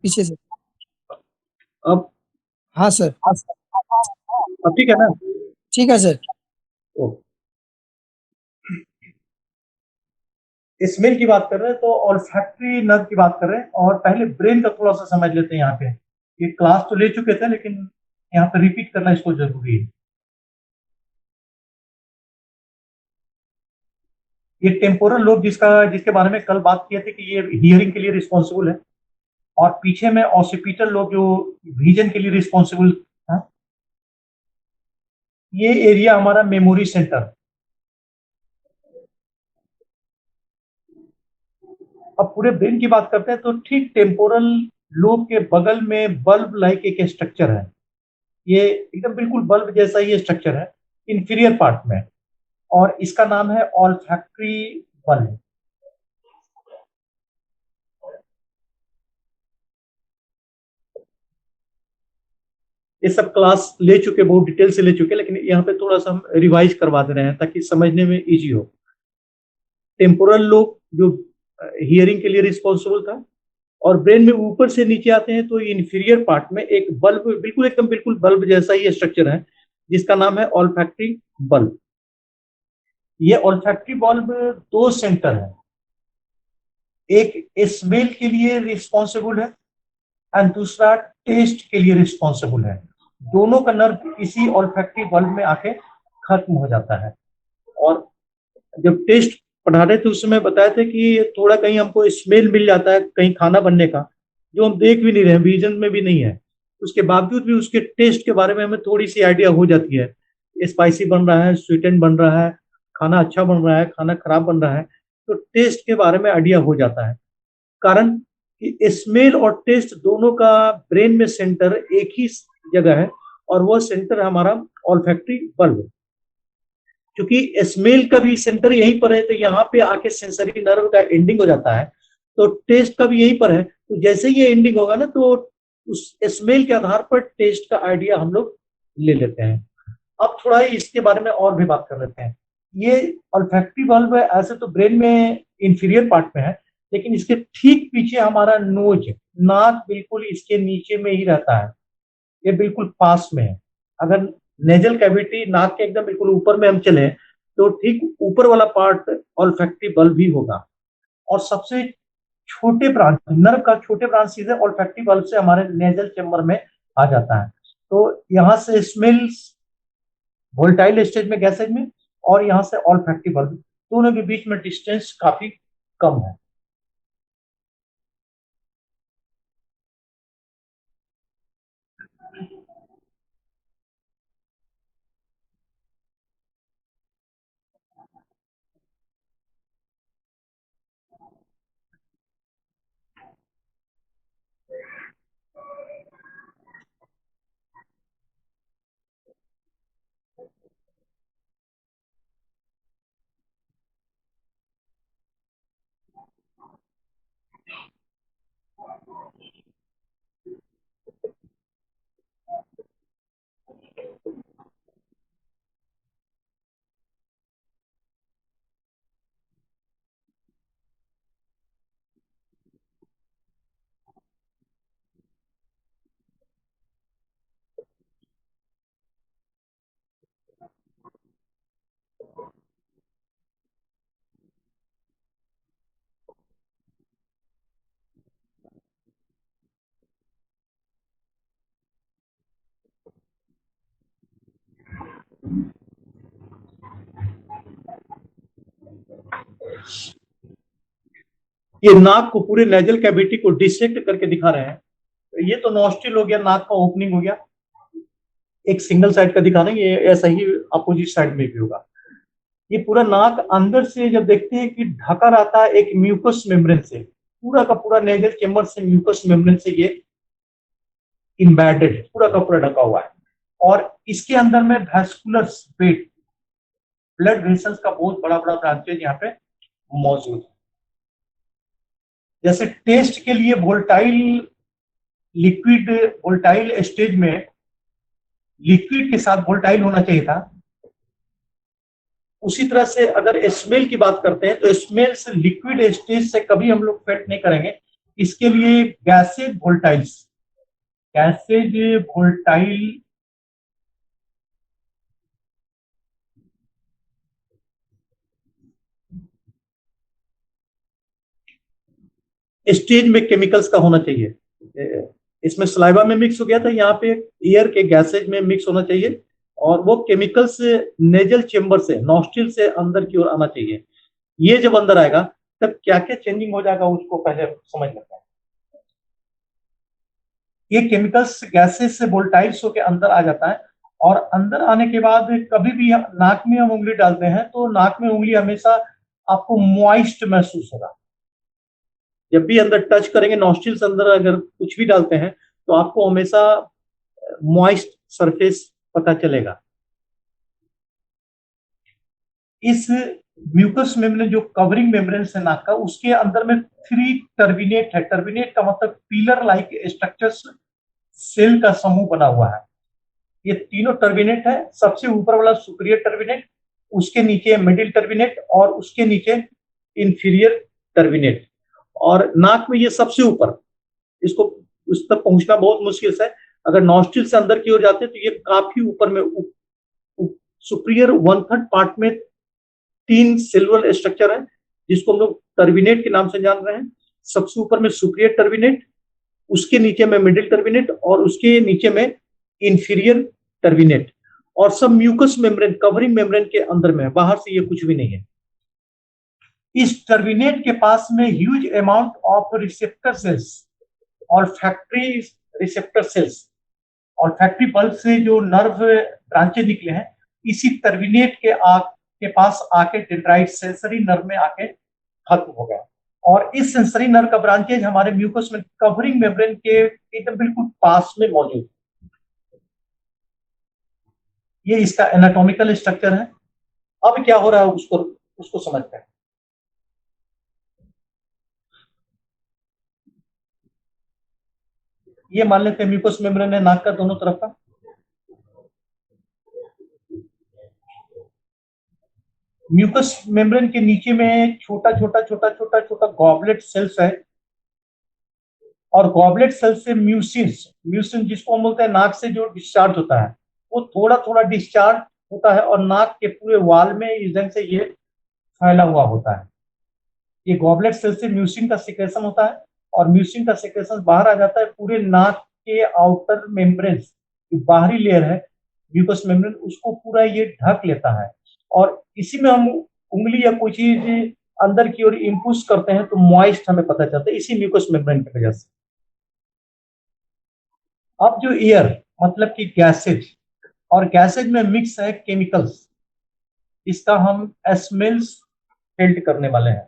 पीछे से। अब हाँ सर। अब ठीक है ना? ठीक है सर। ओ, स्मेल की बात कर रहे हैं तो ऑल्फैक्टरी नर्व की बात कर रहे हैं, और पहले ब्रेन का थोड़ा सा समझ लेते हैं। यहाँ पे ये क्लास तो ले चुके थे, लेकिन यहाँ पे रिपीट करना इसको जरूरी है। ये टेम्पोरल लोब जिसके बारे में कल बात किए थे कि ये हियरिंग के लिए रिस्पॉन्सिबल है, और पीछे में ऑसिपिटल लोब जो विजन के लिए रिस्पॉन्सिबल है। ये एरिया हमारा मेमोरी सेंटर। अब पूरे ब्रेन की बात करते हैं तो ठीक टेम्पोरल लोब के बगल में बल्ब लाइक एक स्ट्रक्चर है। ये एकदम बिल्कुल बल्ब जैसा ही स्ट्रक्चर है इंफीरियर पार्ट में, और इसका नाम है ऑल्फैक्टरी बल्ब। ये सब क्लास ले चुके, बहुत डिटेल से ले चुके, लेकिन यहाँ पे थोड़ा सा हम रिवाइज करवा दे रहे हैं ताकि समझने में इजी हो। टेम्पोरल लोब जो हियरिंग के लिए रिस्पॉन्सिबल था, और ब्रेन में ऊपर से नीचे आते हैं तो इंफीरियर पार्ट में एक बल्ब, बिल्कुल बल्ब जैसा ही स्ट्रक्चर है, जिसका नाम है ऑल्फैक्टरी बल्ब। ये ऑल्फैक्टरी बल्ब दो सेंटर है, एक स्मेल के लिए रिस्पॉन्सिबल है एंड दूसरा टेस्ट के लिए रिस्पॉन्सिबल है। दोनों का नर्व इसी ऑल्फैक्टरी बल्ब में आके खत्म हो जाता है। और जब टेस्ट पढ़ा रहे थे उस समय बताए थे कि थोड़ा कहीं हमको स्मेल मिल जाता है कहीं खाना बनने का, जो हम देख भी नहीं रहे, विजन में भी नहीं है, उसके बावजूद भी उसके टेस्ट के बारे में हमें थोड़ी सी आइडिया हो जाती है। स्पाइसी बन रहा है, स्वीटेंड बन रहा है, खाना अच्छा बन रहा है, खाना खराब बन रहा है, तो टेस्ट के बारे में आइडिया हो जाता है। कारण कि स्मेल और टेस्ट दोनों का ब्रेन में सेंटर एक ही जगह है, और वो सेंटर हमारा ऑल्फैक्टरी बल्ब है। क्योंकि स्मेल का भी सेंटर यहीं पर है, तो यहाँ पे आके सेंसरी नर्व का एंडिंग हो जाता है, तो टेस्ट का भी यहीं पर है। तो जैसे ही ये एंडिंग होगा ना, तो उस स्मेल के आधार पर टेस्ट का आइडिया हम लोग ले लेते हैं। अब थोड़ा ही इसके बारे में और भी बात कर लेते हैं। ये ऑल्फैक्टरी बल्ब ऐसे तो ब्रेन में इंफीरियर पार्ट में है, लेकिन इसके ठीक पीछे हमारा नोज, नाक बिल्कुल इसके नीचे में ही रहता है, ये बिल्कुल पास में है। अगर नेजल कैविटी नाक के एकदम बिल्कुल ऊपर में हम चले, तो ठीक ऊपर वाला पार्ट ऑल्फैक्टरी बल्ब भी होगा। और सबसे छोटे ब्रांच, नर्व का छोटे ब्रांच सीधे ऑल्फैक्टरी बल्ब से हमारे नेजल चेम्बर में आ जाता है। तो यहाँ से स्मेल्स वोल्टाइल स्टेज में, गैसेज में, और यहाँ से ऑल्फैक्टरी बल्ब, दोनों के बीच में डिस्टेंस काफी कम है। ये नाक को, पूरे नेजल कैविटी को डिसेक्ट करके दिखा रहे हैं। ये तो नॉस्ट्रिल हो गया, नाक का ओपनिंग हो गया, एक सिंगल साइड का दिखा रहे हैं, ये ऐसा ही अपोजिट साइड में भी होगा। ये पूरा नाक अंदर से जब देखते हैं कि ढका रहता है एक म्यूकस मेम्ब्रेन से, पूरा का पूरा नेजल चेम्बर से म्यूकस मेम्ब्रेन से ये इम्बेडेड है, पूरा का पूरा ढका हुआ है। और इसके अंदर में वैस्कुलर वेट, ब्लड वेसल्स का बहुत बड़ा बड़ा ब्रांचेज यहाँ पे मौजूद है। जैसे टेस्ट के लिए वोल्टाइल लिक्विड, वोल्टाइल स्टेज में लिक्विड के साथ वोल्टाइल होना चाहिए था, उसी तरह से अगर स्मेल की बात करते हैं तो स्मेल से लिक्विड स्टेज से कभी हम लोग फेल्ट नहीं करेंगे इसके लिए गैसेज वोल्टाइल स्टेज में केमिकल्स का होना चाहिए। इसमें सलाइवा में मिक्स हो गया था, यहाँ पे एयर के गैसेज में मिक्स होना चाहिए और वो केमिकल्स नेजल चेम्बर से, नॉस्ट्रिल से अंदर की ओर आना चाहिए। ये जब अंदर आएगा तब क्या क्या चेंजिंग हो जाएगा उसको पहले समझ लेते हैं। ये केमिकल्स गैसेज से वोल्टाइल्स होकर अंदर आ जाता है और अंदर आने के बाद कभी भी नाक में हम उंगली डालते हैं तो नाक में उंगली हमेशा आपको मॉइस्ट महसूस होगा। जब भी अंदर टच करेंगे नॉस्ट्रिल से अंदर अगर कुछ भी डालते हैं तो आपको हमेशा मॉइस्ट सरफेस पता चलेगा। इस म्यूकस मेम्ब्रेन जो कवरिंग मेम्ब्रेन है नाक का, उसके अंदर में 3 टर्बिनेट है। टर्बिनेट का मतलब पिलर लाइक स्ट्रक्चर्स, सेल का समूह बना हुआ है। ये तीनों टर्बिनेट है। सबसे ऊपर वाला सुपीरियर टर्बिनेट, उसके नीचे मिडिल टर्बिनेट और उसके नीचे इंफीरियर टर्बिनेट। और नाक में ये सबसे ऊपर, इसको उस तक पहुंचना बहुत मुश्किल है। अगर नॉस्ट्रिल से अंदर की ओर जाते हैं तो ये काफी ऊपर में, सुपीरियर 1/3 पार्ट में 3 सिल्वर स्ट्रक्चर है जिसको हम लोग टर्बिनेट के नाम से जान रहे हैं। सबसे ऊपर में सुपीरियर टर्बिनेट, उसके नीचे में मिडिल टर्बिनेट और उसके नीचे में इंफीरियर टर्बिनेट। और सब म्यूकस मेम्ब्रेन, कवरिंग मेम्ब्रेन के अंदर में है, बाहर से ये कुछ भी नहीं है। इस टर्बिनेट के पास में huge amount of receptor cells और फैक्ट्री रिसेप्टर सेल्स और फैक्ट्री बल्ब से जो नर्व ब्रांचें निकले हैं, इसी टर्बिनेट के पास आके डेंड्राइट सेंसरी नर्व में आके खत्म हो गया। और इस सेंसरी नर्व का ब्रांचेज हमारे म्यूकस में कवरिंग मेम्ब्रेन के एकदम बिल्कुल पास में मौजूद। ये इसका एनाटॉमिकल स्ट्रक्चर है। अब क्या हो रहा है उसको समझते हैं। ये मान लेते हैं म्यूकस मेम्ब्रेन है नाक का दोनों तरफ का। म्यूकस मेम्ब्रेन के नीचे में छोटा छोटा गॉबलेट सेल्स है और गॉबलेट सेल्स से म्यूसिन जिसको हम बोलते हैं नाक से जो डिस्चार्ज होता है, वो थोड़ा थोड़ा डिस्चार्ज होता है और नाक के पूरे वाल में इस ढंग से ये फैला हुआ होता है। ये गॉबलेट सेल से म्यूसिन का सिक्रेशन होता है और म्यूसिन का सिक्रेशन बाहर आ जाता है। पूरे नाक के आउटर मेम्ब्रेन, जो बाहरी लेयर है म्यूकस मेम्ब्रेन, उसको पूरा ये ढक लेता है और इसी में हम उंगली या कोई चीज अंदर की ओर इंपुश करते हैं तो मॉइस्ट हमें पता चलता है, इसी म्यूकस मेम्ब्रेन की वजह से। अब जो एयर मतलब कि गैसेज, और गैसेज में मिक्स है केमिकल्स, इसका हम स्मेल्स फिल्ट करने वाले हैं।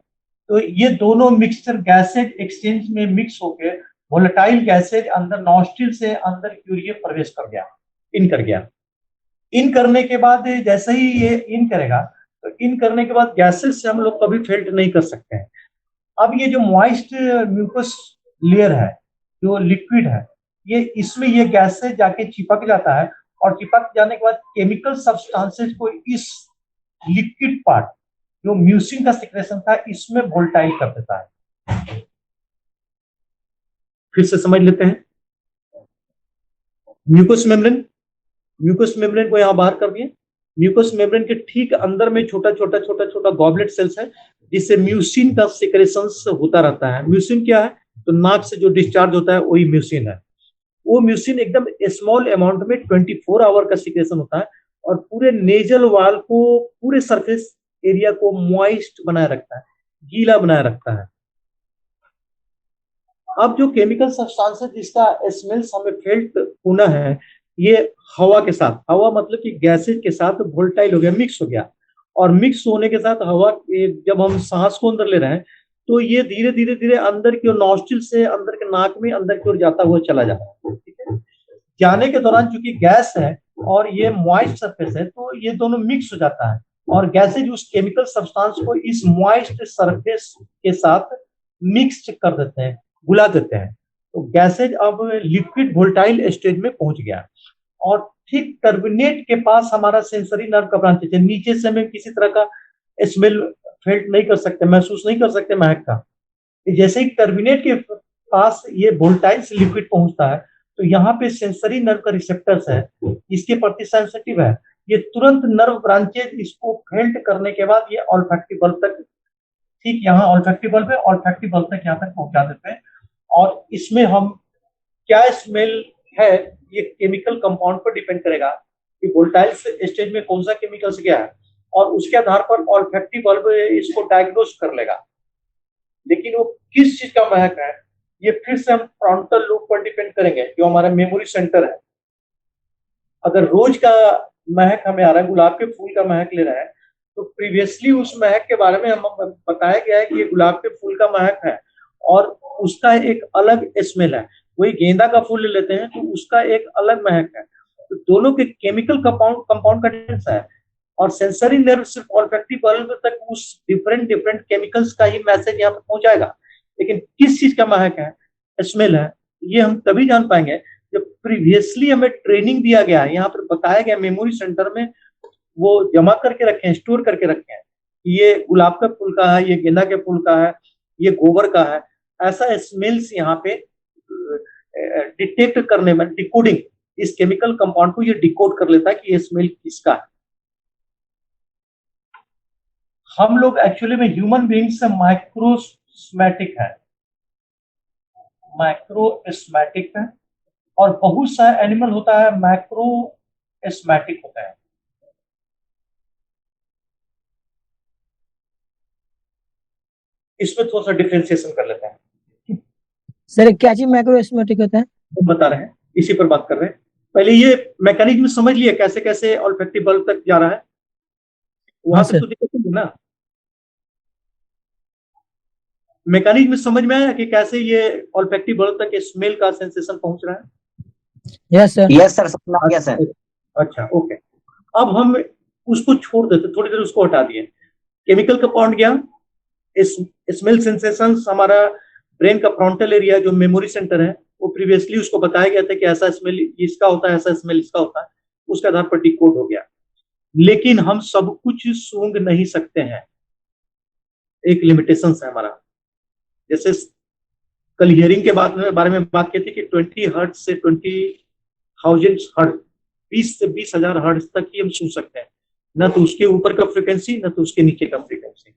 तो ये दोनों मिक्सचर गैसेज एक्सचेंज में मिक्स होकर वोलेटाइल गैसेज अंदर नॉस्ट्रिल से अंदर की ओर ये प्रवेश कर गया, इन कर गया। इन करने के बाद जैसे ही ये इन करेगा तो इन करने के बाद गैसेज से हम लोग कभी फिल्ट नहीं कर सकते हैं। अब ये जो मॉइस्ट म्यूकस लेयर है, जो लिक्विड है, ये इसमें ये गैस से जाके चिपक जाता है और चिपक जाने के बाद केमिकल सब्सटेंसेस को इस लिक्विड पार्ट, जो म्यूसिन का सिक्रेशन था, इसमें वोल्टाइल कर देता है। फिर से समझ लेते हैं। म्यूकस मेम्ब्रेन को यहां बाहर कर दिए। म्यूकस मेम्ब्रेन के ठीक अंदर में छोटा गॉबलेट सेल्स है जिससे म्यूसिन का सिक्रेशन होता रहता है। म्यूसिन क्या है? तो नाक से जो डिस्चार्ज होता है वही म्यूसिन है। वो म्यूसिन एकदम स्मॉल अमाउंट में 24 आवर का सिक्रेशन होता है और पूरे नेजल वाल को, पूरे सरफेस एरिया को मॉइस्ट बनाए रखता है, गीला बनाए रखता है। अब जो केमिकल सब्सटेंसेस जिसका स्मेल्स हमें फेल्ट होना है, ये हवा के साथ, हवा मतलब कि गैसेज के साथ वोल्टाइल हो गया, मिक्स हो गया। और मिक्स होने के साथ हवा, जब हम सांस को अंदर ले रहे हैं तो ये धीरे धीरे अंदर की ओर, नॉस्ट्रिल से अंदर के नाक में अंदर की ओर जाता हुआ चला जाता है। ठीक है, जाने के दौरान चूंकि गैस है और ये मॉइस्ट सरफेस है तो ये दोनों मिक्स हो जाता है और गैसेज उस केमिकल सब्सटेंस को इस मॉइस्ट सरफेस के साथ मिक्स कर देते हैं, गुला देते हैं। तो गैसेज अब लिक्विड वोल्टाइल स्टेज में पहुंच गया और ठीक टर्बिनेट के पास हमारा सेंसरी नर्व का ब्रांच है। नीचे से हमें किसी तरह का स्मेल फेल्ट नहीं कर सकते, महसूस नहीं कर सकते महक का। जैसे ही टर्बिनेट के पास ये वोल्टाइल लिक्विड पहुंचता है तो यहाँ पे सेंसरी नर्व का रिसेप्टर्स है, इसके प्रति सेंसिटिव है, ये तुरंत नर्व ब्रांचेज इसको फेल्ट करने के बाद ये ऑल्फैक्टिव बल्ब तक, ठीक यहाँ ऑल्फैक्टिव बल्ब है, ऑल्फैक्टिव बल्ब तक यहाँ तक पहुंचा देते हैं। और इसमें हम क्या स्मेल है ये केमिकल कंपाउंड पर डिपेंड करेगा कि वोल्टाइल स्टेज में कौन सा केमिकल्स गया है, और उसके आधार पर ऑल्फैक्टिव बल्ब इसको डायग्नोस कर लेगा। लेकिन वो किस चीज का महक है ये फिर से हम फ्रंटल लूप पर डिपेंड करेंगे, जो हमारा मेमोरी सेंटर है। अगर रोज का महक हमें आ रहा है, गुलाब के फूल का महक ले रहा है, तो प्रीवियसली उस महक के बारे में हम बताया गया है कि ये गुलाब के फूल का महक है और उसका एक अलग स्मेल है। वही गेंदा का फूल ले लेते हैं तो उसका एक अलग महक है। तो दोनों के केमिकल कंपाउंड का डिफरेंस है, और सेंसरी नर्व सिर्फ ऑल्फैक्टिव बल्ब तक उस डिफरेंट डिफरेंट केमिकल्स का ही मैसेज यहाँ पर पहुंचाएगा। लेकिन किस चीज का महक है, स्मेल है, ये हम तभी जान पाएंगे जब प्रीवियसली हमें ट्रेनिंग दिया गया है, यहाँ पर बताया गया मेमोरी सेंटर में वो जमा करके रखे हैं, स्टोर करके रखे हैं, ये गुलाब का फूल का है, ये गेंदा के फूल का है, ये गोबर का है। ऐसा स्मेल्स यहाँ पे डिटेक्ट करने में डिकोडिंग, इस केमिकल कंपाउंड को ये डिकोड कर लेता है कि ये स्मेल किसका है। हम लोग एक्चुअली में ह्यूमन बीइंग्स माइक्रोस्मेटिक है, माइक्रोस्मेटिक है, और बहुत सा एनिमल होता है मैक्रोस्मेटिक होता है। इसमें थोड़ा सा डिफरेंशिएशन कर लेते हैं। सर क्या चीज माइक्रोस्मेटिक होता है? बता रहे हैं, इसी पर बात कर रहे हैं। पहले ये मैकेनिज्म समझ लिया कैसे कैसे ऑल्फैक्टिव बल्ब तक जा रहा है, वहां तक तो दिक्कत नहीं ना। मैकेनिज्म समझ में आया कि कैसे ये ऑल्फैक्टिव बल्ब तक स्मेल का सेंसेशन पहुंच रहा है? यस सर, यस सर, समझ आ गया सर। अच्छा ओके, अब हम उसको छोड़ देते, थोड़ी देर उसको हटा दिए। केमिकल कंपाउंड गया, स्मेल सेंसेशन हमारा ब्रेन का फ्रंटल एरिया जो मेमोरी सेंटर है, वो प्रीवियसली उसको बताया गया था कि ऐसा स्मेल इसका होता है, ऐसा स्मेल इसका होता है, उसके आधार पर डिकोड हो गया। लेकिन हम सब कुछ सूंघ नहीं सकते हैं, एक लिमिटेशन है हमारा। जैसे कल हियरिंग के बारे में बात की थी कि 20 हर्ट्ज से 20,000 हर्ट्ज, 20 से 20,000 हर्ट्ज तक ही हम सुन सकते हैं, ना तो उसके ऊपर का फ्रीक्वेंसी ना तो उसके नीचे का फ्रीक्वेंसी।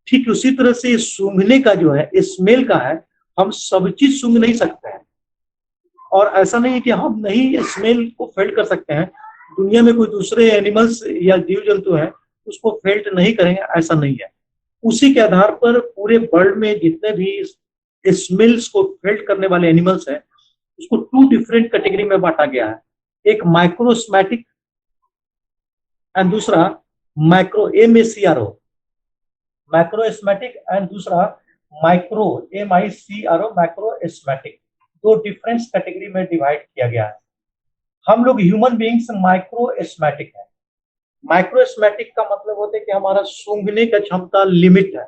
ठीक उसी तरह से सूंघने का जो है स्मेल का है, हम सब चीज सूंघ नहीं सकते हैं। और ऐसा नहीं है कि हम नहीं स्मेल को फेल्ट कर सकते हैं, दुनिया में कोई दूसरे एनिमल्स या जीव जंतु है उसको फेल्ट नहीं करेंगे, ऐसा नहीं है। उसी के आधार पर पूरे वर्ल्ड में जितने भी स्मेल्स को फेल्ट करने वाले एनिमल्स हैं उसको 2 डिफरेंट कैटेगरी में बांटा गया है, एक माइक्रोस्मेटिक एंड दूसरा माइक्रो MACRO, माइक्रोस्मेटिक एंड दूसरा माइक्रो MICRO, माइक्रोस्मेटिक। 2 डिफरेंट कैटेगरी में डिवाइड किया गया है। हम लोग ह्यूमन बीइंग्स माइक्रोस्मेटिक है। माइक्रोस्मेटिक का मतलब होता है कि हमारा सूंघने का क्षमता लिमिट है,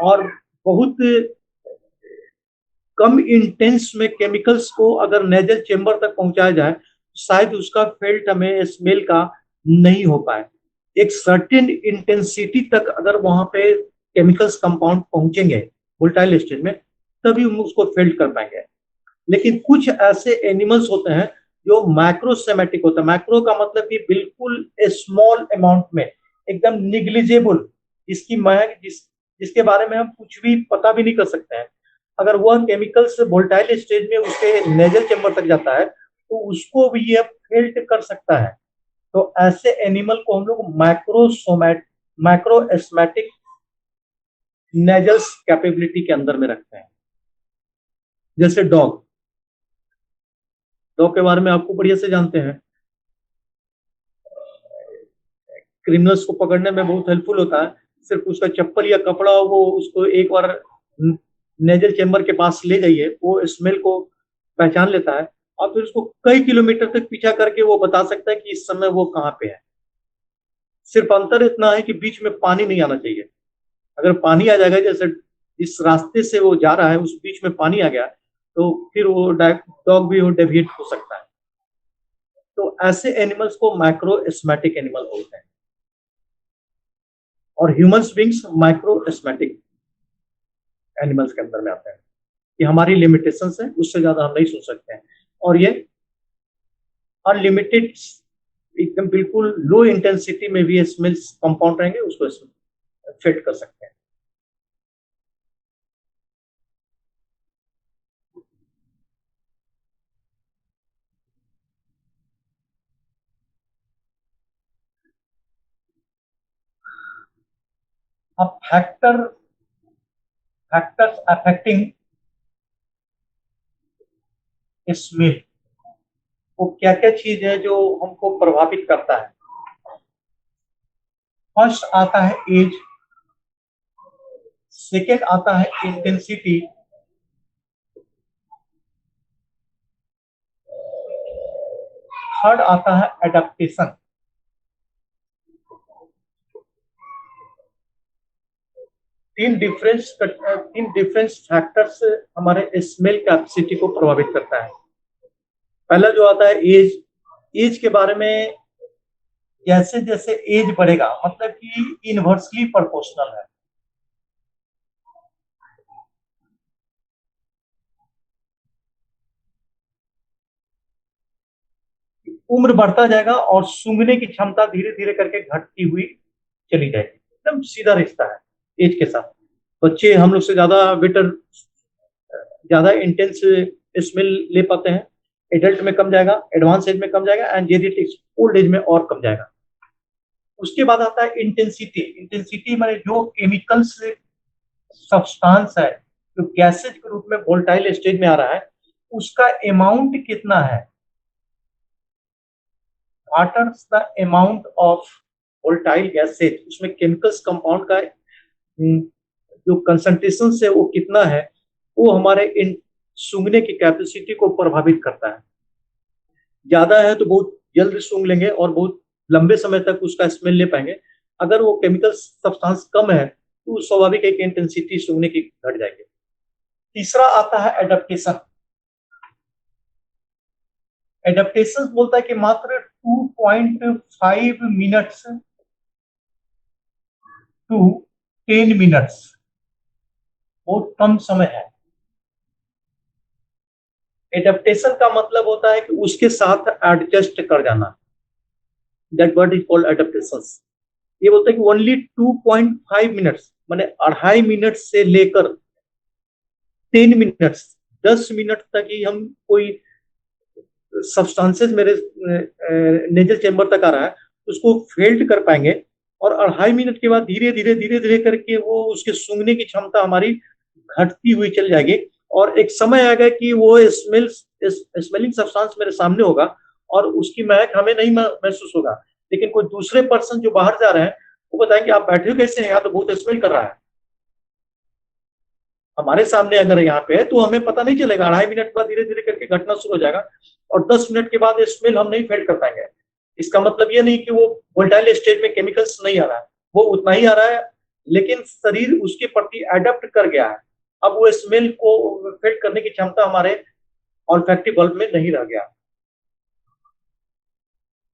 और बहुत कम इंटेंस में केमिकल्स को अगर नेजल चेंबर तक पहुंचाया जाए शायद उसका फेल्ट हमें स्मेल का नहीं हो पाए। एक सर्टेन इंटेंसिटी तक अगर वहां पे केमिकल्स कंपाउंड पहुंचेंगे वोल्टाइल स्टेज में, तभी हम उसको फेल्ट कर पाएंगे। लेकिन कुछ ऐसे एनिमल्स होते हैं जो माइक्रोसेमेटिक होता है। माइक्रो का मतलब कि बिल्कुल स्मॉल अमाउंट में, एकदम निग्लिजेबल, जिसकी महक जिसके बारे में हम कुछ भी पता भी नहीं कर सकते हैं। अगर वह केमिकल्स वोल्टाइल स्टेज में उसके नेजल चेंबर तक जाता है तो उसको भी यह फेल्ट कर सकता है। तो ऐसे एनिमल को हम लोग माइक्रोएस्मेटिक नेजल्स कैपेबिलिटी के अंदर में रखते हैं। जैसे डॉग के बारे में आपको बढ़िया से जानते हैं, क्रिमिनल्स को पकड़ने में बहुत हेल्पफुल होता है। सिर्फ उसका चप्पल या कपड़ा वो उसको एक बार नेजल चेंबर के पास ले जाइए, वो स्मेल को पहचान लेता है और फिर उसको कई किलोमीटर तक पीछा करके वो बता सकता है कि इस समय वो कहाँ पे है। सिर्फ अंतर इतना है कि बीच में पानी नहीं आना चाहिए। अगर पानी आ जाएगा, जैसे इस रास्ते से वो जा रहा है उस बीच में पानी आ गया, तो फिर वो डॉग भी वो डेविएट हो सकता है। तो ऐसे एनिमल्स को माइक्रोएस्मेटिक एनिमल बोलते हैं, और ह्यूमंस बीइंग्स माइक्रोएस्मेटिक एनिमल्स के अंदर में आते हैं। कि हमारी लिमिटेशंस है, उससे ज्यादा हम नहीं सुन सकते हैं। और ये अनलिमिटेड एकदम बिल्कुल लो इंटेंसिटी में भी स्मेल्स कंपाउंड रहेंगे, उसको फेड कर सकते हैं। अब फैक्टर्स अफेक्टिंग स्मेल, वो क्या क्या चीज है जो हमको प्रभावित करता है। फर्स्ट आता है एज, सेकेंड आता है इंटेंसिटी, थर्ड आता है एडेप्टेशन। तीन डिफरेंस फैक्टर्स हमारे स्मेल कैपेसिटी को प्रभावित करता है। पहला जो आता है एज, एज के बारे में जैसे जैसे एज बढ़ेगा, मतलब कि इनवर्सली प्रोपोर्शनल है। उम्र बढ़ता जाएगा और सूंघने की क्षमता धीरे धीरे करके घटती हुई चली जाएगी। एकदम सीधा रिश्ता है एज के साथ। बच्चे हम लोग से ज्यादा इंटेंस स्मेल ले पाते हैं, एडल्ट में कम जाएगा, एडवांस एज में कम जाएगा, एंड जेरिएट्रिक्स ओल्ड एज में और कम जाएगा। उसके बाद आता है इंटेंसिटी। इंटेंसिटी माने जो केमिकल्स सब्सटेंस है जो गैसेज के रूप में वोलेटाइल स्टेज में आ रहा है, उसका अमाउंट कितना है। What are the amount of volatile gases, उसमें केमिकल्स कंपाउंड का जो कंसंट्रेशन है वो कितना है, वो हमारे इन सूंघने की कैपेसिटी को प्रभावित करता है। ज्यादा है तो बहुत जल्द सूंघ लेंगे और बहुत लंबे समय तक उसका स्मेल ले पाएंगे। अगर वो केमिकल सब्सटेंस कम है तो स्वाभाविक है कि इंटेंसिटी सूंघने की घट जाएगी। तीसरा आता है एडेप्टेशन। एडेप्टेशन बोलता है कि मात्र 2.5 मिनट्स टू 10 मिनट्स, बहुत कम समय है। एडेप्टेशन का मतलब होता है कि उसके साथ एडजस्ट कर जाना, that word is called adaptation. ये बोलते हैं कि ओनली 2.5 मिनट्स, माने 2.5 मिनट से लेकर 10 मिनट्स, 10 मिनट तक ही हम कोई सब्सटेंसेस मेरे नेजल चेम्बर तक आ रहा है उसको फेल्ट कर पाएंगे, और 2.5 मिनट के बाद धीरे धीरे करके वो उसके सूंघने की क्षमता हमारी घटती हुई चल जाएगी, और एक समय आएगा कि वो स्मेलिंग सब्सटेंस मेरे सामने होगा और उसकी महक हमें नहीं महसूस होगा, लेकिन कोई दूसरे पर्सन जो बाहर जा रहे हैं वो बताएंगे आप बैठे हो कैसे हैं, यहाँ तो बहुत स्मेल कर रहा है। हमारे सामने अगर यहाँ पे है तो हमें पता नहीं चलेगा, 2.5 मिनट बाद धीरे धीरे करके घटना शुरू हो जाएगा और 10 मिनट के बाद स्मेल हम नहीं फेल कर पाएंगे। इसका मतलब ये नहीं कि वो वोलेटाइल स्टेज में केमिकल्स नहीं आ रहा है, वो उतना ही आ रहा है, लेकिन शरीर उसके प्रति एडेप्ट कर गया है। अब वो स्मेल को फेल करने की क्षमता हमारे ऑल्फैक्टिव बल्ब में नहीं रह गया।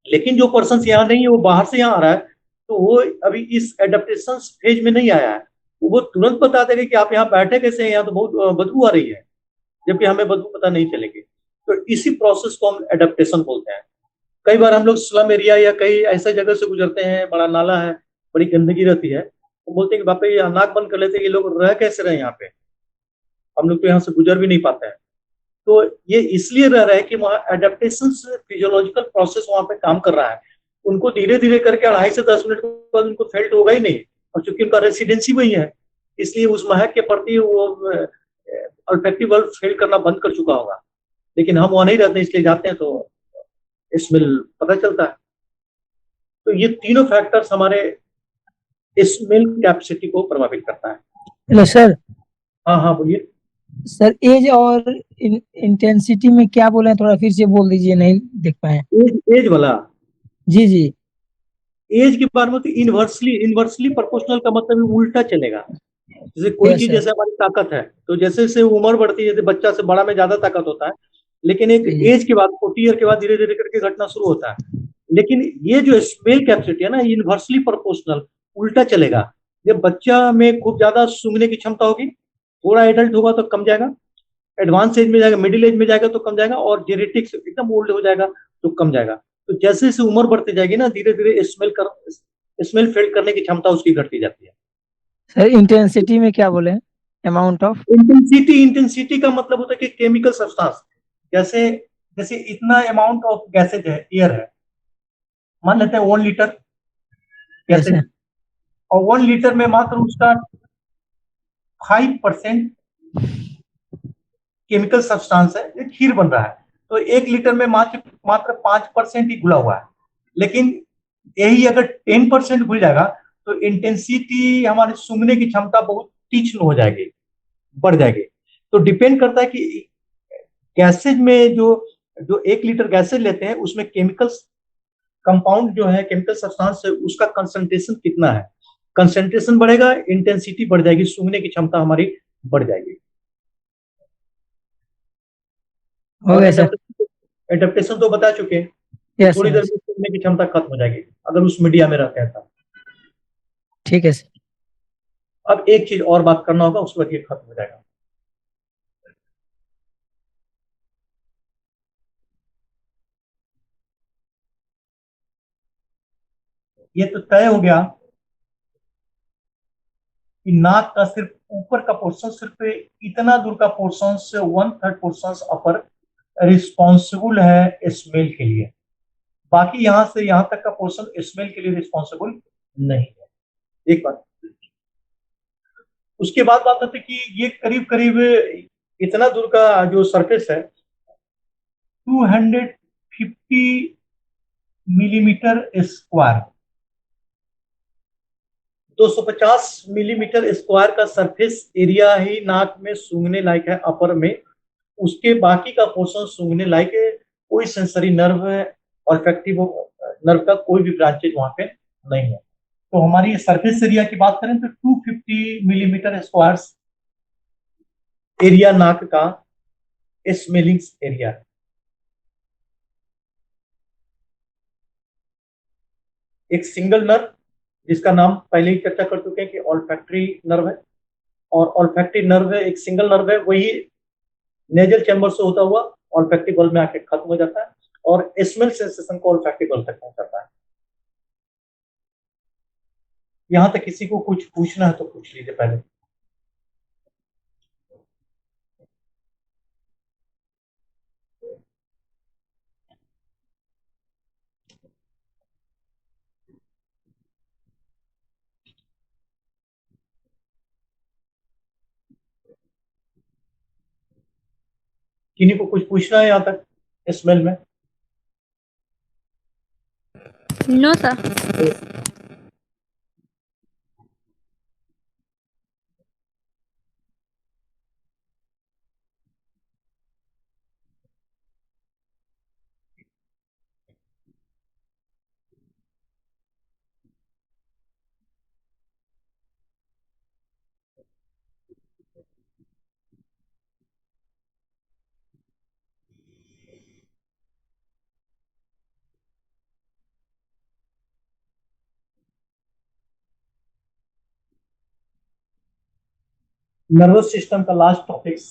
लेकिन जो पर्सन यहाँ नहीं है, वो बाहर से यहाँ आ रहा है, तो वो अभी इस एडेप्टेशन फेज में नहीं आया है, वो तुरंत बता देगा कि आप यहाँ बैठे कैसे हैं, यहाँ तो बहुत बदबू आ रही है, जबकि हमें बदबू पता नहीं चलेगी। तो इसी प्रोसेस को हम एडेप्टेशन बोलते हैं। कई बार हम लोग स्लम एरिया या कई ऐसे जगह से गुजरते हैं, बड़ा नाला है, बड़ी गंदगी रहती है, तो बोलते हैं कि बापा ये नाक बंद कर लेते हैं, ये लोग रह कैसे रहे यहाँ पे, हम लोग तो यहाँ से गुजर भी नहीं पाते हैं। तो ये इसलिए रह रहा है कि वहाँ एडेप्टेशन फिजियोलॉजिकल प्रोसेस वहाँ पे काम कर रहा है। उनको धीरे धीरे करके 2.5 से 10 मिनट के बाद उनको फेल्ट होगा ही नहीं, और चूंकि उनका रेसिडेंसी वही है, इसलिए उस महक के प्रति वो ऑल्फैक्टिव बल्ब फेल करना बंद कर चुका होगा। लेकिन हम वहाँ नहीं रहते, इसलिए जाते हैं तो स्मेल पता चलता है। तो ये तीनों फैक्टर्स हमारे स्मेल कैपेसिटी को प्रभावित करता है। Hello sir. हाँ हाँ बोलिए सर एज और इंटेंसिटी में क्या बोले, थोड़ा फिर से बोल दीजिए, नहीं देख पाए। एज वाला, जी जी। एज के बारे में तो इनवर्सली प्रोपोर्शनल का मतलब उल्टा चलेगा। जैसे कोई चीज, जैसे हमारी ताकत है, तो जैसे जैसे उम्र बढ़ती है, जैसे बच्चा से बड़ा में ज्यादा ताकत होता है, लेकिन एक एज के बाद 40 ईयर के बाद धीरे धीरे करके घटना शुरू होता है। लेकिन ये जो स्मेल कैपेसिटी है ना, इनवर्सली प्रोपोर्शनल, उल्टा चलेगा। जब बच्चा में खूब ज्यादा सूंघने की क्षमता होगी, थोड़ा एडल्ट होगा तो कम जाएगा, एडवांस एज में जाएगा, मिडिल एज में जाएगा तो कम जाएगा, और जेनेटिक्स एकदम ओल्ड हो जाएगा तो कम जाएगा। तो जैसे जैसे उम्र बढ़ती जाएगी ना, धीरे धीरे स्मेल फेड करने की क्षमता उसकी घटती जाती है। सर इंटेंसिटी में क्या बोले, अमाउंट ऑफ? इंटेंसिटी का मतलब होता है कि केमिकल सब्सटेंस, जैसे जैसे इतना अमाउंट ऑफ गैसेज है, एयर है, मान लेते हैं 1 लीटर जैसे गैसेज, और 1 लीटर में मात्र उसका 5% केमिकल सब्सटेंस है, ये खीर बन रहा है। तो 1 लीटर में मात्र मात्र 5% ही घुला हुआ है। लेकिन यही अगर 10% घुल जाएगा तो इंटेंसिटी, हमारे सूंघने की क्षमता बहुत तीक्ष्ण हो जाएगी, बढ़ जाएगी। तो डिपेंड करता है कि गैसेज में जो जो 1 लीटर गैसेज लेते हैं उसमें केमिकल कंपाउंड जो है, केमिकल सब्सटेंस है, उसका कंसंट्रेशन कितना है। कंसंट्रेशन बढ़ेगा, इंटेंसिटी बढ़ जाएगी, सूंघने की क्षमता हमारी बढ़ जाएगी। हो और गया सर। एडेप्टेशन तो बता चुके हैं कि यस थोड़ी देर सर। में सूंघने की क्षमता खत्म हो जाएगी अगर उस मीडिया में रहते हैं तब। ठीक है सर। अब एक चीज और बात करना होगा, उसके बाद ये खत्म हो जाएगा। ये तो तय हो गया कि नाक का सिर्फ ऊपर का पोर्शन, सिर्फ इतना दूर का पोर्शन से 1/3 पोर्शन अपर रिस्पॉन्सिबल है स्मेल के लिए। बाकी यहां से यहां तक का पोर्शन स्मेल के लिए रिस्पॉन्सिबल नहीं है। एक बात। उसके बाद बात आती है कि ये करीब करीब इतना दूर का जो सरफेस है 250 मिलीमीटर स्क्वायर, 250 मिलीमीटर स्क्वायर का सरफेस एरिया ही नाक में सूंघने लायक है अपर में। उसके बाकी का पोर्शन सूंघने लायक है। कोई सेंसरी नर्व ऑल्फैक्टिव नर्व का कोई भी ब्रांचेज वहां पे नहीं है। तो हमारी सरफेस एरिया की बात करें तो 250 मिलीमीटर स्क्वायर एरिया नाक का स्मेलिंग एरिया है। एक सिंगल नर्व जिसका नाम पहले ही चर्चा कर चुके हैं कि ऑल्फैक्टरी नर्व है, और ऑल्फैक्टरी नर्व है, एक सिंगल नर्व है, वही नेजल चैम्बर से होता हुआ ऑल्फैक्टरी बल्ब में आके खत्म हो जाता है और स्मेल सेंसेशन को ऑल्फैक्टरी बल्ब तक पहुंचाता है। यहां तक किसी को कुछ पूछना है तो पूछ लीजिए पहले। किन्हीं को कुछ पूछना है यहाँ तक स्मेल में? No sir. नर्वस सिस्टम का लास्ट टॉपिक्स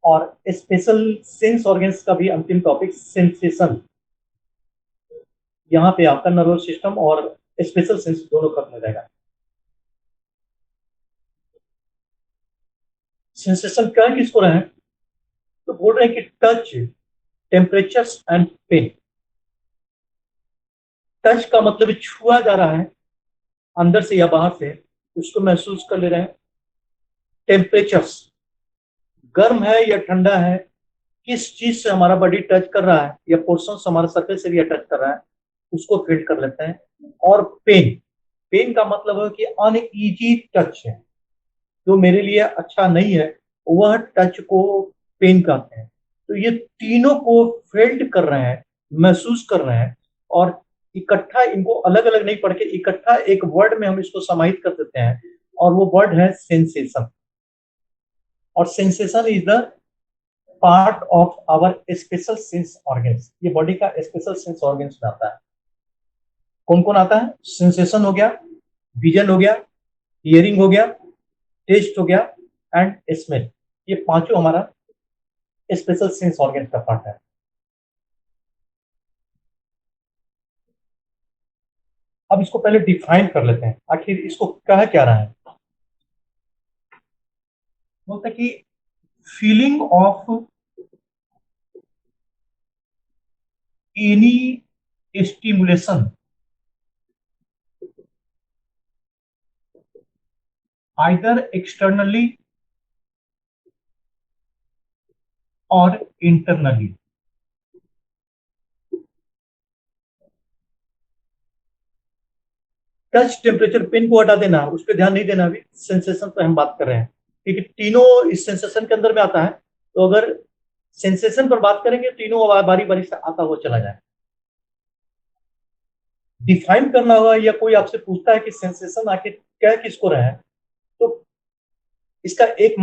और स्पेशल सेंस ऑर्गन्स का भी अंतिम टॉपिक सेंसेशन। यहाँ पे आपका नर्वस सिस्टम और स्पेशल सेंस दोनों खत्म हो जाएगा। सेंसेशन क्या किसको रहे हैं? तो बोल रहे हैं कि touch, temperatures and pain. Touch का मतलब छुआ जा रहा है अंदर से या बाहर से, उसको महसूस कर ले रहे हैं। टेम्परेचर्स, गर्म है या ठंडा है, किस चीज से हमारा बॉडी टच कर रहा है या पोर्शन हमारा सरफेस एरिया टच कर रहा है, उसको फील कर लेते हैं। और पेन, पेन का मतलब है कि अनईजी टच है, जो मेरे लिए अच्छा नहीं है, वह टच को पेन कहते हैं। तो ये तीनों को फील्ड कर रहे हैं, महसूस कर रहे हैं, और इकट्ठा इनको अलग अलग नहीं पढ़ के इकट्ठा एक वर्ड में हम इसको समाहित कर देते हैं, और वो वर्ड है सेंसेशन। और sensation is the part of our special sense organs. ये बॉडी का स्पेशल सेंस ऑर्गन्स में आता है। कौन कौन आता है? सेंसेशन हो गया, विजन हो गया, हियरिंग हो गया, टेस्ट हो गया, एंड स्मेल। ये पांचों हमारा स्पेशल सेंस ऑर्गन का पार्ट है। अब इसको पहले डिफाइन कर लेते हैं, आखिर इसको कह क्या रहा है। बोलते हैं कि feeling of any stimulation either externally or internally। Touch, temperature, pain को हटा देना, उस पर ध्यान नहीं देना, अभी सेंसेशन पे हम बात कर रहे हैं, क्योंकि तीनों इस सेंसेशन के अंदर में आता है। तो अगर सेंसेशन पर बात करेंगे, तीनों बारी बारी से आता हुआ चला जाए। डिफाइन करना होगा, या कोई आपसे पूछता है कि सेंसेशन आखिर क्या किसको रहे हैं, तो इसका एक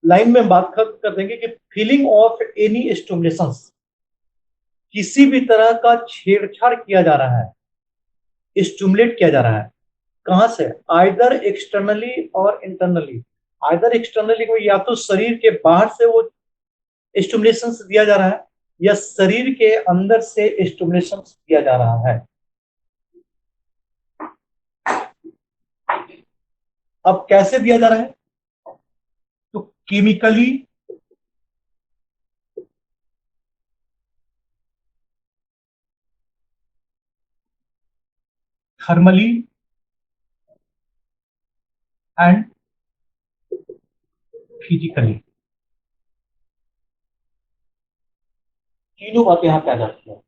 लाइन में बात कर देंगे कि फीलिंग ऑफ एनी स्टिमुलेशन, किसी भी तरह का छेड़छाड़ किया जा रहा है, स्टिमुलेट किया जा रहा है, कहां से, आइदर एक्सटर्नली और इंटरनली। आइदर एक्सटर्नली को या तो शरीर के बाहर से वो स्टिमुलेशन दिया जा रहा है, या शरीर के अंदर से स्टिमुलेशन दिया जा रहा है। अब कैसे दिया जा रहा है, तो केमिकली, थर्मली एंड फिजिकली। तीनों बातें यहां पे आ जाती है।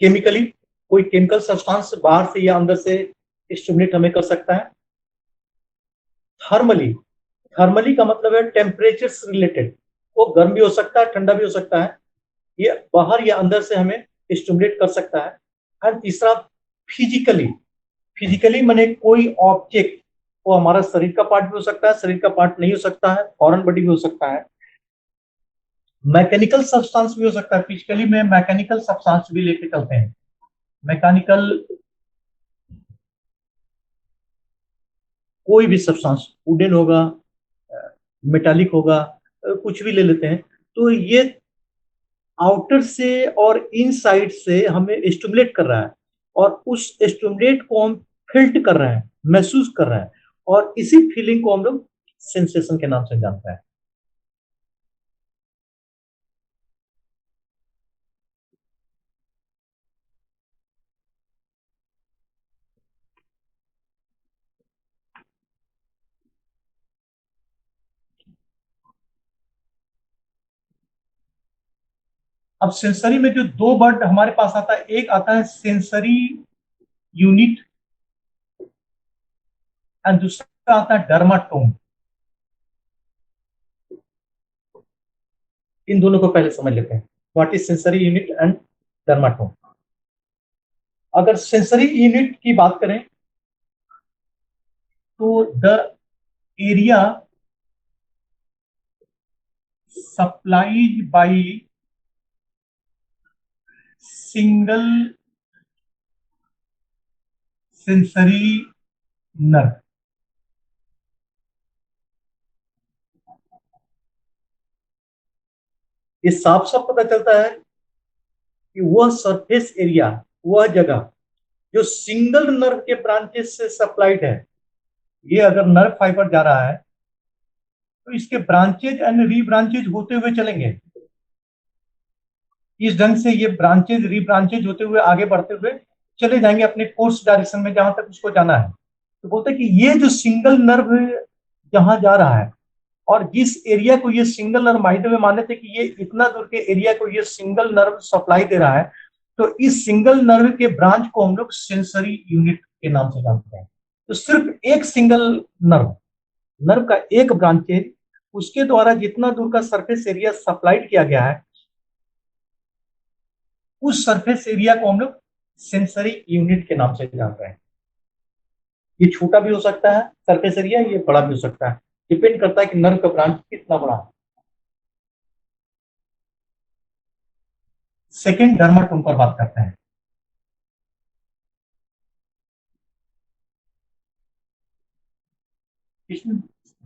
केमिकली, कोई केमिकल सब्सटेंस बाहर से या अंदर से स्टिमुलेट हमें कर सकता है। थर्मली, थर्मली का मतलब है टेम्परेचर से रिलेटेड, वो गर्म भी हो सकता है, ठंडा भी हो सकता है, ये बाहर या अंदर से हमें स्टिमुलेट कर सकता है। एंड तीसरा फिजिकली, फिजिकली माने कोई ऑब्जेक्ट, वो हमारा शरीर का पार्ट भी हो सकता है, शरीर का पार्ट नहीं हो सकता है, फॉरेन बॉडी भी हो सकता है, मैकेनिकल सब्सटेंस भी हो सकता है। फिजिकली में मैकेनिकल सब्सटेंस भी लेके चलते हैं। मैकेनिकल कोई भी सब्सटेंस, वुडन होगा, मेटालिक होगा, कुछ भी ले लेते हैं, तो ये आउटर से और इनसाइड से हमें स्टिमुलेट कर रहा है, और उस स्टिमुलेट को हम फील कर रहे हैं, महसूस कर रहे हैं, और इसी फीलिंग को हम लोग सेंसेशन के नाम से जानते हैं। अब सेंसरी में जो दो वर्ड हमारे पास आता है, एक आता है सेंसरी यूनिट एंड दूसरा आता है डर्माटोम। इन दोनों को पहले समझ लेते हैं, what is sensory unit and dermatome. अगर सेंसरी यूनिट की बात करें, तो the area supplied by single sensory nerve. ये साफ साफ पता चलता है कि वह सरफेस एरिया, वह जगह जो सिंगल नर्व के ब्रांचेस से सप्लाइड है, ये अगर नर्व फाइबर जा रहा है तो इसके ब्रांचेज एंड री ब्रांचेज होते हुए चलेंगे। इस ढंग से ये ब्रांचेज री ब्रांचेज होते हुए आगे बढ़ते हुए चले जाएंगे अपने कोर्स डायरेक्शन में, जहां तक उसको जाना है। तो बोलते हैं कि ये जो सिंगल नर्व जहां जा रहा है, और जिस एरिया को ये सिंगल नर्व, माहिर में माने थे कि ये इतना दूर के एरिया को ये सिंगल नर्व सप्लाई दे रहा है, तो इस सिंगल नर्व के ब्रांच को हम लोग सेंसरी यूनिट के नाम से जानते हैं। तो सिर्फ एक सिंगल नर्व, नर्व का एक ब्रांचेज, उसके द्वारा जितना दूर का सरफेस एरिया सप्लाइड किया गया है, उस सरफेस एरिया को हम लोग सेंसरी यूनिट के नाम से जान रहे हैं। ये छोटा भी हो सकता है सरफेस एरिया, ये बड़ा भी हो सकता है, डिपेंड करता है कि नर्व का ब्रांच कितना बड़ा है। सेकेंड डर्माटोम पर बात करते हैं। इसमें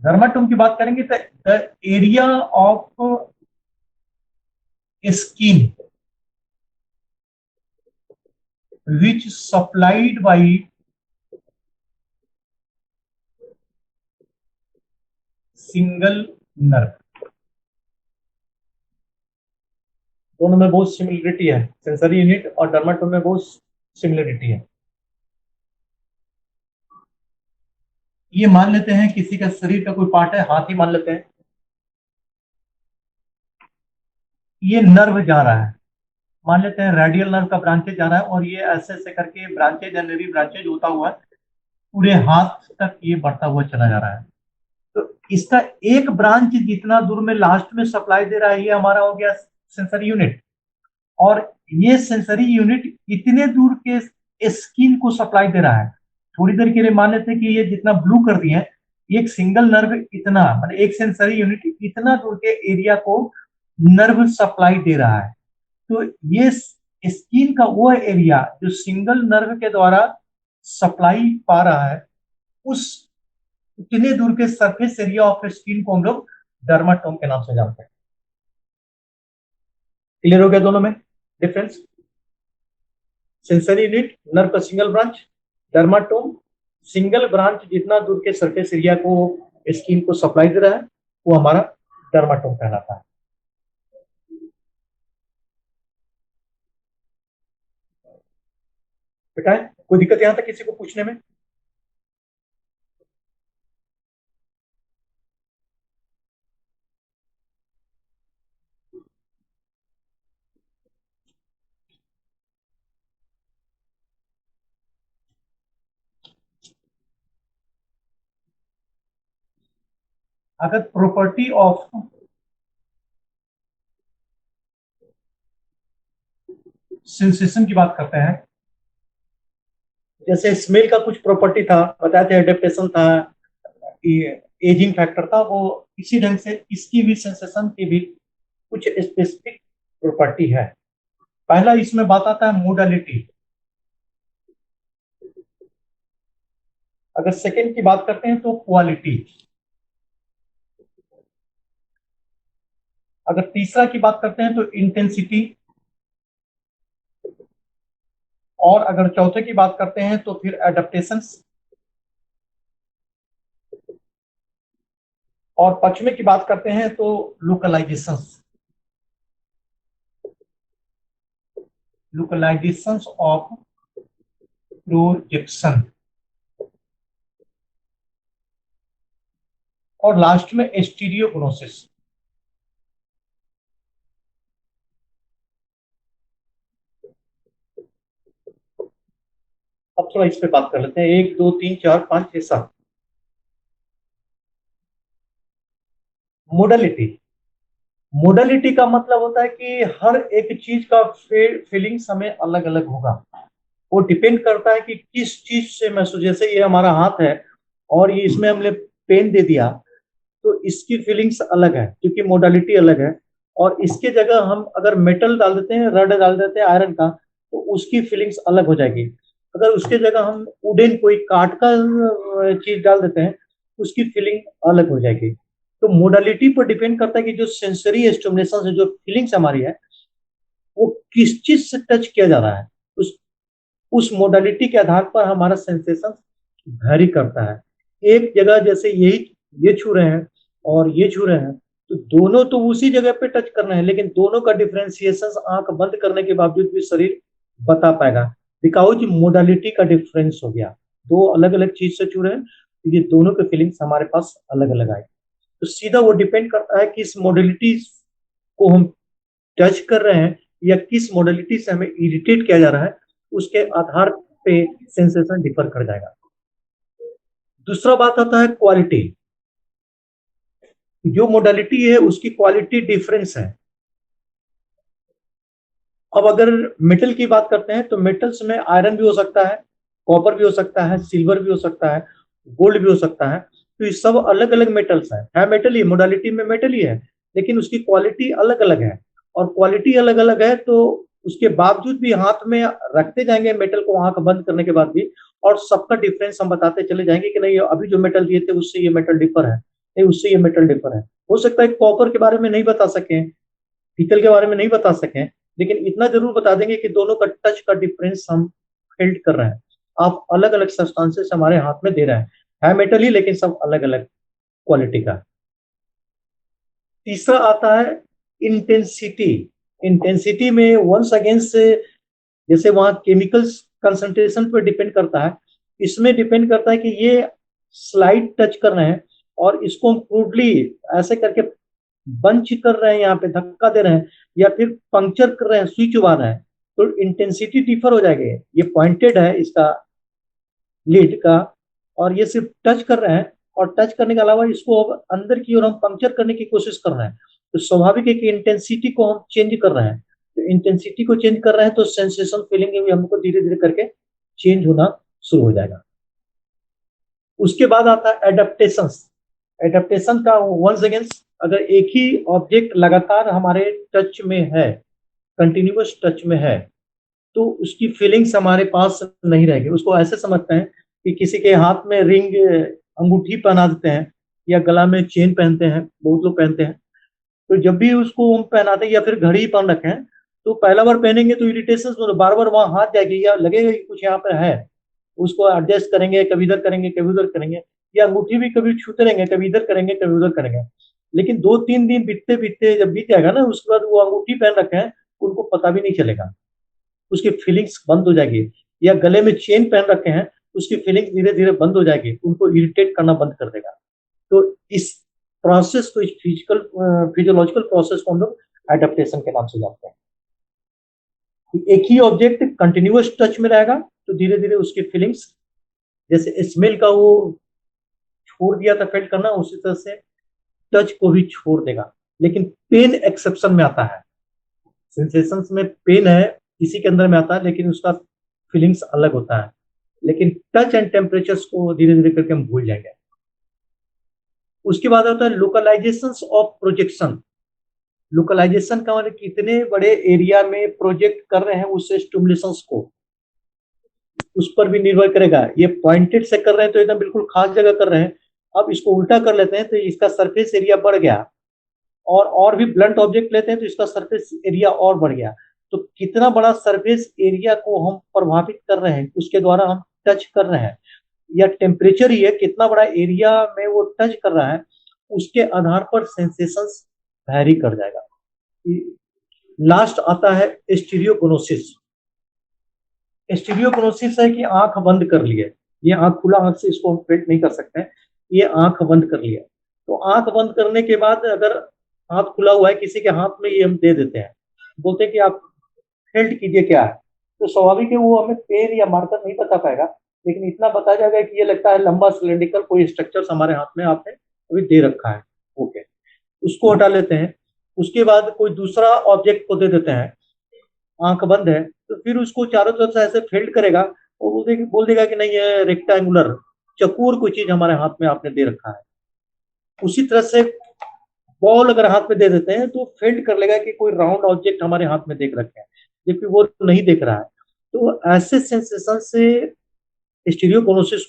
डर्माटोम की बात करेंगे तो the area of skin which supplied by single nerve। दोनों में बहुत सिमिलरिटी है, सेंसरी यूनिट और डर्माटोम में बहुत सिमिलरिटी है। ये मान लेते हैं किसी का शरीर का कोई पार्ट है, हाथ ही मान लेते हैं, ये नर्व जा रहा है, मान लेते हैं रेडियल नर्व का ब्रांचेज जा रहा है और ये ऐसे ऐसे करके ब्रांचेज एंड ब्रांचेज होता हुआ पूरे हाथ तक ये बढ़ता हुआ चला जा रहा है। तो इसका एक ब्रांच जितना दूर में लास्ट में सप्लाई दे रहा है, ये हमारा हो गया सेंसरी यूनिट, और ये सेंसरी यूनिट इतने दूर के स्किन को सप्लाई दे रहा है। थोड़ी देर के लिए मान लेते हैं कि ये जितना ब्लू कर दिए हैं, एक सिंगल नर्व इतना, मतलब एक सेंसरी यूनिट इतना दूर के एरिया को नर्व सप्लाई दे रहा है। तो ये स्किन का वो एरिया जो सिंगल नर्व के द्वारा सप्लाई पा रहा है, उस इतने दूर के सरफेस एरिया ऑफ स्किन को हम लोग डर्माटोम के नाम से जानते हैं। क्लियर हो गया दोनों में डिफरेंस? सेंसरी यूनिट नर्व का single branch, dermatome single branch जितना दूर के सरफेस एरिया को स्किन को सप्लाई दे रहा है, वो हमारा डर्माटोम कहलाता है। बेटा कोई दिक्कत यहां तक किसी को पूछने में? अगर प्रॉपर्टी ऑफ सेंसेशन की बात करते हैं, जैसे स्मेल का कुछ प्रॉपर्टी था, बताया था एडेप्टेशन था, एजिंग फैक्टर था, वो इसी ढंग से इसकी भी सेंसेशन की भी कुछ स्पेसिफिक प्रॉपर्टी है। पहला इसमें बात आता है मोडालिटी। अगर सेकंड की बात करते हैं तो क्वालिटी। अगर तीसरा की बात करते हैं तो इंटेंसिटी, और अगर चौथे की बात करते हैं तो फिर एडेप्टेशंस, और पांचवें की बात करते हैं तो लोकलाइजेशंस, लोकलाइजेशंस ऑफ प्रोजेक्शन, और लास्ट में स्टीरियोगनोसिस। अब थोड़ा इस पे बात कर लेते हैं, 1 2 3 4 5 6 7। मोडालिटी, मोडालिटी का मतलब होता है कि हर एक चीज का फीलिंग्स हमें अलग अलग होगा। वो डिपेंड करता है कि किस चीज से महसूस, जैसे ये हमारा हाथ है और ये इसमें हमने पेन दे दिया तो इसकी फीलिंग्स अलग है क्योंकि मोडालिटी अलग है। और इसके जगह हम अगर मेटल डाल देते हैं, रड डाल देते हैं आयरन का, तो उसकी फीलिंग्स अलग हो जाएगी। अगर उसके जगह हम वुडन कोई काठ का चीज डाल देते हैं, उसकी फीलिंग अलग हो जाएगी। तो मोडालिटी पर डिपेंड करता है कि जो सेंसरी स्टिमुलेशन है, जो फीलिंग्स हमारी है, वो किस चीज से टच किया जा रहा है, उस मोडालिटी के आधार पर हमारा सेंसेशन वैरी करता है। एक जगह जैसे यही ये छू रहे हैं और ये छू रहे हैं, तो दोनों तो उसी जगह पे टच करना है, लेकिन दोनों का डिफरेंशिएशन आंख बंद करने के बावजूद भी शरीर बता पाएगा, बिकॉज मोडालिटी का डिफरेंस हो गया। दो अलग अलग चीज से छू रहे हैं, तो ये दोनों के फीलिंग्स हमारे पास अलग अलग आए। तो सीधा वो डिपेंड करता है कि इस मोडालिटी को हम टच कर रहे हैं या किस मोडालिटी से हमें इरिटेट किया जा रहा है, उसके आधार पे सेंसेशन डिफर कर जाएगा। दूसरा बात आता है क्वालिटी। जो मोडालिटी है उसकी क्वालिटी डिफरेंस है। अब अगर मेटल की बात करते हैं तो मेटल्स में आयरन भी हो सकता है, कॉपर भी हो सकता है, सिल्वर भी हो सकता है, गोल्ड भी हो सकता है। तो ये सब अलग अलग मेटल्स है मेटल ही, मोडालिटी में मेटल ही है, लेकिन उसकी क्वालिटी अलग अलग है। और क्वालिटी अलग अलग है तो उसके बावजूद भी हाथ में रखते जाएंगे मेटल को आंख बंद करने के बाद भी, और सबका डिफरेंस हम बताते चले जाएंगे कि नहीं अभी जो मेटल दिए थे उससे ये मेटल डिफर है, नहीं उससे ये मेटल डिफर है। हो सकता है कॉपर के बारे में नहीं बता सकें, पीतल के बारे में नहीं बता सकें, लेकिन इतना जरूर बता देंगे कि दोनों का टच का डिफरेंस हम फील्ड कर रहे हैं। आप अलग अलग सब्सटेंसेस हमारे हाथ में दे रहे हैं, है मेटल ही लेकिन सब अलग अलग क्वालिटी का। तीसरा आता है इंटेंसिटी। इंटेंसिटी में वंस अगेन से जैसे वहां केमिकल्स कंसंट्रेशन पर डिपेंड करता है, इसमें डिपेंड करता है कि ये स्लाइड टच कर रहे हैं और इसको हम क्रूडली ऐसे करके बंच कर रहे हैं, यहाँ पे धक्का दे रहे हैं, या फिर पंक्चर कर रहे हैं, सुई चुबा रहे हैं, तो इंटेंसिटी डिफर हो जाएगी। ये पॉइंटेड है इसका लीड का, और ये सिर्फ टच कर रहे हैं, और टच करने के अलावा इसको अब अंदर की ओर हम पंक्चर करने की कोशिश कर रहे हैं, तो स्वाभाविक है कि इंटेंसिटी को हम चेंज कर रहे हैं। तो इंटेंसिटी को चेंज कर रहे हैं तो सेंसेशन फीलिंग भी हमको धीरे धीरे करके चेंज होना शुरू हो जाएगा। उसके बाद आता है एडेप्टेशन। एडेप्टेशन का वंस अगेन अगर एक ही ऑब्जेक्ट लगातार हमारे टच में है, कंटिन्यूअस टच में है, तो उसकी फीलिंग्स हमारे पास नहीं रहेगी। उसको ऐसे समझते हैं कि किसी के हाथ में रिंग अंगूठी पहना देते हैं या गला में चेन पहनते हैं, बहुत लोग पहनते हैं, तो जब भी उसको हम पहनाते हैं या फिर घड़ी पहन रखे हैं, तो पहला बार पहनेंगे तो इरिटेशन बार बार वहां हाथ जाएगी या लगेगा कि कुछ यहाँ पर है, उसको एडजस्ट करेंगे, कभी इधर करेंगे कभी उधर करेंगे, या अंगूठी भी कभी छूते रहेंगे, कभी इधर करेंगे कभी उधर करेंगे। लेकिन 2-3 दिन बीतते बीतते जब बीत जाएगा ना, उसके बाद वो अंगूठी पहन रखे हैं उनको पता भी नहीं चलेगा, उसकी फीलिंग्स बंद हो जाएगी। या गले में चेन पहन रखे हैं, उसकी फीलिंग्स धीरे धीरे बंद हो जाएगी, उनको इरिटेट करना बंद कर देगा। तो इस प्रोसेस को, इस फिजियोलॉजिकल प्रोसेस को हम लोग एडेप्टेशन के नाम से जानते हैं। एक ही ऑब्जेक्ट कंटिन्यूअस टच में रहेगा तो धीरे धीरे उसकी फीलिंग्स, जैसे स्मेल का वो छोड़ दिया था फील करना, उसी तरह से टच को भी छोड़ देगा। लेकिन पेन एक्सेप्शन में आता है, सेंसेशंस में पेन है इसी के अंदर में आता है, लेकिन उसका फीलिंग्स अलग होता है। लेकिन टच एंड टेम्परेचर्स को धीरे धीरे करके हम भूल जाएंगे। उसके बाद होता है लोकलाइजेशन ऑफ प्रोजेक्शन। लोकलाइजेशन का मतलब कितने बड़े एरिया में प्रोजेक्ट कर रहे हैं उस स्टिमुलेशंस को, उस पर भी निर्भर करेगा। ये पॉइंटेड से कर रहे हैं तो एकदम बिल्कुल खास जगह कर रहे हैं, अब इसको उल्टा कर लेते हैं तो इसका सरफेस एरिया बढ़ गया, और भी ब्लंट ऑब्जेक्ट लेते हैं तो इसका सरफेस एरिया और बढ़ गया। तो कितना बड़ा सरफेस एरिया को हम प्रभावित कर रहे हैं उसके द्वारा हम टच कर रहे हैं, या टेम्परेचर ही है कितना बड़ा एरिया में वो टच कर रहा है, उसके आधार पर सेंसेशंस वैरी कर जाएगा। लास्ट आता है स्टीरियोगोनोसिस। स्टीरियोगोनोसिस है कि आंख बंद कर लिए, ये आंख खुला आंख से इसको हम फील नहीं कर सकते हैं, ये आंख बंद कर लिया। तो आंख बंद करने के बाद अगर हाथ खुला हुआ है किसी के हाथ में, ये हम दे देते हैं, बोलते हैं कि आप फील्ड कीजिए क्या है, तो स्वाभाविक है वो हमें पेन या मार्कर नहीं बता पाएगा, लेकिन इतना बता जाएगा कि ये लगता है लंबा सिलेंड्रिकल कोई स्ट्रक्चर हमारे हाथ में आपने अभी दे रखा है, ओके, उसको हटा लेते हैं। उसके बाद कोई दूसरा ऑब्जेक्ट को दे देते हैं, आंख बंद है, तो फिर उसको चारों तरफ से ऐसे फील्ड करेगा और बोल देगा कि नहीं ये रेक्टेंगुलर चकोर कोई चीज हमारे हाथ में आपने दे रखा है। उसी तरह से बॉल अगर हाथ में दे देते हैं तो फील्ड कर लेगा कि कोई राउंड ऑब्जेक्ट हमारे हाथ में देख रखे हैं, जबकि वो नहीं देख रहा है। तो ऐसे सेंसेशन से स्टीरियोगोनोसिस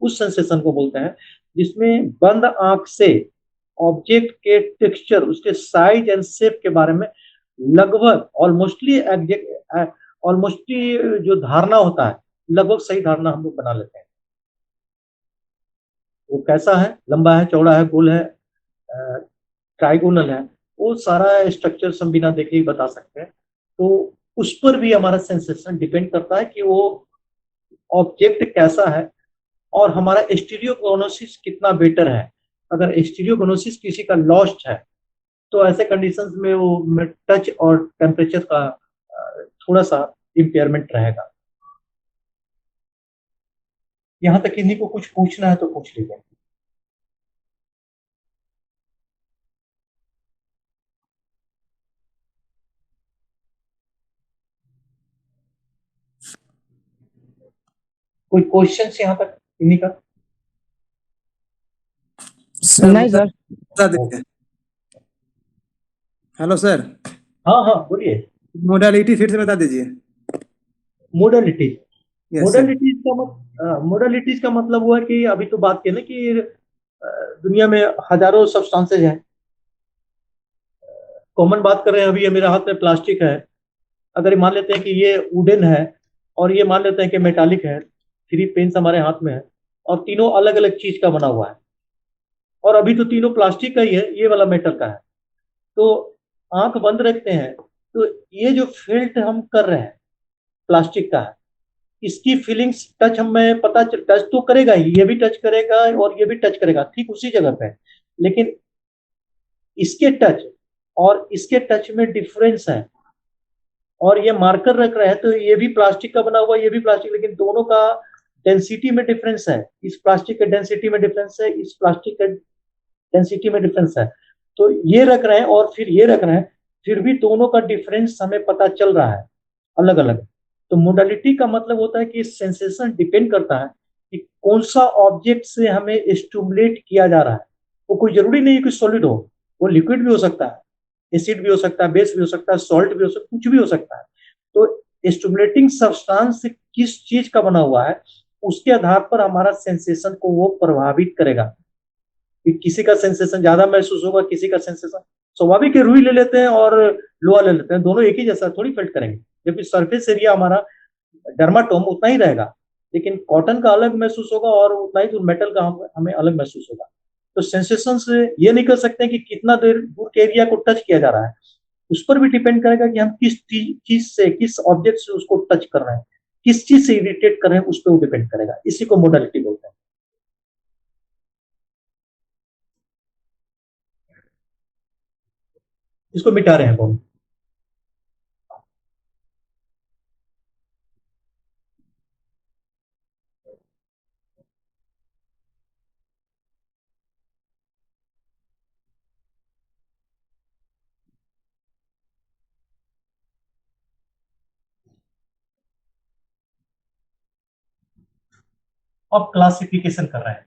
उस सेंसेशन को बोलते हैं जिसमें बंद आंख से ऑब्जेक्ट के टेक्सचर, उसके साइज एंड शेप के बारे में लगभग ऑलमोस्टली जो धारणा होता है, लगभग सही धारणा हम लोग बना लेते हैं। वो कैसा है, लंबा है, चौड़ा है, गोल है, ट्राइगोनल है, वो सारा स्ट्रक्चर हम बिना देखे ही बता सकते हैं। तो उस पर भी हमारा सेंसेशन डिपेंड करता है कि वो ऑब्जेक्ट कैसा है और हमारा स्टीरियोगोनोसिस कितना बेटर है। अगर स्टीरियोगोनोसिस किसी का लॉस्ट है तो ऐसे कंडीशंस में वो टच और टेम्परेचर का थोड़ा सा इम्पेयरमेंट रहेगा। यहां तक किन्हीं को कुछ पूछना है तो पूछ लीजिए। कोई क्वेश्चन यहाँ तक इन्हीं का? नहीं सर। Hello sir. हाँ हाँ बोलिए। मोडालिटी फिर से बता दीजिए। Modality Yes, sir. मोडालिटीज का मतलब हुआ कि अभी तो बात की ना कि दुनिया में हजारों सब्सटेंसेज हैं। कॉमन बात कर रहे हैं, अभी ये मेरे हाथ में प्लास्टिक है, अगर ये मान लेते हैं कि ये वुडन है और ये मान लेते हैं कि मेटालिक है, 3 पेन्स हमारे हाथ में है और तीनों अलग अलग चीज का बना हुआ है, और अभी तो तीनों प्लास्टिक का ही है, ये वाला मेटल का है। तो आंख बंद रखते हैं तो ये जो फील्ड हम कर रहे हैं प्लास्टिक का है, इसकी फीलिंग्स टच हमें पता चल, टच तो करेगा ही, ये भी टच करेगा और ये भी टच करेगा ठीक उसी जगह पे, लेकिन इसके टच और इसके टच में डिफरेंस है, और ये मार्कर रख रहा है तो ये भी प्लास्टिक का बना हुआ है, ये भी प्लास्टिक, लेकिन दोनों का डेंसिटी में डिफरेंस है, इस प्लास्टिक के डेंसिटी में डिफरेंस है, इस प्लास्टिक के डेंसिटी में डिफरेंस है। तो ये रख रहे हैं और फिर ये रख रहे हैं, फिर भी दोनों का डिफरेंस हमें पता चल रहा है अलग अलग। तो मोडालिटी का मतलब होता है कि सेंसेशन डिपेंड करता है कि कौन सा ऑब्जेक्ट से हमें स्टिमुलेट किया जा रहा है। वो कोई जरूरी नहीं है कि सॉलिड हो, वो लिक्विड भी हो सकता है, एसिड भी हो सकता है, बेस भी हो सकता है, सॉल्ट भी हो सकता है, कुछ भी हो सकता है। तो स्टिमुलेटिंग सब्सटेंस किस चीज का बना हुआ है, उसके आधार पर हमारा सेंसेशन को वो प्रभावित करेगा। कि किसी का सेंसेशन ज्यादा महसूस होगा, किसी का सेंसेशन, स्वाभाविक है, रुई ले लेते हैं और लोहा ले लेते हैं, दोनों एक ही जैसा थोड़ी फील करेंगे, जबकि सरफेस एरिया हमारा डर्माटोम उतना ही रहेगा, लेकिन कॉटन का अलग महसूस होगा और उतना ही मेटल का हमें अलग महसूस होगा। तो सेंसेशन से ये नहीं कर सकते कि कितना देर दूर के एरिया को टच किया जा रहा है, उस पर भी डिपेंड करेगा कि हम किस चीज से, किस ऑब्जेक्ट से उसको टच कर रहे हैं, किस चीज से इरिटेट कर रहे हैं, उस पर वो डिपेंड करेगा। इसी को मोडालिटी बोलते हैं। इसको मिटा रहे हैं हम। अब क्लासिफिकेशन कर रहे हैं,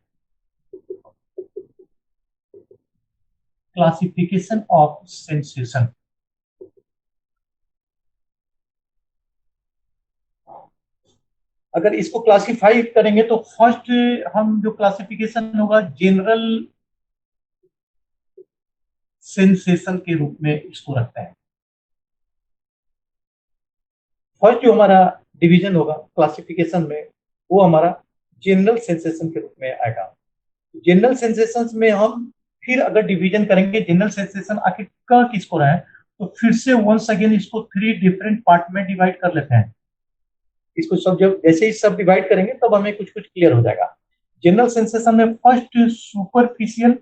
क्लासिफिकेशन ऑफ सेंसेशन। अगर इसको क्लासिफाई करेंगे तो फर्स्ट हम जो क्लासिफिकेशन होगा जनरल सेंसेशन के रूप में इसको रखते हैं। फर्स्ट जो हमारा डिवीजन होगा क्लासिफिकेशन में, वो हमारा जनरल सेंसेशन के रूप में आएगा। जनरल सेंसेशन में हम फिर अगर डिवीजन करेंगे, जनरल सेंसेशन आखिर कह किसको रहा है, तो फिर से वंस अगेन इसको 3 डिफरेंट पार्ट में डिवाइड कर लेते हैं। इसको सब जब जैसे ही सब डिवाइड करेंगे तब हमें कुछ कुछ क्लियर हो जाएगा। जनरल सेंसेशन में फर्स्ट सुपरफिशियल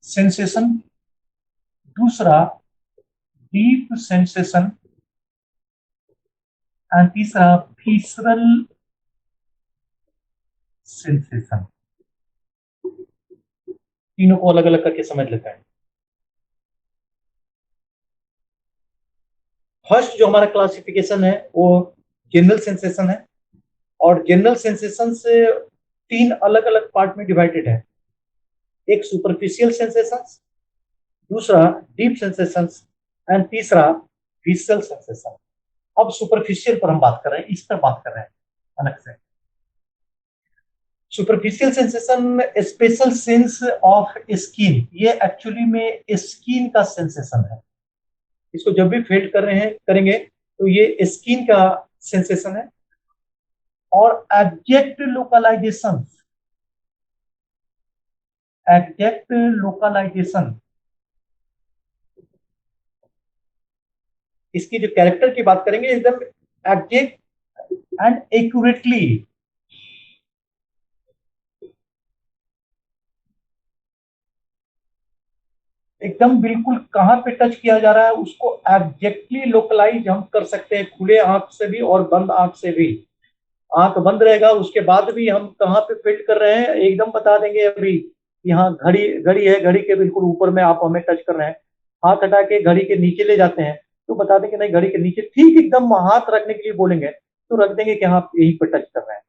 सेंसेशन, दूसरा डीप सेंसेशन एंड तीसरा फिशरल सेंसेशन। तीनों को अलग अलग करके समझ लेते हैं। फर्स्ट जो हमारा क्लासिफिकेशन है वो जनरल सेंसेशन है, और जनरल सेंसेशन से 3 अलग अलग पार्ट में डिवाइडेड है। एक सुपरफिशियल सेंसेशंस, दूसरा डीप सेंसेशंस एंड तीसरा विजुअल सेंसेशन। अब सुपरफिशियल पर हम बात कर रहे हैं, इस पर बात कर रहे हैं अलग से। Superficial sensation special sense of skin, ये एक्चुअली में स्किन का सेंसेशन है। इसको जब भी फील कर रहे हैं करेंगे तो ये स्किन का सेंसेशन है। और एब्जेक्ट लोकलाइजेशन, एग्जैक्ट लोकलाइजेशन, इसकी जो कैरेक्टर की बात करेंगे एकदम एग्जैक्ट एंड एक्यूरेटली, एकदम बिल्कुल कहां पे टच किया जा रहा है उसको एग्जैक्टली लोकलाइज हम कर सकते हैं, खुले आंख से भी और बंद आंख से भी। आंख बंद रहेगा उसके बाद भी हम कहाँ पे फील कर रहे हैं एकदम बता देंगे। अभी यहाँ घड़ी घड़ी है, घड़ी के बिल्कुल ऊपर में आप हमें टच कर रहे हैं, हाथ हटा के घड़ी के नीचे ले जाते हैं तो बता देंगे नहीं घड़ी के नीचे, ठीक एकदम हाथ रखने के लिए बोलेंगे तो रख देंगे कि हाँ यहीं पर टच कर रहे हैं।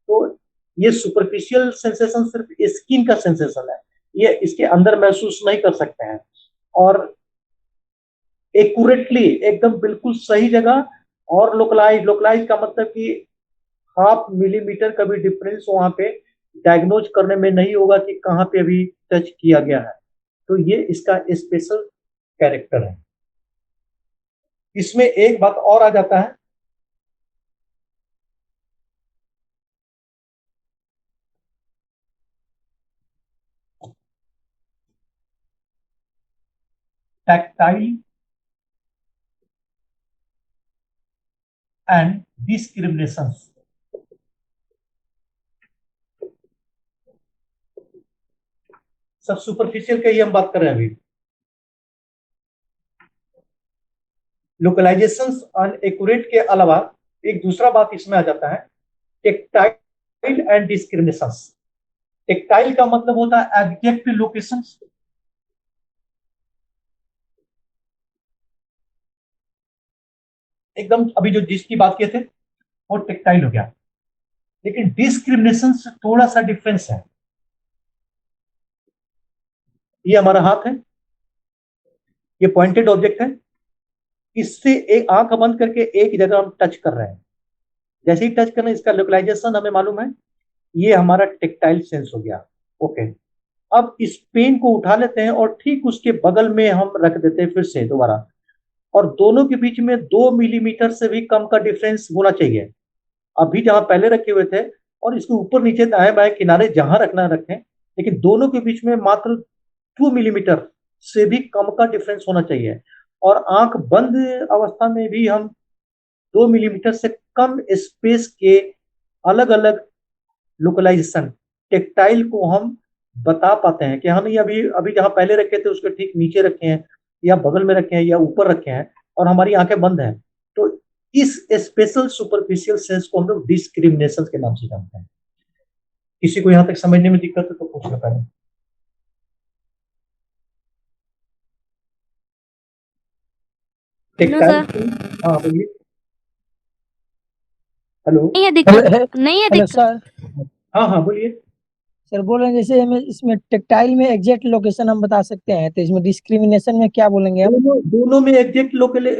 तो ये सुपरफिशियल सेंसेशन सिर्फ स्किन का सेंसेशन है, ये इसके अंदर महसूस नहीं कर सकते हैं। और एक्यूरेटली, एकदम बिल्कुल सही जगह, और लोकलाइज का मतलब कि 0.5 मिलीमीटर का भी डिफरेंस वहां पे डायग्नोज करने में नहीं होगा कि कहाँ पे अभी टच किया गया है। तो ये इसका स्पेशल कैरेक्टर है। इसमें एक बात और आ जाता है, टैक्टाइल एंड डिस्क्रिमिनेशन। सब सुपरफिशियल का ही हम बात कर रहे हैं अभी। लोकलाइजेशन अनएक्यूरेट के अलावा एक दूसरा बात इसमें आ जाता है, टेक्टाइल एंड डिस्क्रिमिनेशन। टेक्टाइल का मतलब होता है एग्जैक्ट लोकेशन, एकदम अभी जो जिसकी बात किए थे वो टेक्टाइल हो गया। लेकिन डिस्क्रिमिनेशन से थोड़ा सा डिफरेंस है। ये हमारा हाथ है, ये पॉइंटेड ऑब्जेक्ट है, इससे एक आंख बंद करके एक जगह हम टच कर रहे हैं। जैसे ही टच करना, इसका लोकलाइजेशन हमें मालूम है, ये हमारा टेक्टाइल सेंस हो गया। ओके, अब इस पेन को उठा लेते हैं और ठीक उसके बगल में हम रख देते हैं फिर से दोबारा, और दोनों के बीच में 2 मिलीमीटर से भी कम का डिफरेंस होना चाहिए। अभी जहां पहले रखे हुए थे और इसके ऊपर नीचे दाएं बाएं किनारे जहां रखना रखें, लेकिन दोनों के बीच में मात्र 2 मिलीमीटर से भी कम का डिफरेंस होना चाहिए। और आंख बंद अवस्था में भी हम 2 मिलीमीटर से कम स्पेस के अलग अलग लोकलाइजेशन टेक्टाइल को हम बता पाते हैं कि हम ये अभी अभी जहां पहले रखे थे उसके ठीक नीचे रखे हैं, या बगल में रखे हैं, या ऊपर रखे हैं, और हमारी आंखें बंद हैं। तो इस स्पेशल सुपरफिशियल सेंस को हम लोग डिस्क्रिमिनेशन के नाम से जानते हैं। किसी को यहां तक समझने में दिक्कत है तो पूछ लो पहले। नो टेक्टाइल, सर, हाँ बोलिए। हेलो। नहीं है हेलो दिक्कत, नहीं है हेलो दिक्कत। सर। हाँ हाँ बोलिए। सर बोल रहे हैं जैसे हमें इसमें टेक्टाइल में एग्जैक्ट लोकेशन हम बता सकते हैं, तो इसमें डिस्क्रिमिनेशन में क्या बोलेंगे हम? दोनों दोनों में एग्जैक्ट लोकल,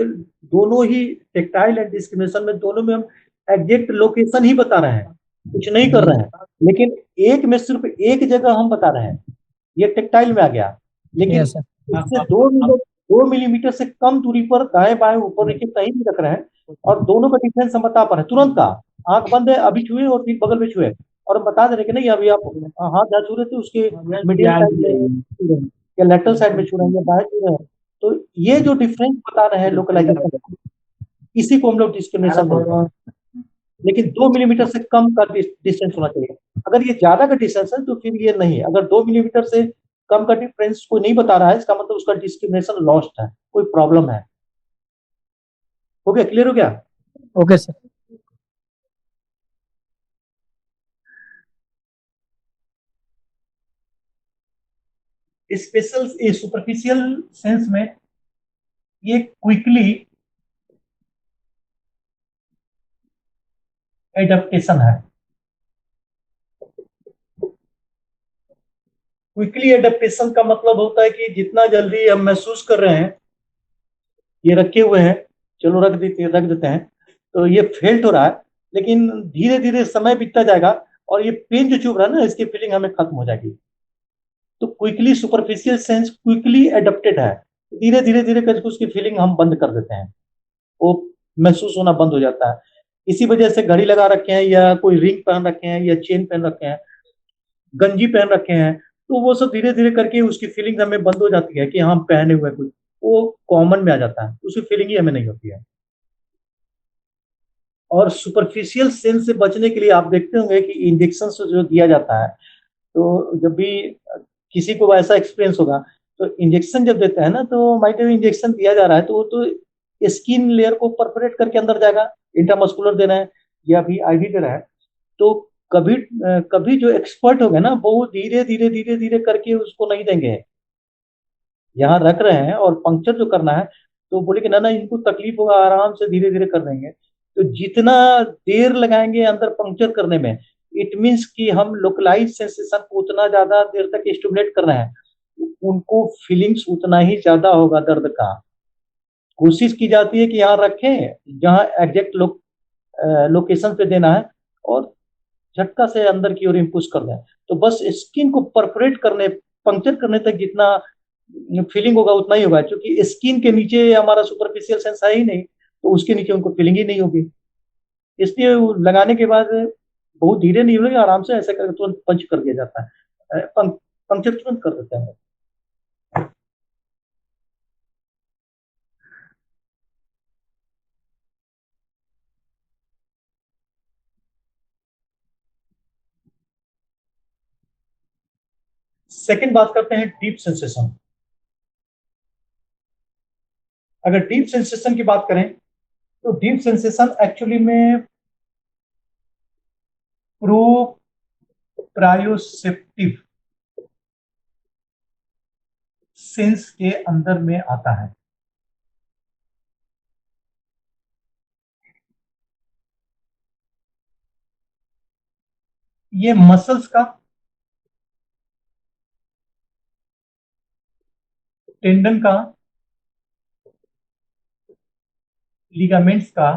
दोनों ही टेक्टाइल एंड डिस्क्रिमिनेशन में दोनों में हम एग्जैक्ट लोकेशन ही बता रहे हैं, कुछ नहीं कर रहे हैं। लेकिन एक में सिर्फ एक जगह हम बता रहे हैं, ये टेक्टाइल में आ गया। लेकिन यस सर। इससे 2 मिलीमीटर से कम दूरी पर दाएं बाएं ऊपर नीचे कहीं भी रख रहे हैं, और दोनों का डिफरेंस हम बता पा रहे हैं तुरंत का। आंख बंद है, अभी छुए और ठीक बगल में छुए, और हम बता दे रहे कि नहीं अभी आप हाथ जहाँ छू रहे थे उसके मिडिल साइड में छू रहे हैं, या लेटरल साइड में छू रहे हैं, या बाएं छू रहे हैं। तो ये जो डिफरेंस बता रहे हैं लोकलाइजेशन, इसी को हम लोग डिस्क्रिमिनेशन बोलते हैं। लेकिन 2 मिलीमीटर से कम का डिस्टेंस होना चाहिए। अगर ये ज्यादा का डिस्टेंस है तो फिर ये नहीं है। अगर 2 मिलीमीटर से कम का डिफरेंस कोई नहीं बता रहा है, इसका मतलब उसका डिस्क्रिमिनेशन लॉस्ट है, कोई प्रॉब्लम है। हो गया, क्लियर हो गया? Okay sir. Special superficial sense में ये क्विकली एडेप्टेशन है। क्विकली एडेप्टेशन का मतलब होता है कि जितना जल्दी हम महसूस कर रहे हैं, ये रखे हुए हैं, चलो रख देते हैं, तो ये फेल्ट हो रहा है, लेकिन धीरे धीरे समय बीतता जाएगा और ये पेन जो चुभ रहा है ना, इसकी फीलिंग हमें खत्म हो जाएगी। तो quickly superficial sense quickly adapted है, धीरे धीरे धीरे करके उसकी फीलिंग हम बंद कर देते हैं, वो महसूस होना बंद हो जाता है। इसी वजह से घड़ी लगा रखे हैं, या कोई रिंग पहन रखे हैं, या चेन पहन रखे हैं, गंजी पहन रखे हैं, तो वो सब धीरे धीरे करके उसकी फीलिंग हमें बंद हो जाती है कि हम पहने हुए कुछ, वो कॉमन में आ जाता है, उसकी फीलिंग ही हमें नहीं होती है। और सुपरफिशियल सेंस से बचने के लिए आप देखते होंगे कि इंजेक्शन जो दिया जाता है, तो जब भी किसी को ऐसा एक्सपीरियंस होगा, तो इंजेक्शन जब देते हैं ना, तो माइट इंजेक्शन दिया जा रहा है तो वो तो स्किन लेयर को परफोरेट करके अंदर जाएगा, इंट्रामस्कुलर दे रहे हैं या भी आईवी दे रहा है। तो कभी कभी जो एक्सपर्ट होंगे ना, वो धीरे धीरे धीरे धीरे करके उसको नहीं देंगे, यहाँ रख रहे हैं और पंक्चर जो करना है, तो बोले कि ना ना इनको तकलीफ होगा, आराम से धीरे धीरे कर देंगे। तो जितना देर लगाएंगे अंदर पंक्चर करने में, इट मीन्स कि हम लोकलाइज सेंसेशन को उतना ज्यादा देर तक स्टिमुलेट कर रहे हैं, उनको फीलिंग्स उतना ही ज्यादा होगा दर्द का। कोशिश की जाती है कि यहाँ रखें जहाँ एग्जैक्ट लोकेशन पे देना है और झटका से अंदर की ओर इम्पुश कर दें। तो बस स्किन को परफोरेट करने, पंक्चर करने तक जितना फीलिंग होगा उतना ही होगा, क्योंकि स्किन के नीचे हमारा सुपरफिशियल सेंस है ही नहीं, तो उसके नीचे उनको फीलिंग ही नहीं होगी। इसलिए वो लगाने के बाद बहुत धीरे नहीं होगा, आराम से ऐसा करके तुरंत पंच कर दिया जाता है, पंक्चर तुरंत कर देते हैं। सेकंड बात करते हैं डीप सेंसेशन। अगर डीप सेंसेशन की बात करें तो डीप सेंसेशन एक्चुअली में प्रोप्रायोसेप्टिव सेंस के अंदर में आता है। ये मसल्स का, टेंडन का, लिगामेंट्स का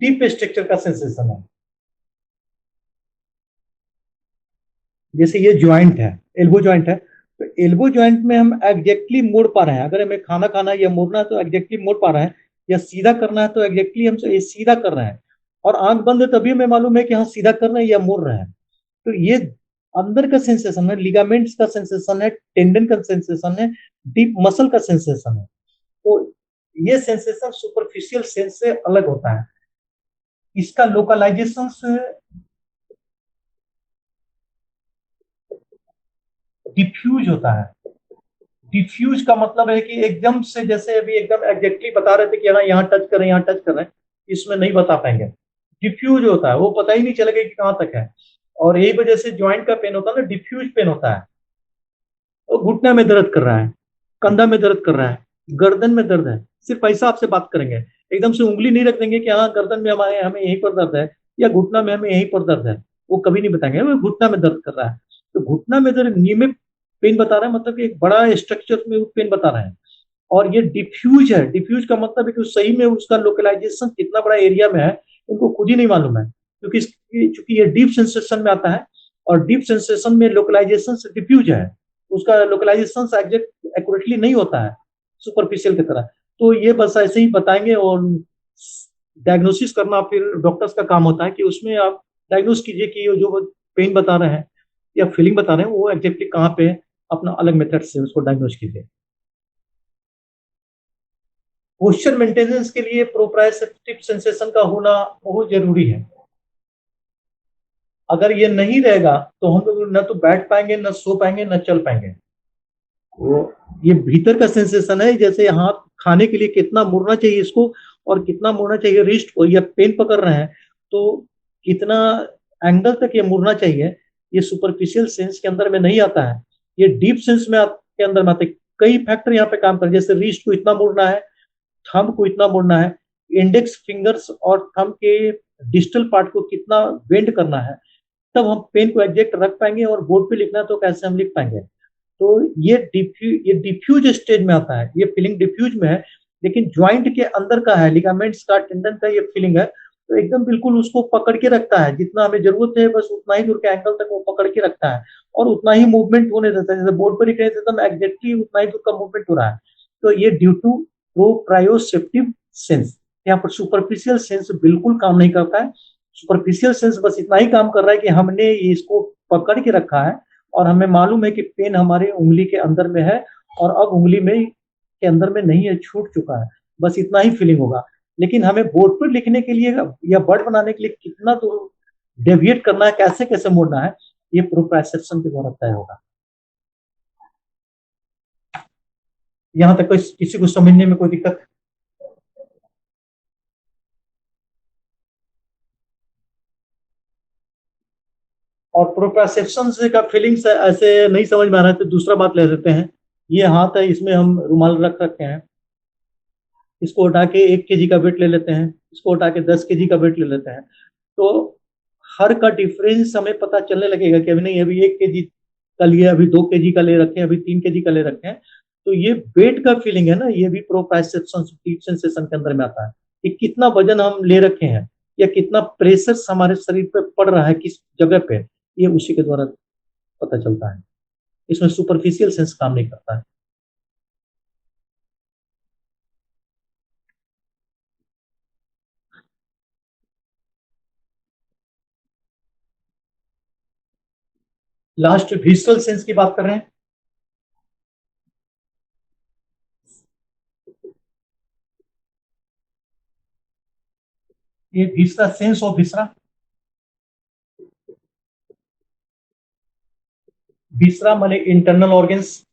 डीप स्ट्रक्चर का सेंसेशन है। जैसे ये ज्वाइंट है, एल्बो ज्वाइंट है, तो एल्बो ज्वाइंट में हम एग्जैक्टली मोड़ पा रहे हैं। अगर हमें खाना खाना है या मोड़ना है तो एग्जैक्टली मोड़ पा रहे हैं, या सीधा करना है तो एग्जैक्टली हम सीधा कर रहे हैं। और आंख बंद है तभी हमें मालूम है कि हाँ सीधा कर रहे हैं या मोड़ रहे हैं। तो ये अंदर का सेंसेशन है, लिगामेंट्स का सेंसेशन है, टेंडन का सेंसेशन है, डीप मसल का सेंसेशन है। तो ये सेंसेशन सुपरफिशियल सेंस से अलग होता है। इसका लोकलाइजेशन डिफ्यूज होता है। डिफ्यूज का मतलब है कि एकदम से, जैसे अभी एकदम एग्जैक्टली बता रहे थे कि हाँ यहाँ टच कर रहे हैं, यहाँ टच कर रहे हैं, इसमें नहीं बता पाएंगे। डिफ्यूज होता है, वो पता ही नहीं चलेगा कि कहाँ तक है। और यही वजह से ज्वाइंट का पेन होता है ना, डिफ्यूज पेन होता है। और घुटना में दर्द कर रहा है, कंधा में दर्द कर रहा है, गर्दन में दर्द है, सिर्फ ऐसा आपसे बात करेंगे। एकदम से उंगली नहीं रख देंगे कि हाँ गर्दन में हमारे हमें यहीं पर दर्द है या घुटना में हमें यहीं पर दर्द है, वो कभी नहीं बताएंगे वो घुटना में दर्द कर रहा है। तो घुटना में दर्द नियमित पेन बता रहा है, मतलब कि एक बड़ा स्ट्रक्चर में पेन बता रहे हैं। और ये डिफ्यूज है। डिफ्यूज का मतलब है कि सही में उसका लोकलाइजेशन कितना बड़ा एरिया में है उनको खुद ही नहीं मालूम है, क्योंकि चूंकि ये डीप सेंसेशन में आता है और डीप सेंसेशन में लोकलाइजेशन से डिफ्यूज है, उसका लोकलाइजेशन एग्जैक्ट एक्यूरेटली नहीं होता है सुपरफिशियल की तरह। तो ये बस ऐसे ही बताएंगे और डायग्नोसिस करना फिर डॉक्टर्स का काम होता है कि उसमें आप डायग्नोस कीजिए कि जो पेन बता रहे हैं या फीलिंग बता रहे हैं वो एग्जैक्टली कहाँ पे, अपना अलग मेथड से उसको डायग्नोस कीजिए। पोस्चर मेंटेनेंस के लिए प्रोप्रायोसेप्टिव सेंसेशन का होना बहुत जरूरी है। अगर ये नहीं रहेगा तो हम लोग न तो बैठ पाएंगे, न सो पाएंगे, न चल पाएंगे। वो ये भीतर का सेंसेशन है, जैसे हाथ खाने के लिए कितना मुड़ना चाहिए इसको और कितना मुड़ना चाहिए रिस्ट को, या पेन पकड़ रहे हैं तो कितना एंगल तक ये मुड़ना चाहिए, ये सुपरफिशियल सेंस के अंदर में नहीं आता है, ये डीप सेंस में के अंदर में आते हैं। कई फैक्टर यहाँ पे काम कर, जैसे रिस्ट को इतना मुड़ना है, थंब को इतना मोड़ना है, इंडेक्स फिंगर्स और थंब के डिजिटल पार्ट को कितना बेंड करना है, तब हम पेन को एग्जैक्ट रख पाएंगे। और बोर्ड पे लिखना है तो कैसे हम लिख पाएंगे। तो ये डिफ्यूज स्टेज में आता है, ये फीलिंग डिफ्यूज में है, लेकिन ज्वाइंट के अंदर का है, लिगामेंट्स का, टेंडन का ये फीलिंग है। तो एकदम बिल्कुल उसको पकड़ के रखता है, जितना हमें जरूरत है बस उतना ही दूर के एंगल तक वो पकड़ के रखता है और उतना ही मूवमेंट होने देता है। जैसे बोर्ड पर लिख रहे थे तो एग्जैक्टली उतना ही दूर का मूवमेंट हो रहा है। तो ये ड्यू टू प्रोप्रायोसेप्टिव सेंस। यहाँ पर सुपरफिशियल सेंस बिल्कुल काम नहीं करता है। सुपरफिशियल सेंस बस इतना ही काम कर रहा है कि हमने इसको पकड़ के रखा है और हमें मालूम है कि पेन हमारी उंगली के अंदर में है और अब उंगली में के अंदर में नहीं है, छूट चुका है, बस इतना ही फीलिंग होगा। लेकिन हमें बोर्ड पर लिखने के लिए या वर्ड बनाने के लिए कितना तो डेविएट करना है, कैसे कैसे मोड़ना है, ये प्रोप्रायोसेप्शन के द्वारा तय होगा। यहां तक कोई किसी को समझने में कोई दिक्कत? और प्रोप्रायोसेप्शन से का फीलिंग्स ऐसे नहीं समझ में आ रहा है तो दूसरा बात ले लेते हैं। ये हाथ है, इसमें हम रुमाल रख रखे हैं, इसको उठा के 1 kg का वेट ले लेते हैं, इसको उठा के 10 kg का वेट ले लेते हैं। तो हर का डिफरेंस हमें पता चलने लगेगा कि अभी नहीं, अभी 1 kg का लिया, अभी 2 kg का ले रखे हैं, अभी 3 kg का ले रखे हैं। तो ये वेट का फीलिंग है ना, ये भी प्रोप्राइसेप्शन सेंसेशन के अंदर में आता है कि कितना वजन हम ले रखे हैं या कितना प्रेशर हमारे शरीर पे पड़ रहा है किस जगह पे, ये उसी के द्वारा पता चलता है। इसमें सुपरफिशियल सेंस काम नहीं करता है। लास्ट विजुअल सेंस की बात कर रहे हैं। ये विसरा, सेंस ऑफ विसरा। विसरा माने इंटरनल ऑर्गन्स,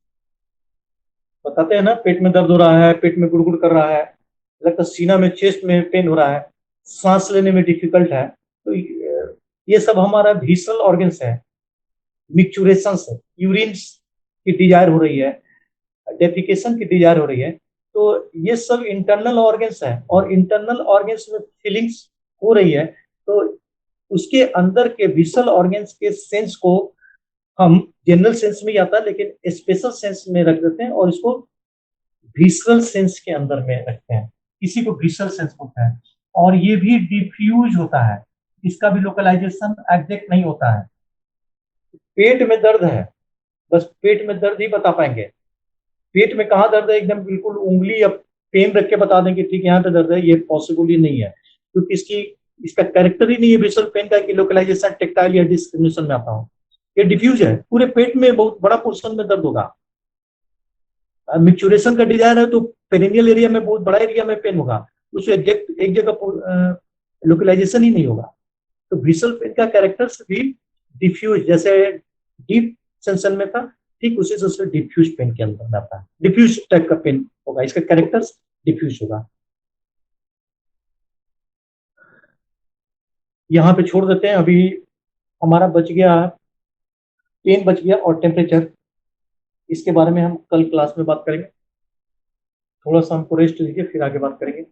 बताते हैं ना पेट में दर्द हो रहा है, पेट में गुड़गुड़ कर रहा है, लगता है सीना में, चेस्ट में पेन हो रहा है, सांस लेने में डिफिकल्ट है, तो ये सब हमारा विसरल ऑर्गन्स है। मिक्चुरेशन से यूरिन की डिजायर हो रही है, डेफिकेशन की डिजायर हो रही है, तो ये सब इंटरनल ऑर्गन्स है और इंटरनल ऑर्गन्स में फीलिंग्स हो रही है, तो उसके अंदर के विसरल ऑर्गन्स के सेंस को हम जनरल सेंस में ही आता है लेकिन स्पेशल सेंस में रख देते हैं और इसको विसरल सेंस के अंदर में रखते हैं। इसी को विसरल सेंस बोलते हैं। और ये भी डिफ्यूज होता है, इसका भी लोकलाइजेशन एग्जैक्ट नहीं होता है। पेट में दर्द है, बस पेट में दर्द ही बता पाएंगे। पेट में कहाँ दर्द है एकदम बिल्कुल उंगली या पेन रख के बता दें कि ठीक यहाँ पे दर्द है, ये पॉसिबल ही नहीं है, क्योंकि इसका कैरेक्टर ही नहीं है विजुअल पेन का कि लोकलाइजेशन टेक्टाइल या डिस्क्रिमिनेशन में आता हो। ये डिफ्यूज है, पूरे पेट में बहुत बड़ा पोर्शन में दर्द होगा। मिक्चुरेशन का डिजायर है तो पेरिनियल एरिया में बहुत बड़ा एरिया में पेन होगा, उससे एग्जैक्ट एक जगह लोकलाइजेशन ही नहीं होगा। तो विजुअल पेन का कैरेक्टर भी डिफ्यूज, जैसे डीप सेंसन में था, ठीक उसी से उससे डिफ्यूज पेन के अंदर आता है। डिफ्यूज टाइप का पेन होगा, इसका कैरेक्टर डिफ्यूज होगा। यहाँ पे छोड़ देते हैं अभी। हमारा बच गया, पेन बच गया और टेम्परेचर, इसके बारे में हम कल क्लास में बात करेंगे। थोड़ा सा हमको रेस्ट लीजिए, फिर आगे बात करेंगे।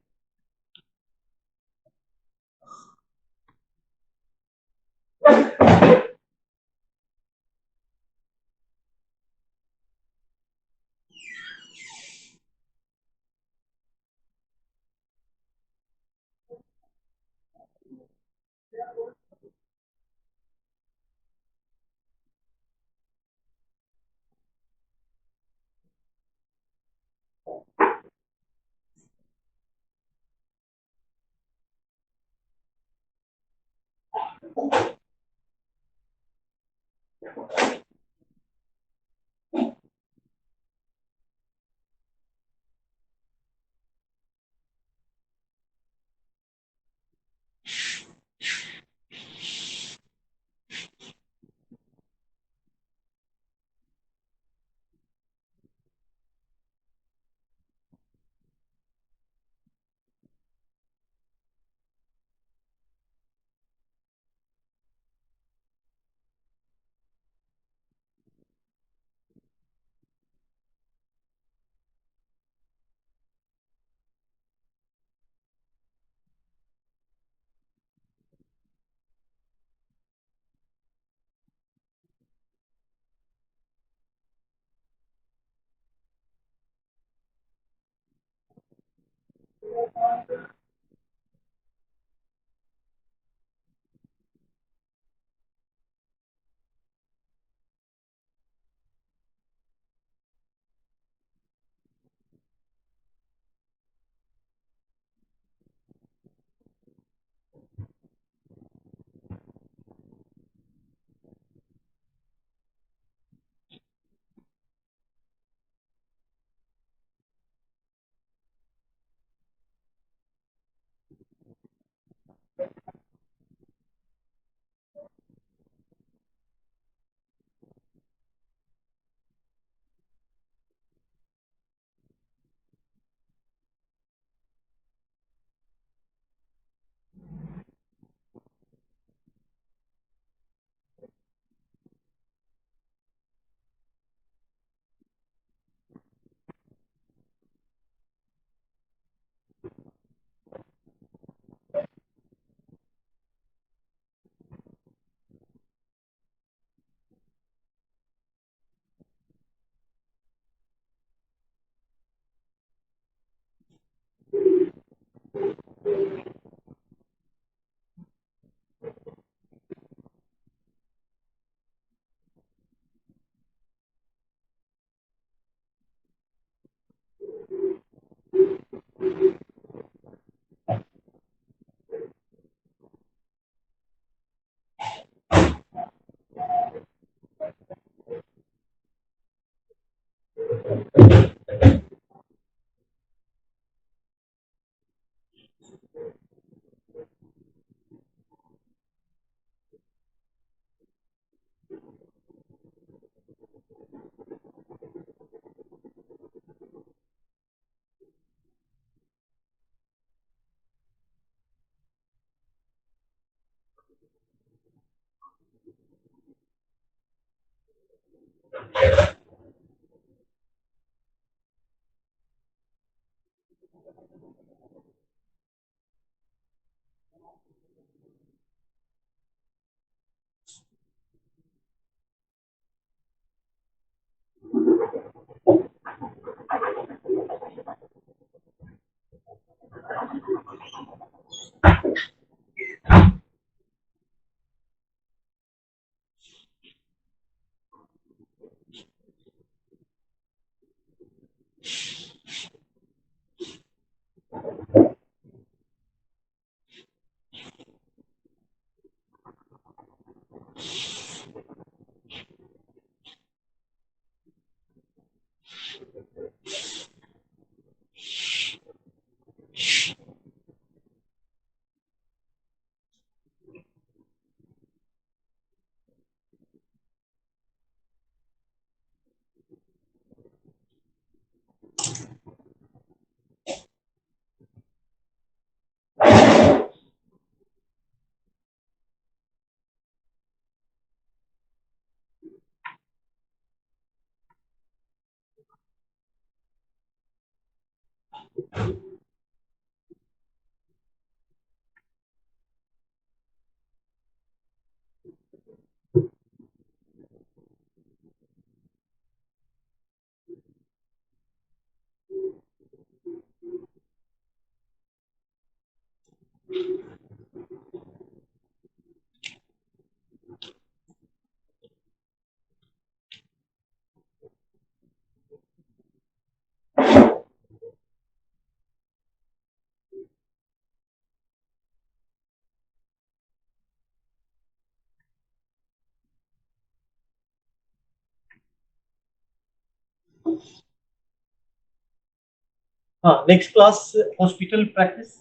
हाँ, next class hospital practice.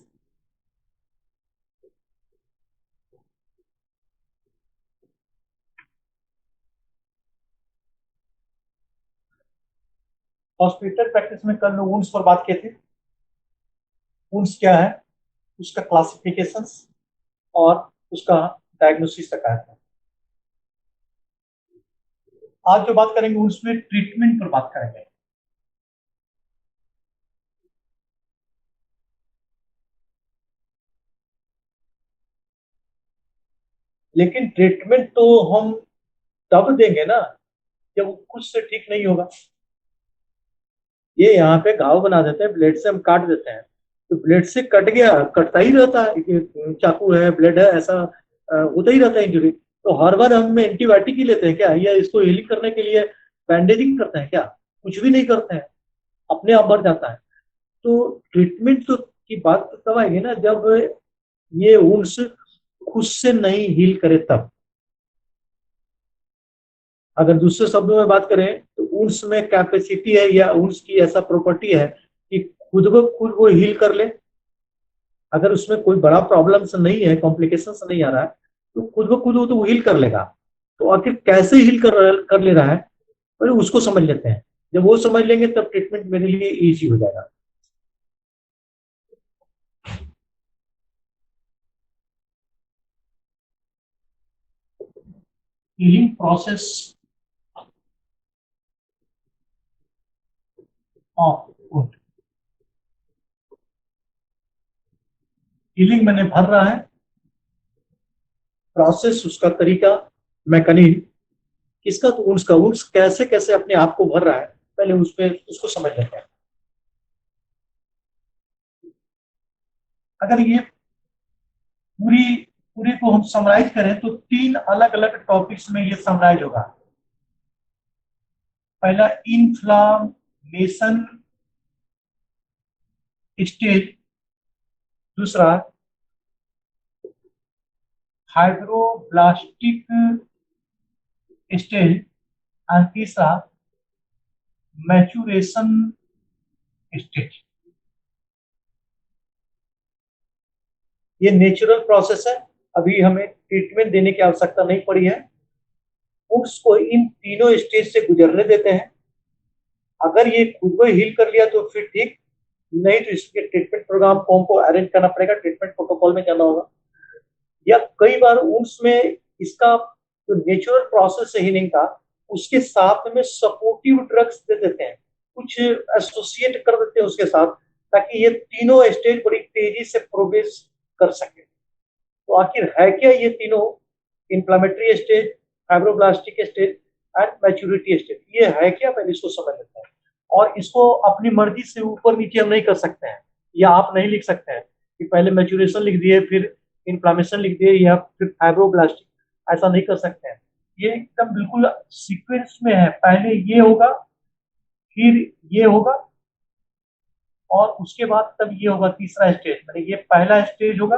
Hospital practice में कल लोग वुंड्स पर बात किए थे। वुंड्स क्या है, उसका क्लासिफिकेशंस और उसका डायग्नोसिस तक आया था। आज जो बात करेंगे वुंड्स में ट्रीटमेंट पर बात करेंगे। लेकिन ट्रीटमेंट तो हम तब देंगे ना जब वो खुद से ठीक नहीं होगा। ये यहाँ पे घाव बना देते हैं, ब्लेड से हम काट देते हैं, तो ब्लेड से कट गया, कटता ही रहता है, ये चाकू है, ब्लेड है, ऐसा होता ही रहता है इंजरी। तो हर बार हम एंटीबायोटिक ही लेते हैं क्या, या इसको हीलिंग करने के लिए बैंडेजिंग करते हैं क्या? कुछ भी नहीं करते हैं, अपने आप बढ़ जाता है। तो ट्रीटमेंट तो की बात तब आएगी ना जब ये वुंड्स खुद से नहीं हील करे तब। अगर दूसरे शब्दों में बात करें तो वुंड्स में कैपेसिटी है, या वुंड्स की ऐसा प्रॉपर्टी है कि खुद ब खुद वो हील कर ले। अगर उसमें कोई बड़ा प्रॉब्लम्स नहीं है, कॉम्प्लिकेशंस नहीं आ रहा है, तो खुद ब खुद वो तो हील कर लेगा। तो आखिर कैसे हील कर ले रहा है, पहले उसको समझ लेते हैं। जब वो समझ लेंगे तब ट्रीटमेंट मेरे लिए इजी हो जाएगा। Healing process of wound. Healing मैंने भर रहा है, प्रोसेस उसका तरीका, मैकेनिज्म किसका, तो वुंड्स का। वुंड्स कैसे कैसे अपने आप को भर रहा है, पहले उसमें उसको समझ लेते हैं। अगर ये पूरी पूरे को हम समराइज करें तो 3 अलग अलग टॉपिक्स में ये समराइज होगा। पहला इन्फ्लामेशन स्टेज, दूसरा हाइड्रोब्लास्टिक स्टेज, और तीसरा मैचुरेशन स्टेज। ये नेचुरल प्रोसेस है, अभी हमें ट्रीटमेंट देने की आवश्यकता नहीं पड़ी है। वुंड्स को इन तीनों स्टेज से गुजरने देते हैं। अगर ये खुद को हील कर लिया तो फिर ठीक, नहीं तो इसके ट्रीटमेंट प्रोग्राम को हमको अरेंज करना पड़ेगा, ट्रीटमेंट प्रोटोकॉल में जाना होगा। या कई बार वुंड्स में इसका जो नेचुरल प्रोसेस है हीलिंग का, उसके साथ में सपोर्टिव ड्रग्स दे देते हैं, कुछ एसोसिएट कर देते हैं उसके साथ, ताकि ये तीनों स्टेज बड़ी तेजी से प्रोग्रेस कर सके। तो आखिर है क्या ये तीनों? Inflammatory stage, fibroblastic stage and maturity stage, ये है क्या? पहले इसको समझ लेते हैं। और इसको अपनी मर्जी से ऊपर नीचे हम नहीं कर सकते हैं, या आप नहीं लिख सकते हैं कि पहले मैच्योरेशन लिख दिए फिर इन्फ्लामेशन लिख दिए या फिर फाइब्रोब्लास्टिक, ऐसा नहीं कर सकते हैं। ये एकदम बिल्कुल सीक्वेंस में है, पहले ये होगा फिर ये होगा और उसके बाद तब ये होगा तीसरा स्टेज। मतलब ये पहला स्टेज होगा,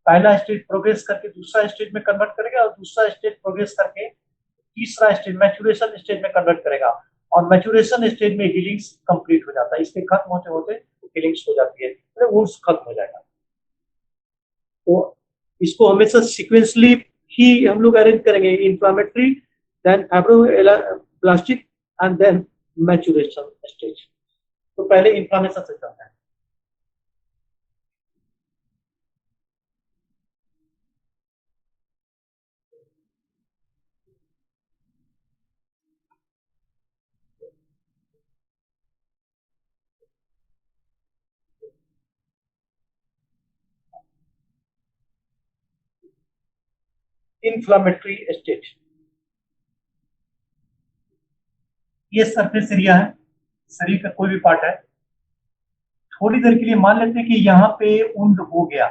पहला स्टेज प्रोग्रेस करके दूसरा स्टेज में कन्वर्ट करेगा और दूसरा स्टेज प्रोग्रेस करके तीसरा स्टेज मैच्योरेशन स्टेज में कन्वर्ट करेगा, और मैच्योरेशन स्टेज में हीलिंग्स कंप्लीट हो जाता है। इसके खत्म होते होते हीलिंग्स हो जाती है, मतलब वुंड्स खत्म हो जाएगा। तो इसको हमेशा सीक्वेंसली ही हम लोग अरेंज करेंगे, inflammatory, then fibroblastic and then maturation stage. तो पहले इंफ्लामेशन से चलता है। इंफ्लामेटरी स्टेज, ये सरफेस एरिया है, शरीर का कोई भी पार्ट है। थोड़ी देर के लिए मान लेते हैं कि यहाँ पे उंड हो गया,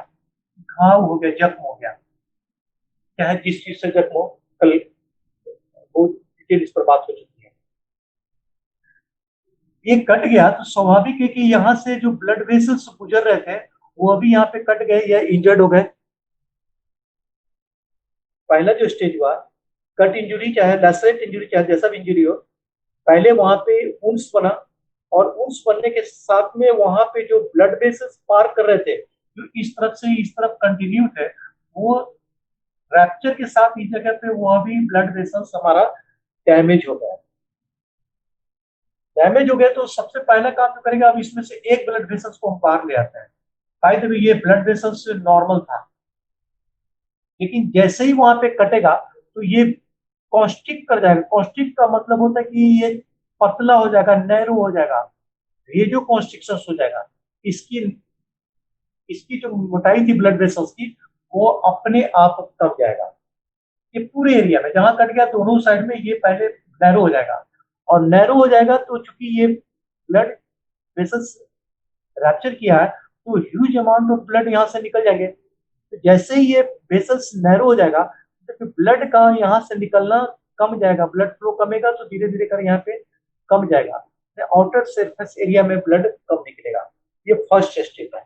घाव हो गया, जख्म हो गया, चाहे जिस चीज से जख्म हो, कल बहुत डिटेल इस पर बात हो चुकी है। ये कट गया तो स्वाभाविक है कि यहाँ से जो ब्लड वेसल्स गुजर रहे थे वो अभी यहाँ पे कट गए या इंजर्ड हो गए। पहला जो स्टेज हुआ, कट इंजुरी चाहे लैसरेट इंजुरी चाहे जैसा भी इंजुरी हो, पहले वहां पे ऊंस बना, और ऊंस बनने के साथ में वहां पे जो ब्लड वेसल्स पार कर रहे थे, जो इस तरफ से इस तरफ कंटिन्यू थे, वो रैप्चर के साथ इस जगह पे वो भी ब्लड वेसल्स हमारा डैमेज हो गया। डैमेज हो गया तो सबसे पहला काम जो करेगा, अब इसमें से एक ब्लड वेसल्स को हम बाहर ले आते हैं। बाय द वे ये ब्लड वेसल्स नॉर्मल था, लेकिन जैसे ही वहां पे कटेगा तो ये कॉन्स्ट्रिक्ट कर जाएगा। कॉन्स्ट्रिक्ट का मतलब होता है कि ये पतला हो जाएगा, नैरो हो जाएगा, ये जो कॉन्स्ट्रिक्शन हो जाएगा, इसकी इसकी जो मोटाई थी ब्लड वेसल्स की, वो अपने आप कम जाएगा। ये पूरे एरिया में जहां कट गया दोनों साइड में ये पहले नैरो हो जाएगा, और नैरो हो जाएगा तो चूंकि ये ब्लड वेसल्स रैप्चर किया है तो ह्यूज अमाउंट ऑफ ब्लड यहाँ से निकल जाएंगे। तो जैसे ही ये वेसल्स नैरो हो जाएगा तो ब्लड का यहाँ से निकलना कम जाएगा, ब्लड फ्लो कमेगा तो धीरे धीरे कर यहाँ पे कम जाएगा, आउटर सरफेस एरिया में ब्लड कम निकलेगा। ये फर्स्ट स्टेप है।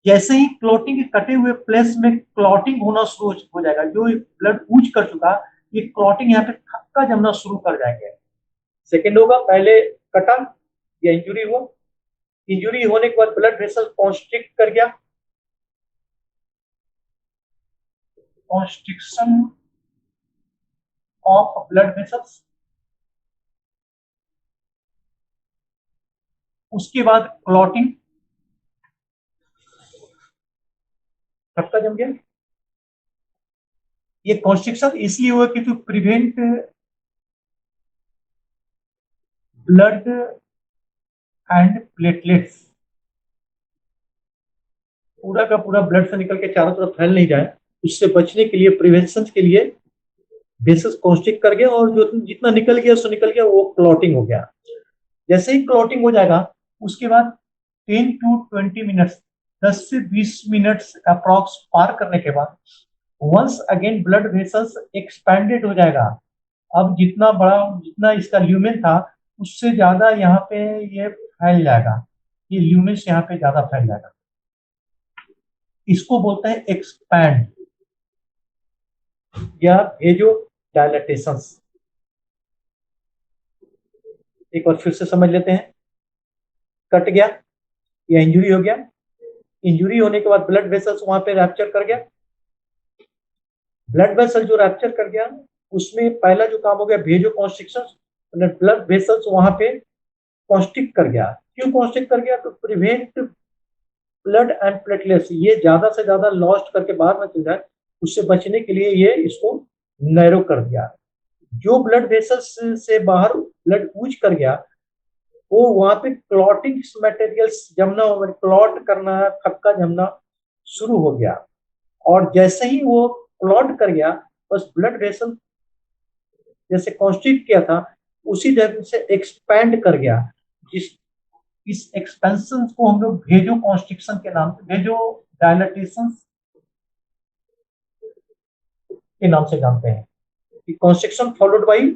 जैसे ही क्लॉटिंग के कटे हुए प्लेस में क्लॉटिंग होना शुरू हो जाएगा, जो ब्लड ऊंच कर चुका ये क्लॉटिंग यहाँ पे थक्का जमना शुरू कर जाएंगे। सेकेंड होगा, पहले कटा या इंजुरी हुआ, इंजुरी होने के बाद ब्लड वेसल कॉन्स्ट्रिक्ट कर गया, कॉन्स्ट्रिक्शन ऑफ ब्लड वेसल्स, उसके बाद क्लॉटिंग, थक्का जम गया। ये कॉन्स्ट्रिक्शन इसलिए हुआ कि to prevent blood and platelets, पूरा का पूरा ब्लड से निकल के चारों तरफ फैल नहीं जाए, उससे बचने के लिए, प्रिवेंशन के लिए वेसल्स कॉन्स्ट्रिक्ट कर गया, और जो जितना निकल गया सो निकल गया, वो क्लॉटिंग हो गया। जैसे ही क्लॉटिंग हो जाएगा उसके बाद 10 to 20 मिनट्स, 10 से 20 मिनट्स अप्रॉक्स पार करने के बाद once again blood vessels expanded हो जाएगा। अब जितना बड़ा, जितना इसका ल्यूमेन था उससे ज्यादा यहाँ पे ये फैल जाएगा, ये ल्यूमेन से यहाँ पे ज्यादा फैल जाएगा, इसको बोलते हैं एक्सपैंड या वेजो डायलेटेशन। एक बार फिर से समझ लेते हैं। कट गया या इंजुरी हो गया, इंजुरी होने के बाद ब्लड वेसल्स वहां पे रैप्चर कर गया, ब्लड वेसल जो रैप्चर कर गया उसमें पहला जो काम हो गया भेजो कॉन्स्ट्रिक्शन, ब्लड वेसल्स वहां पे कॉन्स्ट्रिक्ट कर गया। क्यों कॉन्स्ट्रिक्ट कर गया? तो प्रिवेंट ब्लड एंड प्लेटलेट्स, ये ज्यादा से ज्यादा लॉस्ट करके बाहर न चल जाए, उससे बचने के लिए ये इसको नैरो कर दिया। जो ब्लड वेसल्स से बाहर ब्लड कूच कर गया, वो वहां पे क्लॉटिंग मटेरियल्स जमना, क्लॉट करना, थक्का जमना शुरू हो गया। और जैसे ही वो क्लॉट कर गया, बस ब्लड वेसल जैसे कॉन्स्ट्रिक्ट किया था उसी जगह से एक्सपैंड कर गया। जिस इस एक्सपेंशन को हम लोग भेजो कॉन्स्ट्रिक्शन के नाम से, भेजो डायलेटेशन के नाम से जानते हैं कि कॉन्स्ट्रिक्शन फॉलोड बाई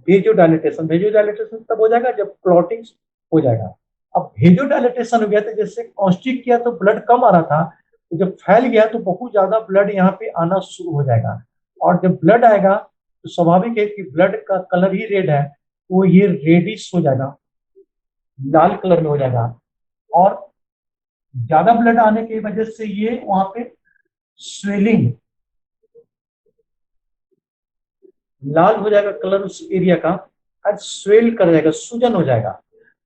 भेजो डायलेटेशन। भेजो डायलेटेशन तब हो जाएगा जब क्लॉटिंग हो जाएगा। अब भेजो डायलेटेशन हो गया तो जैसे कॉन्स्ट्रिक्ट किया तो ब्लड कम आ रहा था, तो जब फैल गया तो बहुत ज्यादा ब्लड यहाँ पे आना शुरू हो जाएगा। और जब ब्लड आएगा तो स्वाभाविक है कि ब्लड का कलर ही रेड है, तो ये रेडिश हो जाएगा, लाल कलर में हो जाएगा। और ज्यादा ब्लड आने की वजह से ये वहां पे स्वेलिंग, लाल हो जाएगा कलर उस एरिया का, और स्वेल कर जाएगा, सूजन हो जाएगा।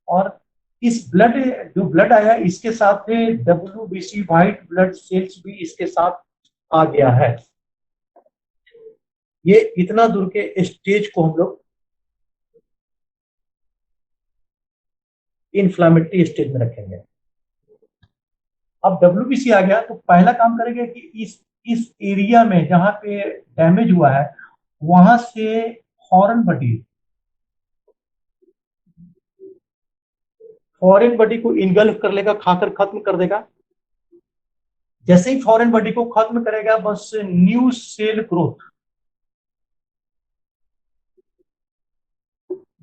और इस ब्लड, जो ब्लड आया इसके साथ में WBC व्हाइट ब्लड सेल्स भी इसके साथ आ गया है। ये इतना दूर के स्टेज को हम लोग इन्फ्लामेटरी स्टेज में रखेंगे। अब WBC आ गया तो पहला काम करेंगे कि इस एरिया में जहां पे डैमेज हुआ है वहां से फॉरेन बॉडी को इनगल्फ कर लेगा, खाकर खत्म कर देगा। जैसे ही फॉरेन बॉडी को खत्म करेगा, बस new cell growth,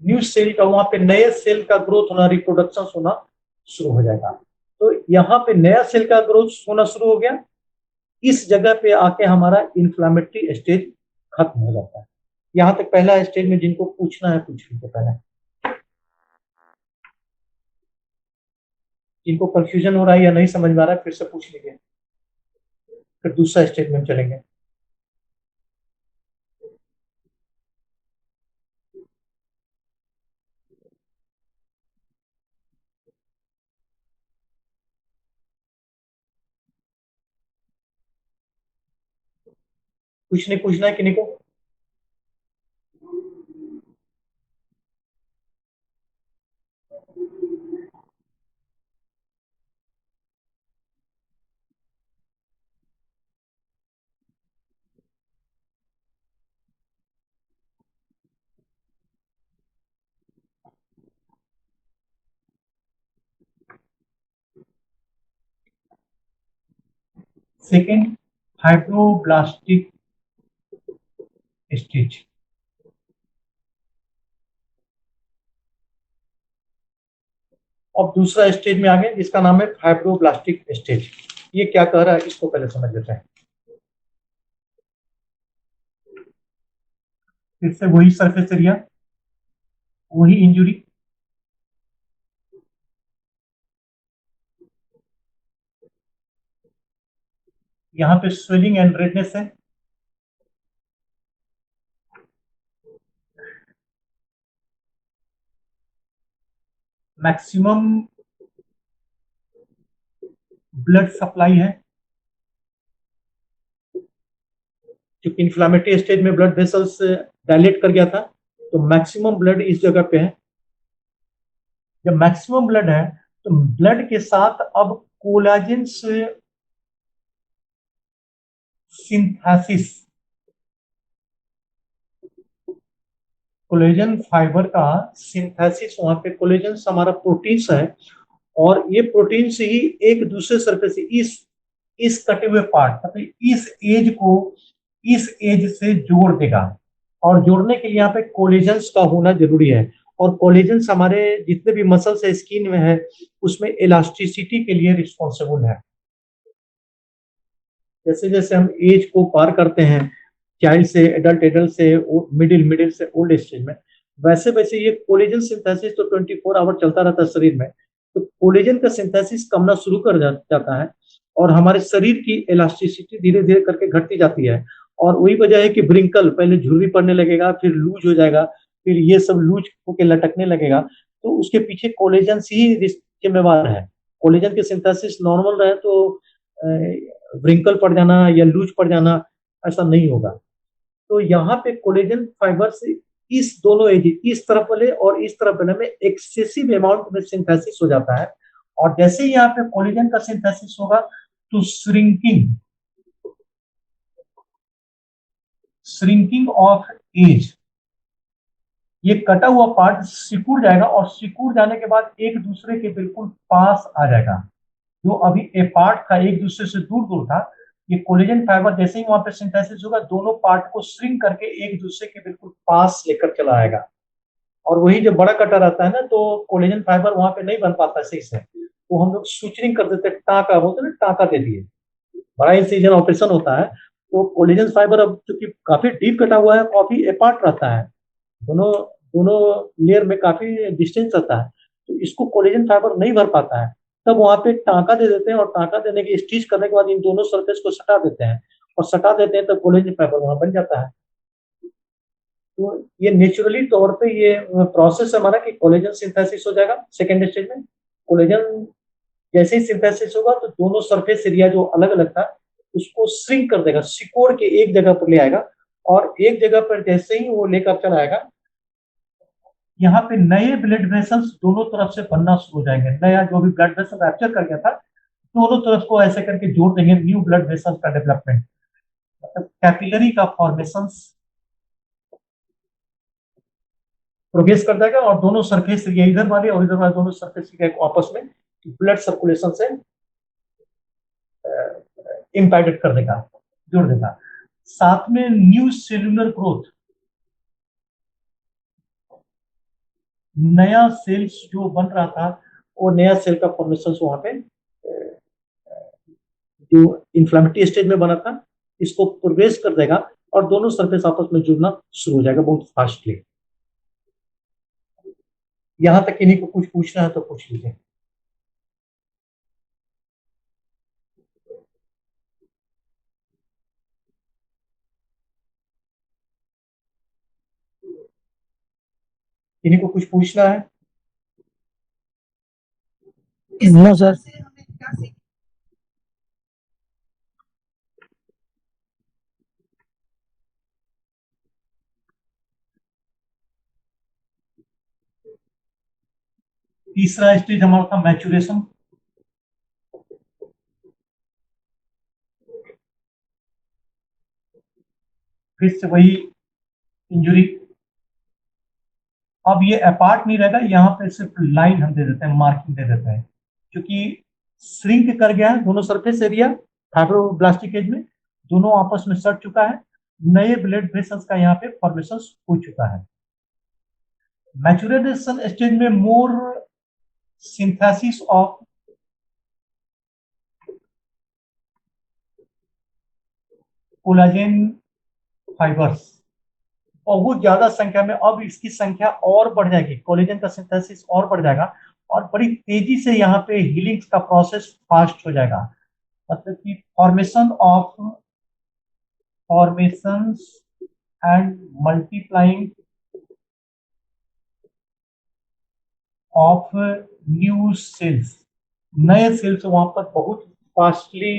new cell का वहां पे नए सेल का ग्रोथ होना, रिप्रोडक्शन होना शुरू हो जाएगा। तो यहाँ पे नया सेल का ग्रोथ होना शुरू हो गया। इस जगह पे आके हमारा इन्फ्लामेटरी स्टेज खत्म हो जाता है। यहाँ तक पहला स्टेज में जिनको पूछना है पूछ लीजिए पहले। जिनको कंफ्यूजन हो रहा है या नहीं समझ में आ रहा है फिर से पूछ लीजिए, फिर दूसरा स्टेज में चलेंगे। कुछ नहीं पूछना है किन्हीं को? Second, fibroblastic stage. अब दूसरा स्टेज में आ गए जिसका नाम है फाइब्रोब्लास्टिक स्टेज। ये क्या कह रहा है इसको पहले समझ लेते हैं। फिर से वही सरफेस एरिया, वही इंजुरी, यहाँ पे स्वेलिंग एंड रेडनेस है। मैक्सिमम ब्लड सप्लाई है, क्योंकि इन्फ्लामेटरी स्टेज में ब्लड वेसल्स डायलेट कर गया था, तो मैक्सिमम ब्लड इस जगह पे है। जब मैक्सिमम ब्लड है तो ब्लड के साथ अब कोलाजन सिंथेसिस, कोलेजन फाइबर का सिंथेसिस, वहां पे कोलेजन हमारा प्रोटीन्स है, और ये प्रोटीन से ही एक दूसरे सरफेस से इस कटे हुए पार्ट मतलब इस एज को इस एज से जोड़ देगा। और जोड़ने के लिए यहाँ पे कोलेजन्स का होना जरूरी है। और कोलेजन्स हमारे जितने भी मसल्स है स्किन में है उसमें इलास्टिसिटी के लिए रिस्पॉन्सिबल है। जैसे जैसे हम एज को पार करते हैं, चाइल्ड से एडल्ट, एडल्ट से मिडिल, मिडिल से ओल्ड स्टेज में, वैसे वैसे ये कोलेजन सिंथेसिस तो 24 आवर चलता रहता है शरीर में। तो कोलेजन का सिंथेसिस कमना शुरू कर जाता है और हमारे शरीर की इलास्टिसिटी धीरे धीरे करके घटती जाती है। और वही वजह है कि ब्रिंकल, पहले झुर्री पड़ने लगेगा, फिर लूज हो जाएगा, फिर ये सब लूज होके लटकने लगेगा। तो उसके पीछे कोलेजन ही जिम्मेवार है। कोलेजन के सिंथेसिस नॉर्मल रहे तो ब्रिंकल पड़ जाना या लूज पड़ जाना ऐसा नहीं होगा। तो यहाँ पे कोलेजन फाइबर से इस दोनों एज, इस तरफ वाले और इस तरफ वाले में एक्सेसिव अमाउंट में सिंथेसिस हो जाता है, और जैसे ही यहाँ पे कोलेजन का सिंथेसिस होगा तो श्रिंकिंग ऑफ एज, ये कटा हुआ पार्ट सिकुड़ जाएगा, और सिकुड़ जाने के बाद एक दूसरे के बिल्कुल पास आ जाएगा। जो अभी ए पार्ट था एक दूसरे से दूर दूर था, ये कोलेजन फाइबर जैसे ही वहां पे सिंथेसिस होगा दोनों पार्ट को श्रिंक करके एक दूसरे के बिल्कुल पास लेकर चला आएगा। और वही जब बड़ा कटा रहता है ना, तो कोलेजन फाइबर वहां पे नहीं बन पाता सही से, तो हम लोग सुचरिंग कर देते हैं, टाँका बोलते हैं ना, टाँका दे दिए, बड़ा इंसिजन ऑपरेशन होता है। तो कोलेजन फाइबर अब चूंकि काफी डीप कटा हुआ है, काफी अपार्ट रहता है, दोनों दोनों लेयर में काफी डिस्टेंस रहता है, तो इसको कोलेजन फाइबर नहीं भर पाता है। तब वहां पे टाँका दे देते हैं, और टाँका देने के स्टिच करने के बाद इन दोनों सरफेस को सटा देते हैं, और सटा देते हैं तब कोलेजन फाइबर वहां बन जाता है। तो ये नेचुरली तौर पे ये प्रोसेस हमारा कि कोलेजन सिंथेसिस हो जाएगा सेकेंड स्टेज में। कोलेजन जैसे ही सिंथेसिस होगा तो दोनों सरफेस एरिया जो अलग अलग था उसको श्रिंक कर देगा, सिकोड़ के एक जगह पर ले आएगा, और एक जगह पर जैसे ही वो लेकर चला आएगा, यहाँ पे नए ब्लड वेसल्स दोनों तरफ से बनना शुरू हो जाएंगे। नया जो भी ब्लड वेसल रैप्चर कर गया था दोनों तरफ को ऐसे करके जोड़ देंगे, न्यू ब्लड वेसल्स का डेवलपमेंट, मतलब कैपिलरी का फॉर्मेशन प्रोग्रेस कर जाएगा, और दोनों सरफेस एरिया इधर वाले और इधर वाले दोनों सरफेस एरिया को आपस में ब्लड सर्कुलेशन से इम्पैक्ट कर देगा, जोड़ देगा। साथ में न्यू सेलुलर ग्रोथ, नया सेल्स जो बन रहा था वो नया सेल का फॉर्मेशन वहां पे जो इंफ्लेमेटरी स्टेज में बना था इसको प्रोग्रेस कर देगा, और दोनों सरफेस आपस में जुड़ना शुरू हो जाएगा बहुत फास्टली। यहां तक इन्हीं को कुछ पूछना है तो पूछ लीजिए। इन्हीं को कुछ पूछना है? No sir. तीसरा स्टेज हमारा था मैचुरेशन। फिर से वही इंजुरी, अब ये अपार्ट नहीं रहेगा, यहाँ पे सिर्फ लाइन हम दे देते हैं, मार्किंग दे देते हैं, क्योंकि श्रिंक कर गया है दोनों सरफेस एरिया फाइब्रोब्लास्टिक एज में, दोनों आपस में सट चुका है, नए ब्लड वेसल्स का यहाँ पे फॉर्मेशन हो चुका है। मैचुरेशन स्टेज में मोर सिंथेसिस ऑफ कोलाजेन फाइबर्स, बहुत ज्यादा संख्या में, अब इसकी संख्या और बढ़ जाएगी, कोलेजन का सिंथेसिस और बढ़ जाएगा, और बड़ी तेजी से यहाँ पे हीलिंग का प्रोसेस फास्ट हो जाएगा। मतलब कि formations and multiplying of new sales, नए सेल्स वहां पर बहुत फास्टली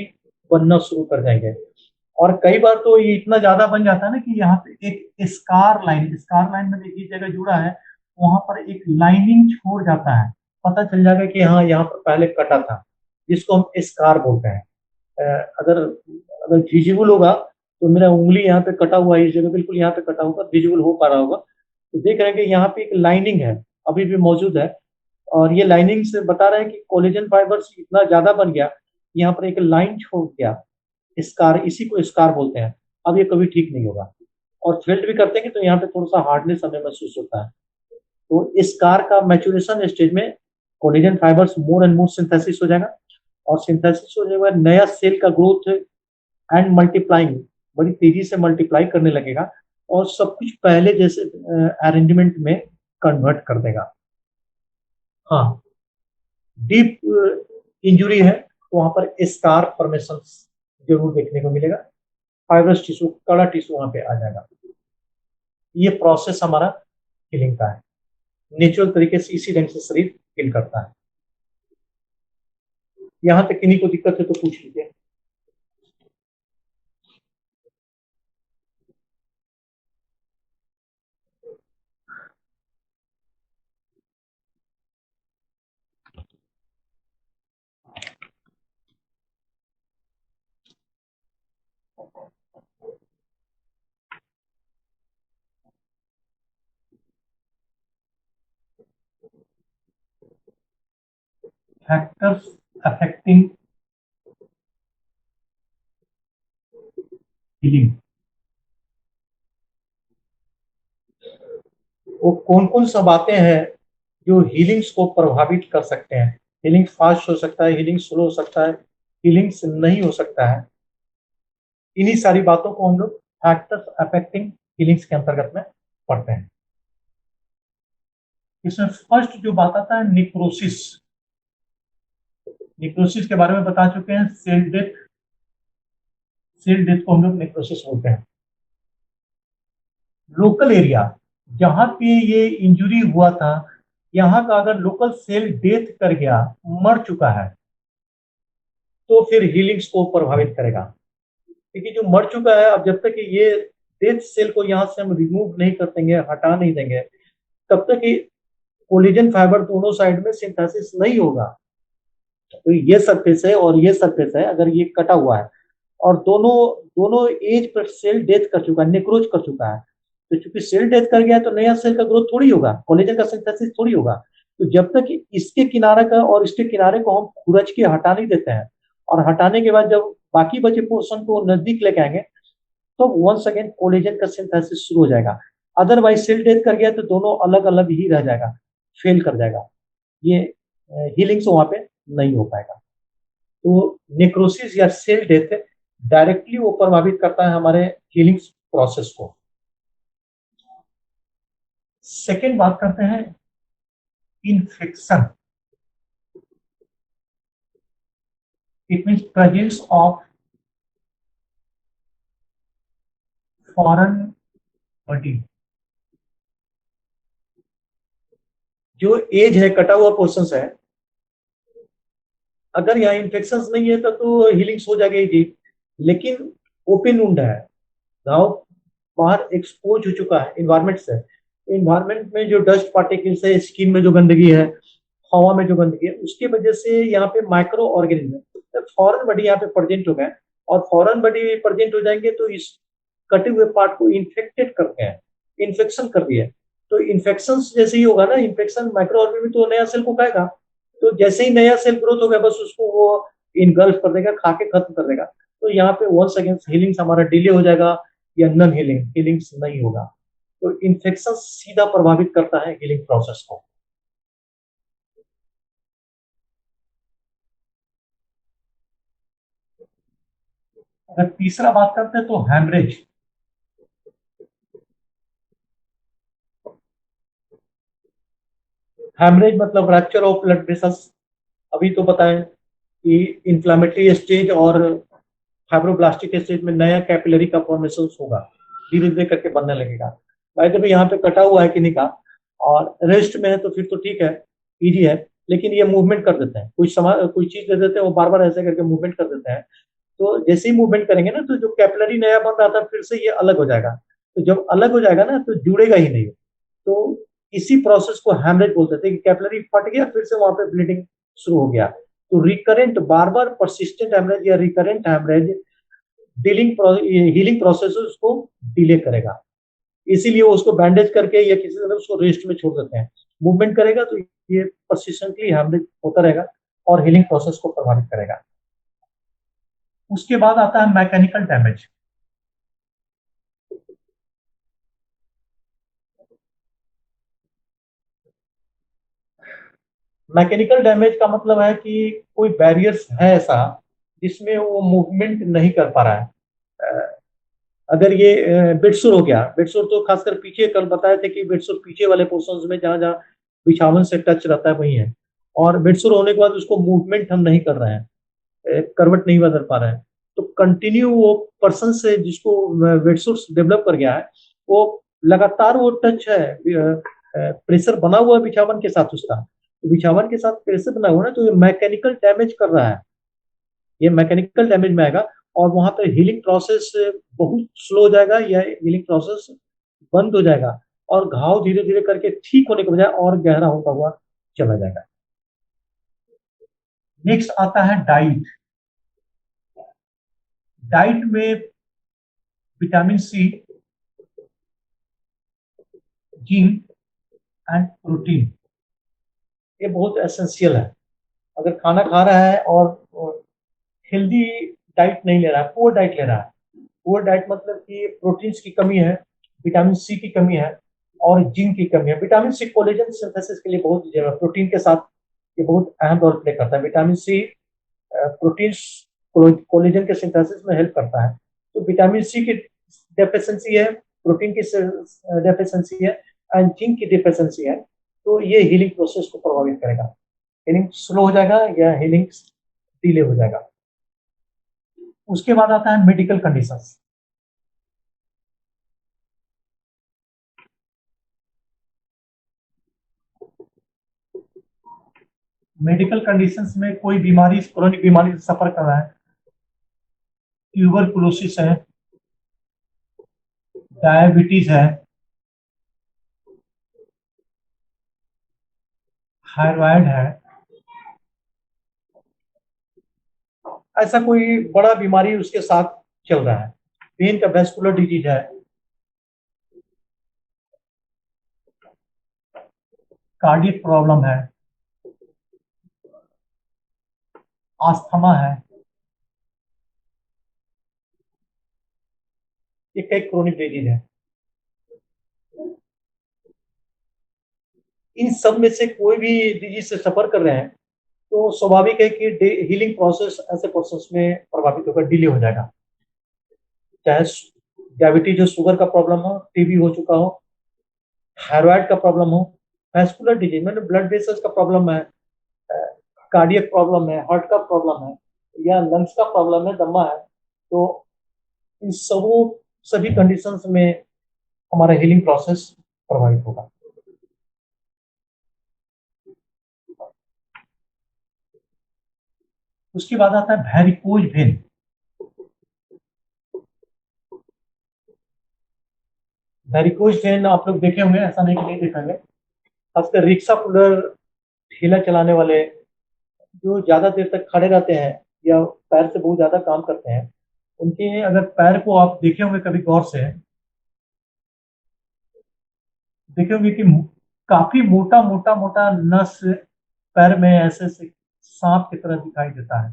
बनना शुरू कर जाएंगे। और कई बार तो ये इतना ज्यादा बन जाता है ना कि यहाँ पे एक स्कार लाइन में देखिए जगह जुड़ा है, वहां पर एक लाइनिंग छोड़ जाता है, पता चल जाएगा कि हाँ यहाँ पर पहले कटा था, जिसको हम स्कार बोलते हैं। अगर अगर विजिबल होगा तो मेरा उंगली यहाँ पे कटा हुआ है, इस जगह बिल्कुल यहाँ पे कटा होगा, विजिबल हो पा रहा होगा, तो देख रहे हैं कि यहाँ पे एक लाइनिंग है, अभी भी मौजूद है, और ये लाइनिंग से बता रहे हैं कि कोलेजन फाइबर्स इतना ज्यादा बन गया, यहाँ पर एक लाइन छोड़ गया, स्कार, इसी को स्कार बोलते हैं। अब ये कभी ठीक नहीं होगा, और थ्रेड भी करते हैं तो यहाँ पे थोड़ा सा हार्डनेस हमें महसूस होता है। तो इस कार का मैचुरेशन स्टेज में collagen fibres more and more synthesis हो जाएगा, और सिंथेसिस होने के बाद नया सेल का ग्रोथ एंड मल्टीप्लाइंग बड़ी तेजी से मल्टीप्लाई करने लगेगा, और सब कुछ पहले जैसे अरेंजमेंट में कन्वर्ट कर देगा। हाँ, डीप इंजुरी है तो वहां पर स्कार फॉर्मेशन जरूर देखने को मिलेगा, फाइब्रस टिश्यू, कड़ा टिश्यू वहां पे आ जाएगा। ये प्रोसेस हमारा हीलिंग का है, नेचुरल तरीके से इसी ढंग से शरीर हील करता है। यहां तक किन्हीं को दिक्कत है तो पूछ लीजिए। फैक्टर्स अफेक्टिंग हीलिंग, वो कौन कौन सा बातें हैं जो हीलिंग्स को प्रभावित कर सकते हैं। हीलिंग फास्ट हो सकता है, हीलिंग स्लो हो सकता है, हीलिंग्स नहीं हो सकता है। इन्हीं सारी बातों को हम लोग फैक्टर्स अफेक्टिंग हीलिंग्स के अंतर्गत में पढ़ते हैं। इसमें फर्स्ट जो बात आता है निक्रोसिस। निक्रोसिस के बारे में बता चुके हैं, सेल डेथ। सेल डेथ को हम लोग निक्रोसिस बोलते हैं। लोकल एरिया जहां पे ये इंजुरी हुआ था, यहाँ का अगर लोकल सेल डेथ कर गया, मर चुका है, तो फिर हीलिंग्स को प्रभावित करेगा। क्योंकि जो मर चुका है, अब जब तक कि ये डेथ सेल को यहाँ से हम रिमूव नहीं कर देंगे, हटा नहीं देंगे, तब तक कि कोलेजन फाइबर दोनों साइड में सिंथेसिस नहीं होगा। तो ये सरफेस है और ये सरफेस है, अगर ये कटा हुआ है और दोनों दोनों एज पर सेल डेथ कर चुका है, नेक्रोज कर चुका है, तो चूंकि सेल डेथ कर गया तो नया सेल का ग्रोथ थोड़ी होगा, कोलेजन का सिंथेसिस थोड़ी होगा। तो जब तक इसके किनारे का और इसके किनारे को हम खुरच के हटा नहीं देते हैं, और हटाने के बाद जब बाकी बचे पोर्शन को नजदीक लेके आएंगे, तो वंस अगेन कोलेजन का सिंथेसिस शुरू हो जाएगा। अदरवाइज सेल डेथ कर गया तो दोनों अलग अलग ही रह जाएगा, फेल कर जाएगा, ये हीलिंग से वहां पे नहीं हो पाएगा। तो नेक्रोसिस या सेल डेथ डायरेक्टली वो प्रभावित करता है हमारे हीलिंग प्रोसेस को। सेकेंड बात करते हैं infection. It means presence of foreign body. जो एज है, कटा हुआ पोर्शन है, अगर यहाँ इन्फेक्शन नहीं है तो हीलिंग्स हो जाएगी जी। लेकिन ओपन वुंड है, घाव बाहर एक्सपोज हो चुका है इन्वायरमेंट से, इन्वायरमेंट में जो डस्ट पार्टिकल्स है, स्किन में जो गंदगी है, हवा में जो गंदगी है, उसकी वजह से यहाँ पे माइक्रो ऑर्गेनिज्म फॉरेन बॉडी यहाँ पे प्रेजेंट हो गए, और फॉरेन बॉडी प्रेजेंट हो जाएंगे तो इस कटे हुए पार्ट को इन्फेक्टेड करते हैं, इन्फेक्शन कर दिए। तो इन्फेक्शन जैसे ही होगा ना, इन्फेक्शन माइक्रो ऑर्गेनिज्म तो नया सेल को खाएगा, तो जैसे ही नया सेल ग्रोथ हो गया, बस उसको वो इनगल्फ कर देगा, खा के खत्म कर देगा। तो यहाँ पे वंस अगेन हीलिंग्स हमारा डिले हो जाएगा, या नन हीलिंग्स नहीं होगा। तो इन्फेक्शन सीधा प्रभावित करता है हीलिंग प्रोसेस को। अगर तीसरा बात करते हैं तो हैमरेज। हैमरेज मतलब फ्रैक्चर ऑफ ब्लड वेसल्स। अभी तो बताएं कि इंफ्लेमेटरी स्टेज और फाइब्रोब्लास्टिक स्टेज में नया कैपिलरी का फॉर्मेशन होगा, धीरे धीरे करके बनने लगेगा। भाई जब यहाँ पे कटा हुआ है किन्हीं का और रेस्ट में है तो फिर तो ठीक है, इजी है। लेकिन ये मूवमेंट कर देते हैं, कोई चीज दे देते हैं, वो बार बार ऐसे करके मूवमेंट कर देते हैं। तो जैसे ही मूवमेंट करेंगे ना, तो जो कैपिलरी नया बन रहा था फिर से ये अलग हो जाएगा। तो जब अलग हो जाएगा ना, तो जुड़ेगा ही नहीं। तो इसी प्रोसेस को हैमरेज बोलते थे, कि कैपिलरी फट गया, फिर से वहां पे ब्लीडिंग शुरू हो गया। तो रिकरेंट, बार बार परसिस्टेंट हैमरेज या रिकरेंट हैमरेज हीलिंग प्रोसेस को डिले करेगा। इसीलिए वो उसको बैंडेज करके या किसी तरह उसको रेस्ट में छोड़ देते हैं। मूवमेंट करेगा तो ये परसिस्टेंटली हैमरेज होता रहेगा और हीलिंग प्रोसेस को प्रभावित करेगा। उसके बाद आता है मैकेनिकल डैमेज। मैकेनिकल डैमेज का मतलब है कि कोई बैरियर्स है ऐसा जिसमें वो मूवमेंट नहीं कर पा रहा है। अगर ये बेडसोर हो गया, बेडसोर तो खासकर पीछे, कल बताए थे कि बेडसोर पीछे वाले पोर्शन में जहां जहां बिछावन से टच रहता है वही है। और बेडसोर होने के बाद उसको मूवमेंट हम नहीं कर रहे हैं, करवट नहीं बदल पा रहे हैं, तो कंटिन्यू वो पर्सन से जिसको बेडसोर डेवलप कर गया है, वो लगातार वो टच है, प्रेशर बना हुआ है बिछावन के साथ उसका, तो बिछावन के साथ प्रेशर बना हुआ है, तो ये मैकेनिकल डैमेज कर रहा है, ये मैकेनिकल डैमेज में आएगा। और वहां पर हीलिंग प्रोसेस बहुत स्लो हो जाएगा, या हीलिंग प्रोसेस बंद हो जाएगा, और घाव धीरे धीरे करके ठीक होने के बजाय और गहरा होता हुआ चला जाएगा। नेक्स्ट आता है डाइट। डाइट में vitamin C, zinc and protein, ये बहुत एसेंशियल है। अगर खाना खा रहा है और हेल्दी डाइट नहीं ले रहा है, पुअर डाइट ले रहा है, पुअर डाइट मतलब कि प्रोटीन्स की कमी है, विटामिन सी की कमी है और जिंक की कमी है। विटामिन सी कोलेजन सिंथेसिस के लिए बहुत जरूरत है, प्रोटीन के साथ ये बहुत अहम रोल प्ले करता है। विटामिन सी प्रोटीन्स कोलेजन के सिंथेसिस में हेल्प करता है। तो विटामिन सी की डेफिशिएंसी है, प्रोटीन की डेफिशिएंसी है एंड जिंक की डेफिशिएंसी है, तो ये हीलिंग प्रोसेस को प्रभावित करेगा। हीलिंग स्लो हो जाएगा या हीलिंग डिले हो जाएगा। उसके बाद आता है मेडिकल कंडीशंस। मेडिकल कंडीशंस में कोई बीमारी, क्रोनिक बीमारी से सफर कर रहा है, ट्यूबरकुलोसिस है, डायबिटीज है, थायराइड है, ऐसा कोई बड़ा बीमारी उसके साथ चल रहा है, वेन का वेस्कुलर डिजीज है, कार्डियक प्रॉब्लम है, आस्थमा है, ये कई क्रोनिक डिजीज है। इन सब में से कोई भी डिजीज से सफर कर रहे हैं तो स्वाभाविक है कि हीलिंग प्रोसेस ऐसे प्रोसेस में प्रभावित होकर डिले हो जाएगा। चाहे डायबिटीज हो, शुगर का प्रॉब्लम हो, टीबी हो चुका हो, थायराइड का प्रॉब्लम हो, वेस्कुलर डिजीज मतलब ब्लड वेसल्स का प्रॉब्लम है, कार्डियक प्रॉब्लम है, हार्ट का प्रॉब्लम है या लंग्स का प्रॉब्लम है, दमा है, तो इन सभी कंडीशंस में हमारा हीलिंग प्रोसेस प्रभावित होगा। उसके बाद आता है वेरिकोज वेन। वेरिकोज वेन आप लोग देखे होंगे, ऐसा नहीं कि नहीं देखेंगे, खासकर रिक्शा पुलर, ठेला चलाने वाले जो ज्यादा देर तक खड़े रहते हैं या पैर से बहुत ज्यादा काम करते हैं, उनके अगर पैर को आप देखे होंगे कभी गौर से, देखे होंगे कि काफी मोटा मोटा मोटा नस पैर में ऐसे ऐसे सांप की तरह दिखाई देता है,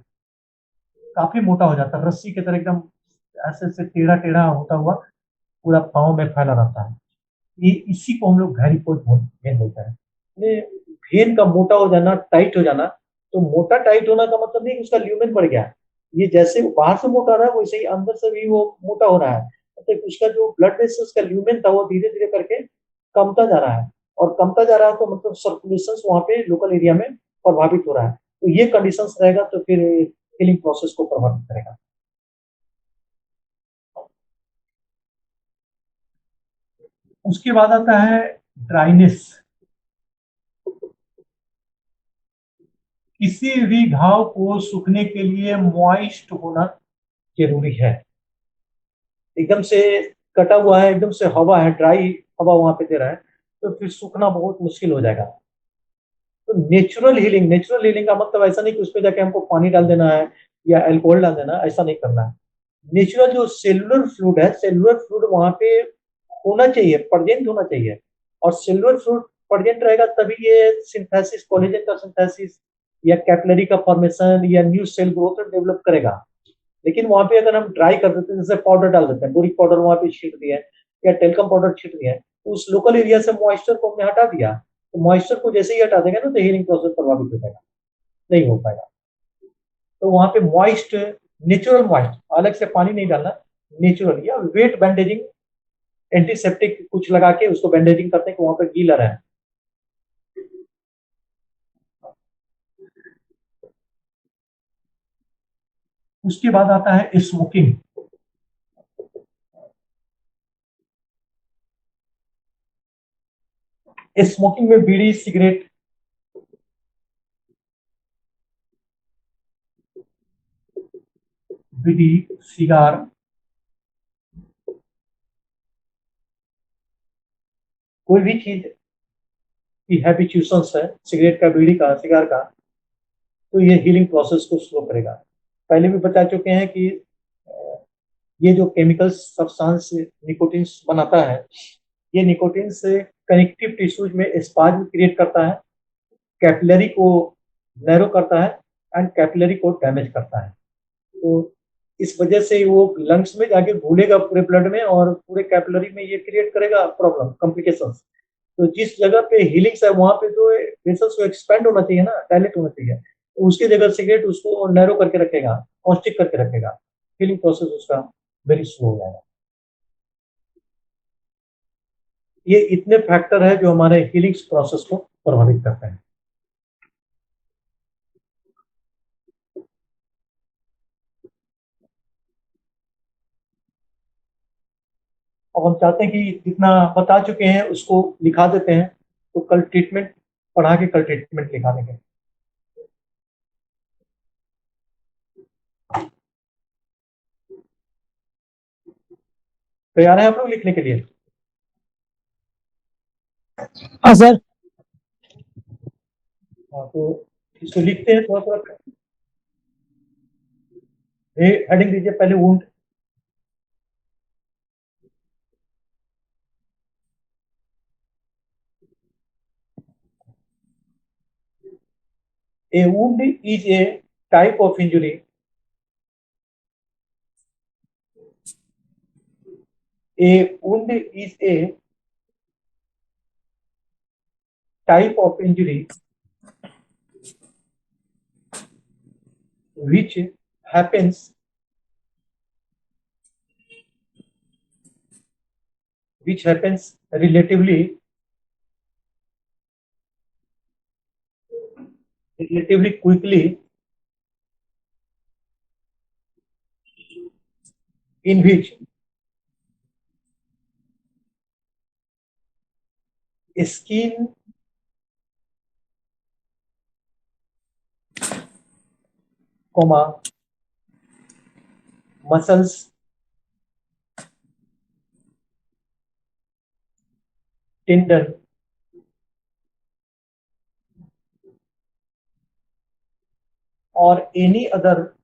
काफी मोटा हो जाता है, रस्सी की तरह एकदम ऐसे ऐसे टेढ़ा टेढ़ा होता हुआ पूरा पाँव में फैला रहता है। ये इसी को हम लोग वेरिकोज वेन बोलते हैं। ये वेन का मोटा हो जाना, टाइट हो जाना, तो मोटा टाइट होना का मतलब नहीं कि उसका ल्यूमेन बढ़ गया है, ये जैसे बाहर से मोटा रहा है वैसे ही अंदर से भी वो मोटा हो रहा है, मतलब उसका जो ब्लड वेसल्स का ल्यूमेन था वो धीरे धीरे करके कमता जा रहा है, और कमता जा रहा है तो मतलब सर्कुलेशन वहां पे लोकल एरिया में प्रभावित हो रहा है, तो ये कंडीशन रहेगा तो फिर हीलिंग प्रोसेस को प्रभावित करेगा। उसके बाद आता है ड्राइनेस। किसी भी घाव को सूखने के लिए मॉइस्ट होना जरूरी है। एकदम से कटा हुआ है, एकदम से हवा है, ड्राई हवा वहां पे दे रहा है, तो फिर सूखना बहुत मुश्किल हो जाएगा। तो नेचुरल हीलिंग का मतलब ऐसा नहीं कि उस पर जाके हमको पानी डाल देना है या अल्कोहल डाल देना है, ऐसा नहीं करना है। नेचुरल जो सेलुलर फ्लूइड है, सेलुलर फ्लूइड वहां पे होना चाहिए, प्रेजेंट होना चाहिए, और सेलुलर फ्लूइड प्रेजेंट रहेगा तभी ये सिंथेसिस, कोलेजन का सिंथेसिस या कैपिलरी का फॉर्मेशन या न्यू सेल ग्रोथ डेवलप करेगा। लेकिन वहां पे अगर हम ड्राई कर देते हैं, जैसे पाउडर डाल देते हैं, बोरिक पाउडर वहां पे छीट दिया है या टेल्कम पाउडर छीट दिया है, तो उस लोकल एरिया से मॉइस्चर को हमने हटा दिया, तो मॉइस्चर को जैसे ही हटा देंगे ना तो हीलिंग प्रोसेस प्रभावित हो जाएगा, नहीं हो पाएगा। तो वहां पे मॉइस्ट, नेचुरल मॉइस्ट, अलग से पानी नहीं डालना, नेचुरल या वेट बैंडेजिंग, एंटीसेप्टिक कुछ लगा के उसको बैंडेजिंग करते हैं कि वहां पर गीला रहे। उसके बाद आता है स्मोकिंग। स्मोकिंग में बीड़ी, सिगरेट, बीड़ी, सिगार, कोई भी चीज की हैबिचुएशन है, सिगरेट का, बीड़ी का, सिगार का, तो ये हीलिंग प्रोसेस को स्लो करेगा। पहले भी बता चुके हैं कि ये जो केमिकल सब्सटेंस निकोटिन बनाता है, ये निकोटिन से कनेक्टिव टिश्यूज में स्पाज्म क्रिएट करता है, कैपिलरी को नैरो करता है एंड कैपिलरी को डैमेज करता है। तो इस वजह से वो लंग्स में जाके घुलेगा पूरे ब्लड में और पूरे कैपिलरी में ये क्रिएट करेगा प्रॉब्लम, कॉम्प्लिकेशंस। तो जिस जगह पे हीलिंग्स है वहां पे जो वेसल्स को एक्सपेंड होना चाहिए ना, डायलेट होना चाहिए, तो उसकी जगह सिगरेट उसको नैरो करके रखेगा, कॉन्स्ट्रिक्ट करके रखेगा, हीलिंग प्रोसेस उसका वेरी स्लो हो जाएगा। ये इतने फैक्टर है जो हमारे हीलिंग प्रोसेस को प्रभावित करते हैं। अब हम चाहते हैं कि जितना बता चुके हैं उसको लिखा देते हैं, तो कल ट्रीटमेंट पढ़ा के कल ट्रीटमेंट लिखा देंगे। तैयार है आप लोग लिखने के लिए? हाँ सर। हाँ, तो इसको लिखते हैं थोड़ा थोड़ा। हेडिंग दीजिए पहले, wound. A wound is a type of injury. A wound is a type of injury which happens relatively quickly, in which skin, muscles, tendon, or any other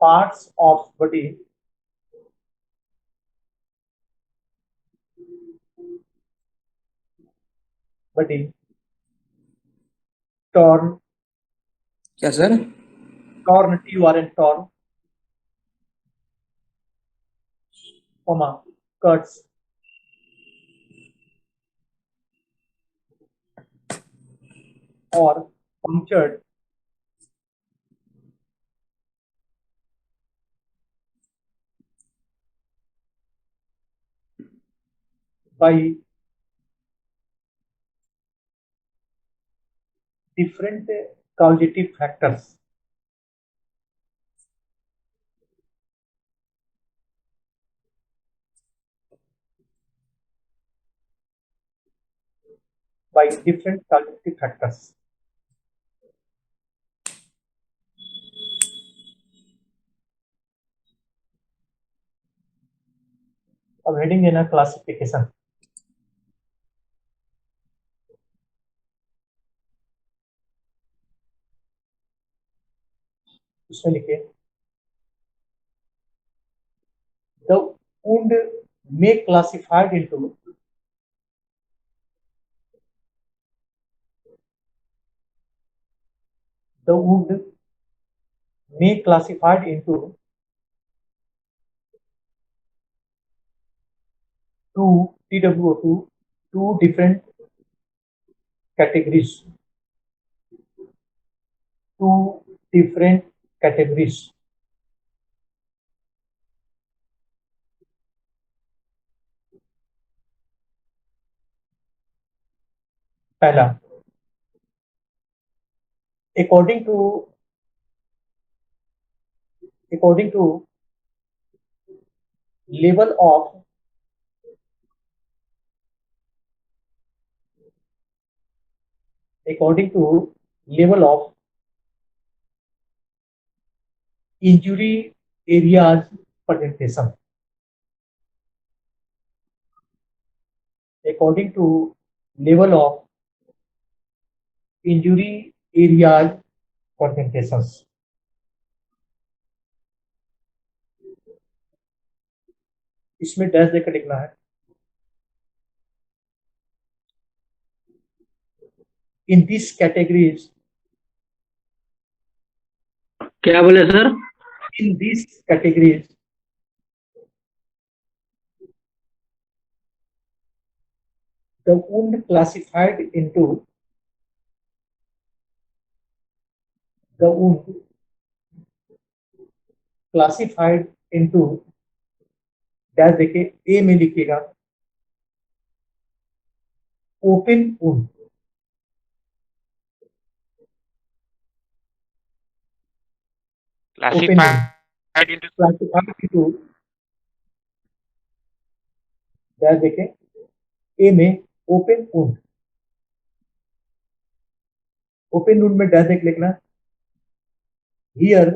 parts of body torn, क्या sir? torn, T-U-R-N, torn, cuts, or punctured by different causative factors. By different causative factors. अब heading देना classification. उसमें लिखिए the wound may classified into two TWO2 two different categories. पहला, according to level of injury areas presentation. According to level of injury areas presentations. इसमें dash देकर लिखना है। In this categories, क्या बोले sir? In this categories the wound classified into the wound classified into dash देखिए, ए में लिखिएगा open wound, open wound classified into dash देखिए, ए में ओपन वुंड, ओपन वुंड में डैश देख लिखना। Here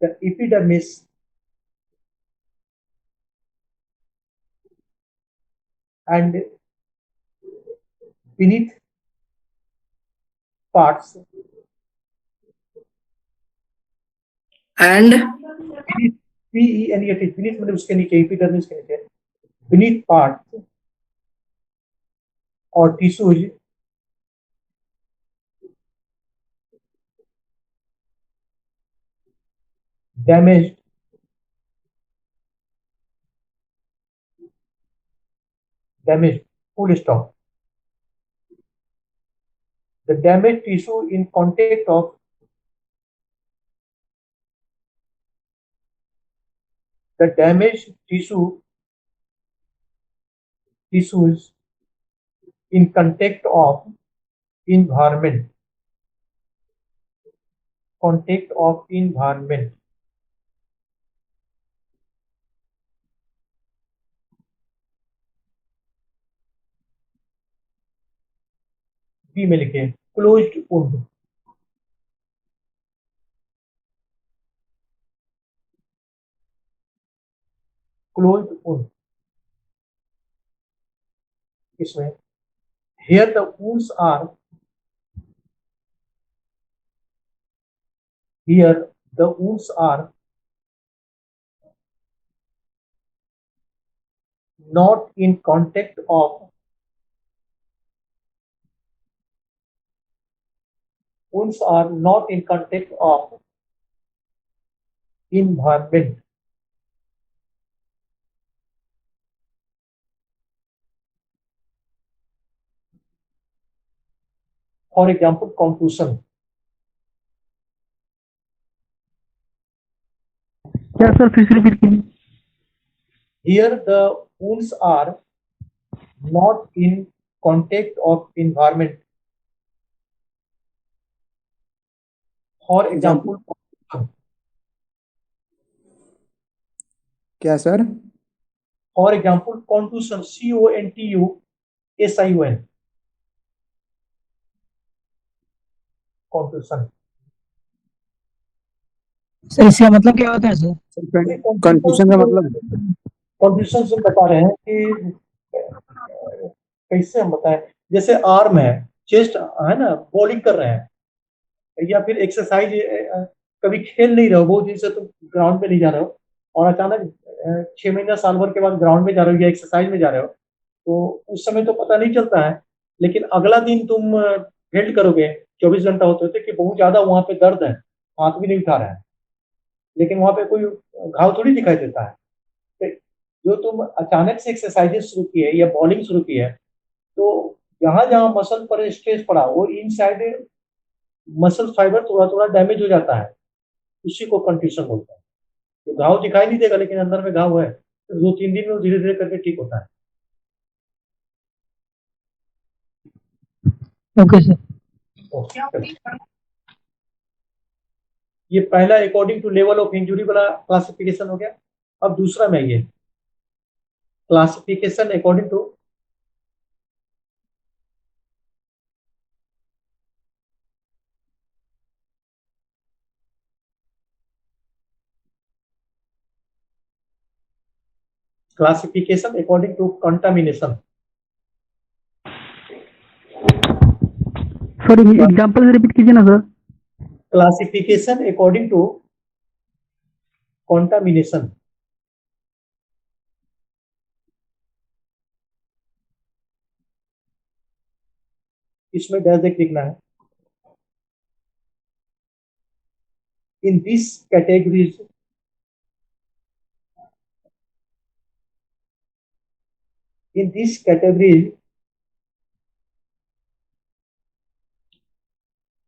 the epidermis and beneath parts and beneath मतलब उसके नीचे, epidermis के नीचे, beneath parts और tissues damaged full stop। The damaged tissue in contact of the damaged tissues in contact of environment, B में लिखे क्लोज्ड वुंड, इसमें here the wounds are not in contact of environment। For example, contusion। क्या sir फिर से repeat कीजिए। Here the wounds are not in contact of environment। For example, क्या sir? for example, contusion, CONTUSION, contusion। Sir इसका मतलब क्या होता है सर? कंफ्यूजन का मतलब कंफ्यूजन से बता रहे हैं कि कैसे हम बताएं, जैसे आर्म है, चेस्ट है ना, बॉलिंग कर रहे हैं या फिर एक्सरसाइज, कभी खेल नहीं रहे हो, बहुत दिन से तुम ग्राउंड पे नहीं जा रहे हो और अचानक 6 महीना साल भर के बाद ग्राउंड में जा रहे हो या एक्सरसाइज में जा रहे हो, तो उस समय तो पता नहीं चलता है, लेकिन अगला दिन तुम फील करोगे 24 घंटा होते होते कि बहुत ज्यादा वहां पे दर्द है, हाथ भी नहीं उठा रहा है, लेकिन वहां पे कोई घाव थोड़ी दिखाई देता है। तो जो तुम अचानक से एक्सरसाइजेस शुरू की है या बॉलिंग शुरू की है, तो जहां जहां मसल पर स्ट्रेस पड़ा वो इनसाइड मसल फाइबर थोड़ा थोड़ा डैमेज हो जाता है, उसी को कंट्यूशन बोलते हैं। तो घाव दिखाई नहीं देगा लेकिन अंदर में घाव है, तो 2-3 दिन में धीरे धीरे करके ठीक होता है। Okay sir. ये पहला according to level of injury वाला क्लासिफिकेशन हो गया। अब दूसरा में ये classification according to contamination. Sorry example repeat कीजिए ना sir. Classification according to contamination. इसमें डैश देख लिखना है। In this categories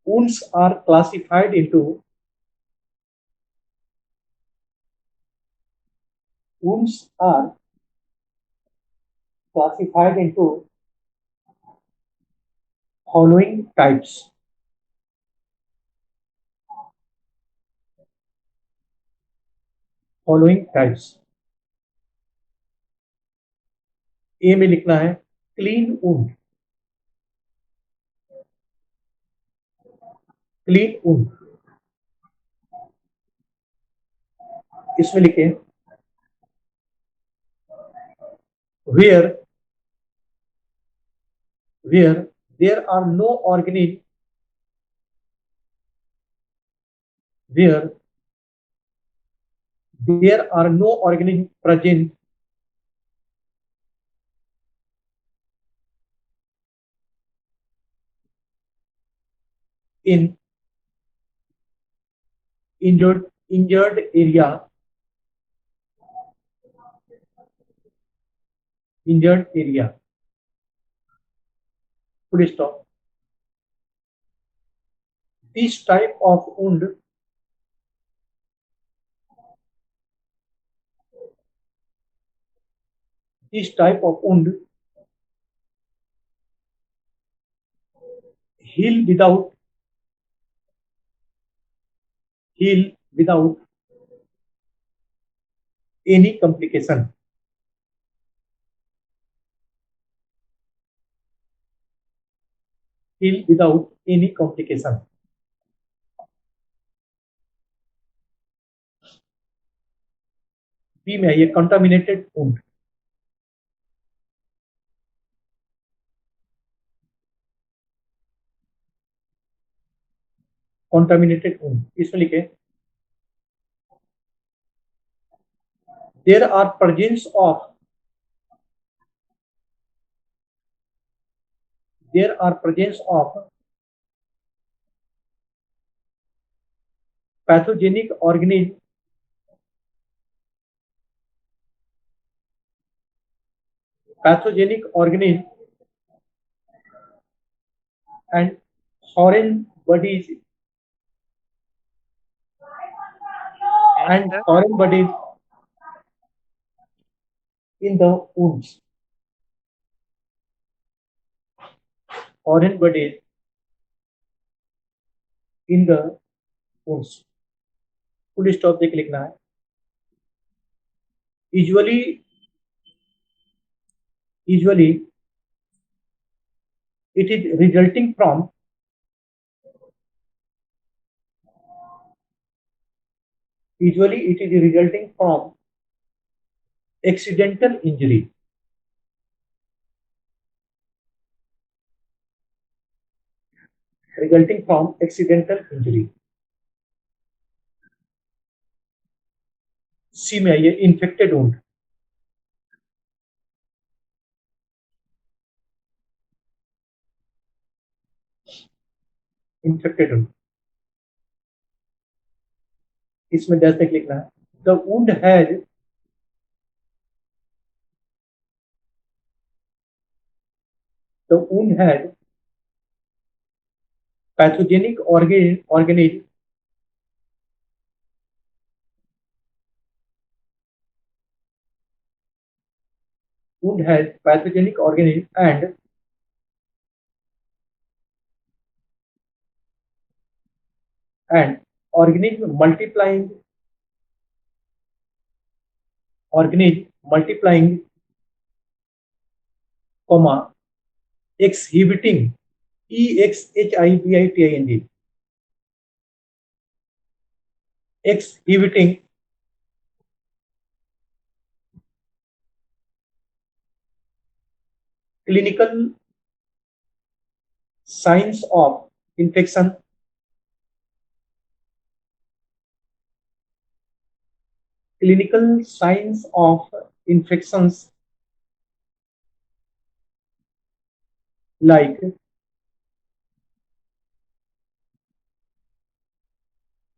wounds are classified into following types. A में लिखना है क्लीन वुंड। इसमें लिखे where there are no organisms present in injured area. Full stop. This type of wound heal without any complication. B में है ये contaminated wound. इसमें लिखे there are presence of pathogenic organism and foreign bodies in the wounds. Full stop देख लिखना है। Usually it is resulting from accidental injury. सी में आइए इन्फेक्टेड वुंड। इसमें डैश तक लिखना है। The wound had pathogenic organism and organism multiplying, exhibiting exhibiting clinical signs of infection, clinical signs of infections like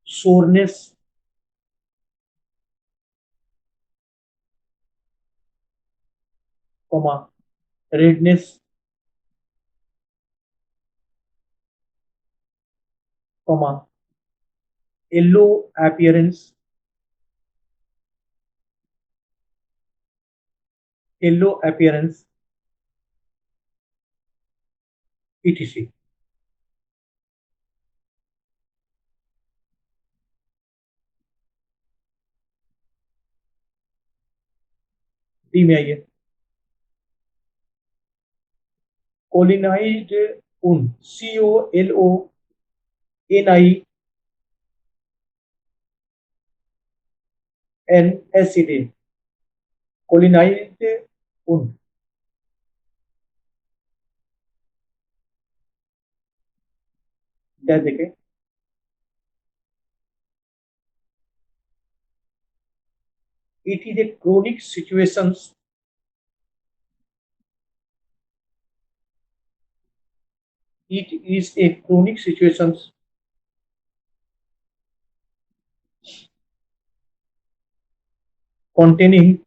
soreness, redness, yellow appearance, etc. D में आइए, कोलिनाइज्ड ऊन, COLONINSED, कोलिनाइज्ड ऊन, क्या देखें, it is a chronic situations, containing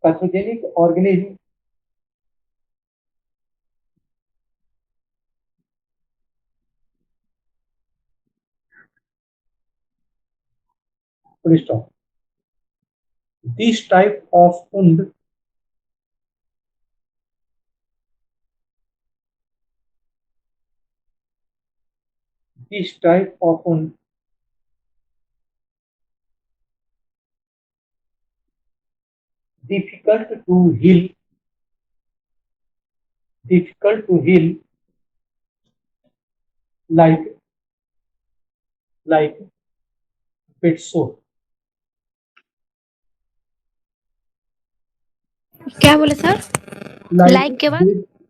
pathogenic organism full stop. This type of wound difficult to heal, like bed sore, क्या बोले sir? Like के बाद?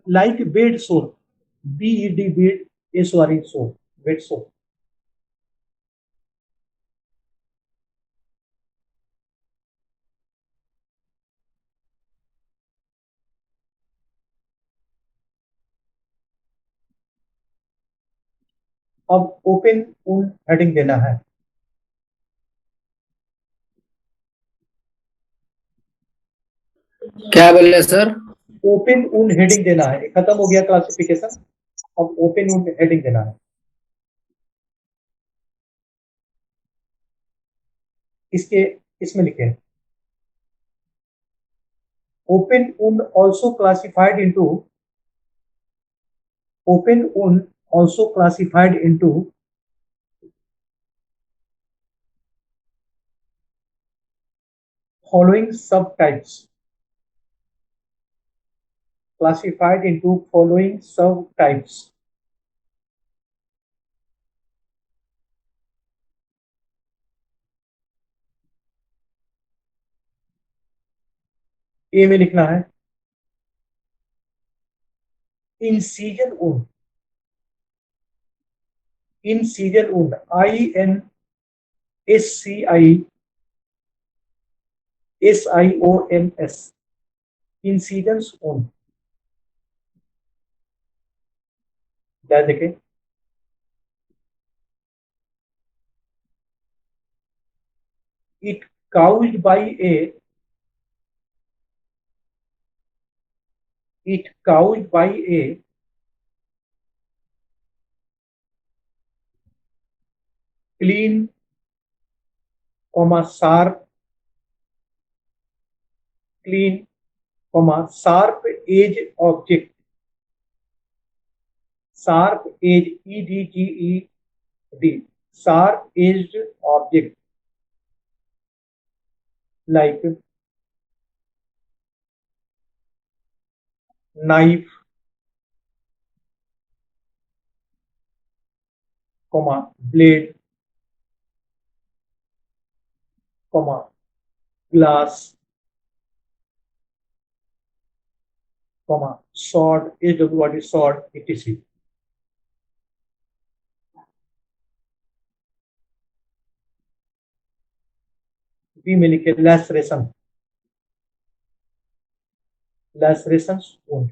like bed sore, BED, bed, SORE, sore, bed sore. अब open wound heading देना है, क्या बोले sir? Open wound heading देना है, खत्म हो गया क्लासिफिकेशन, अब ओपन वुंड हेडिंग देना है। इसमें लिखे open wound also classified into following subtypes, ए में लिखना है incision wound, INSIONS, incision wound, क्या देखें, it caused by a clean, sharp edge object, EDGED, sharp edged object like knife, blade, glass, comma sword, sword, sword, etc. B में लिखे laceration, laceration wound.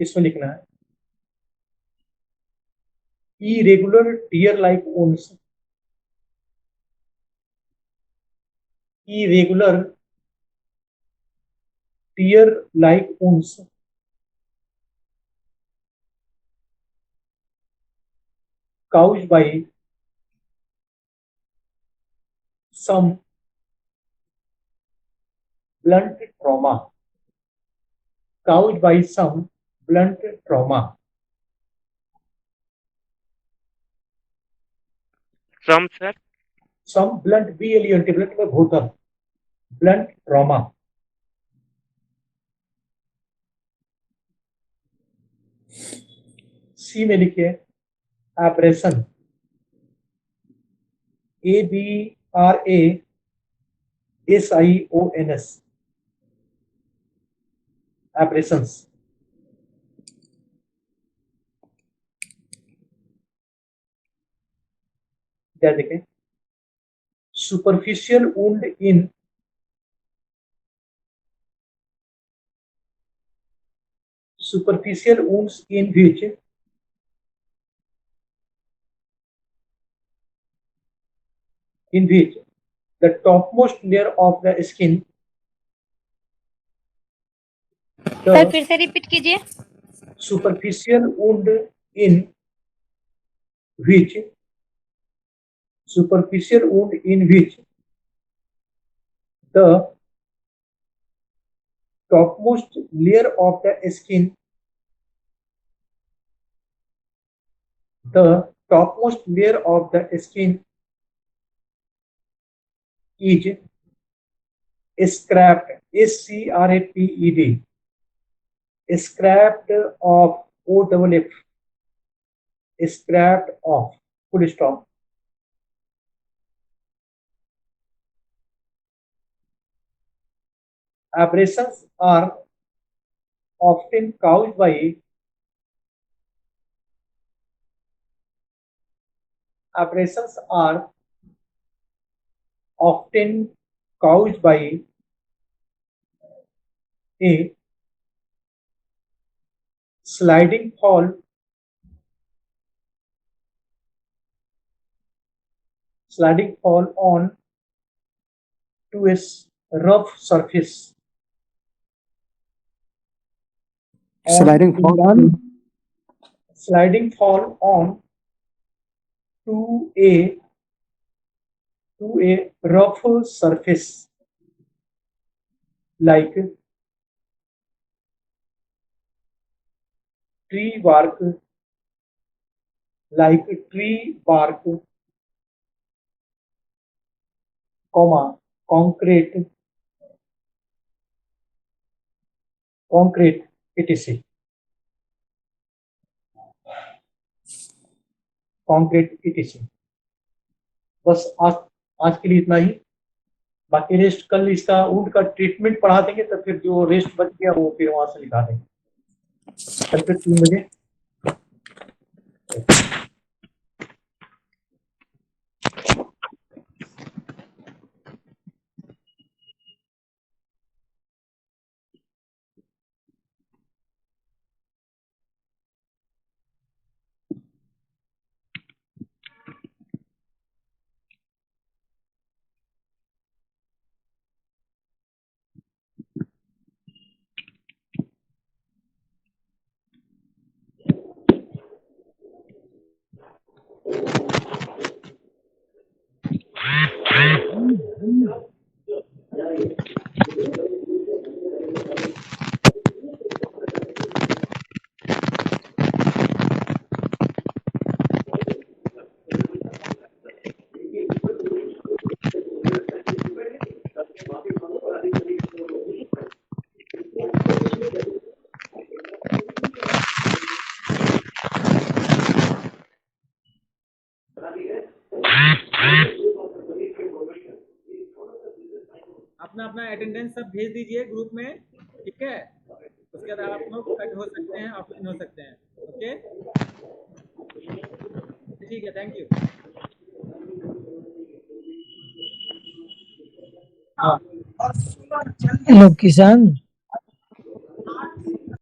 इसमें लिखना है irregular tear like wounds, irregular tear like wounds caused by some blunt trauma, caused by some blunt trauma, From sir. some blunt blunt blunt में भोतर, blunt trauma। सी में लिखिए abrasion, ABRASIONS, aberrations. क्या देखें superficial wound in superficial wounds in which the topmost layer of the skin, sir फिर से repeat कीजिए। superficial wound in which superficial wound in which the topmost layer of the skin, the topmost layer of the skin is scraped, SCRAPED, scraped off, OFF, scraped off, full stop। Abrasions are often caused by a sliding fall on to a rough surface, Sliding fall on to a rough surface like tree bark, comma concrete, etc. concrete etc। बस आज के लिए इतना ही। बाकी rest कल इसका wound का treatment पढ़ा देंगे, तो फिर जो रेस्ट बच गया वो फिर वहां से लिखा देंगे कल फिर 3 बजे। अपना अपना अटेंडेंस सब भेज दीजिए ग्रुप में, ठीक है। उसके बाद आप लोग कट हो सकते हैं, ऑफलाइन हो सकते हैं। ओके, ठीक है, थैंक यू। हेलो किसान।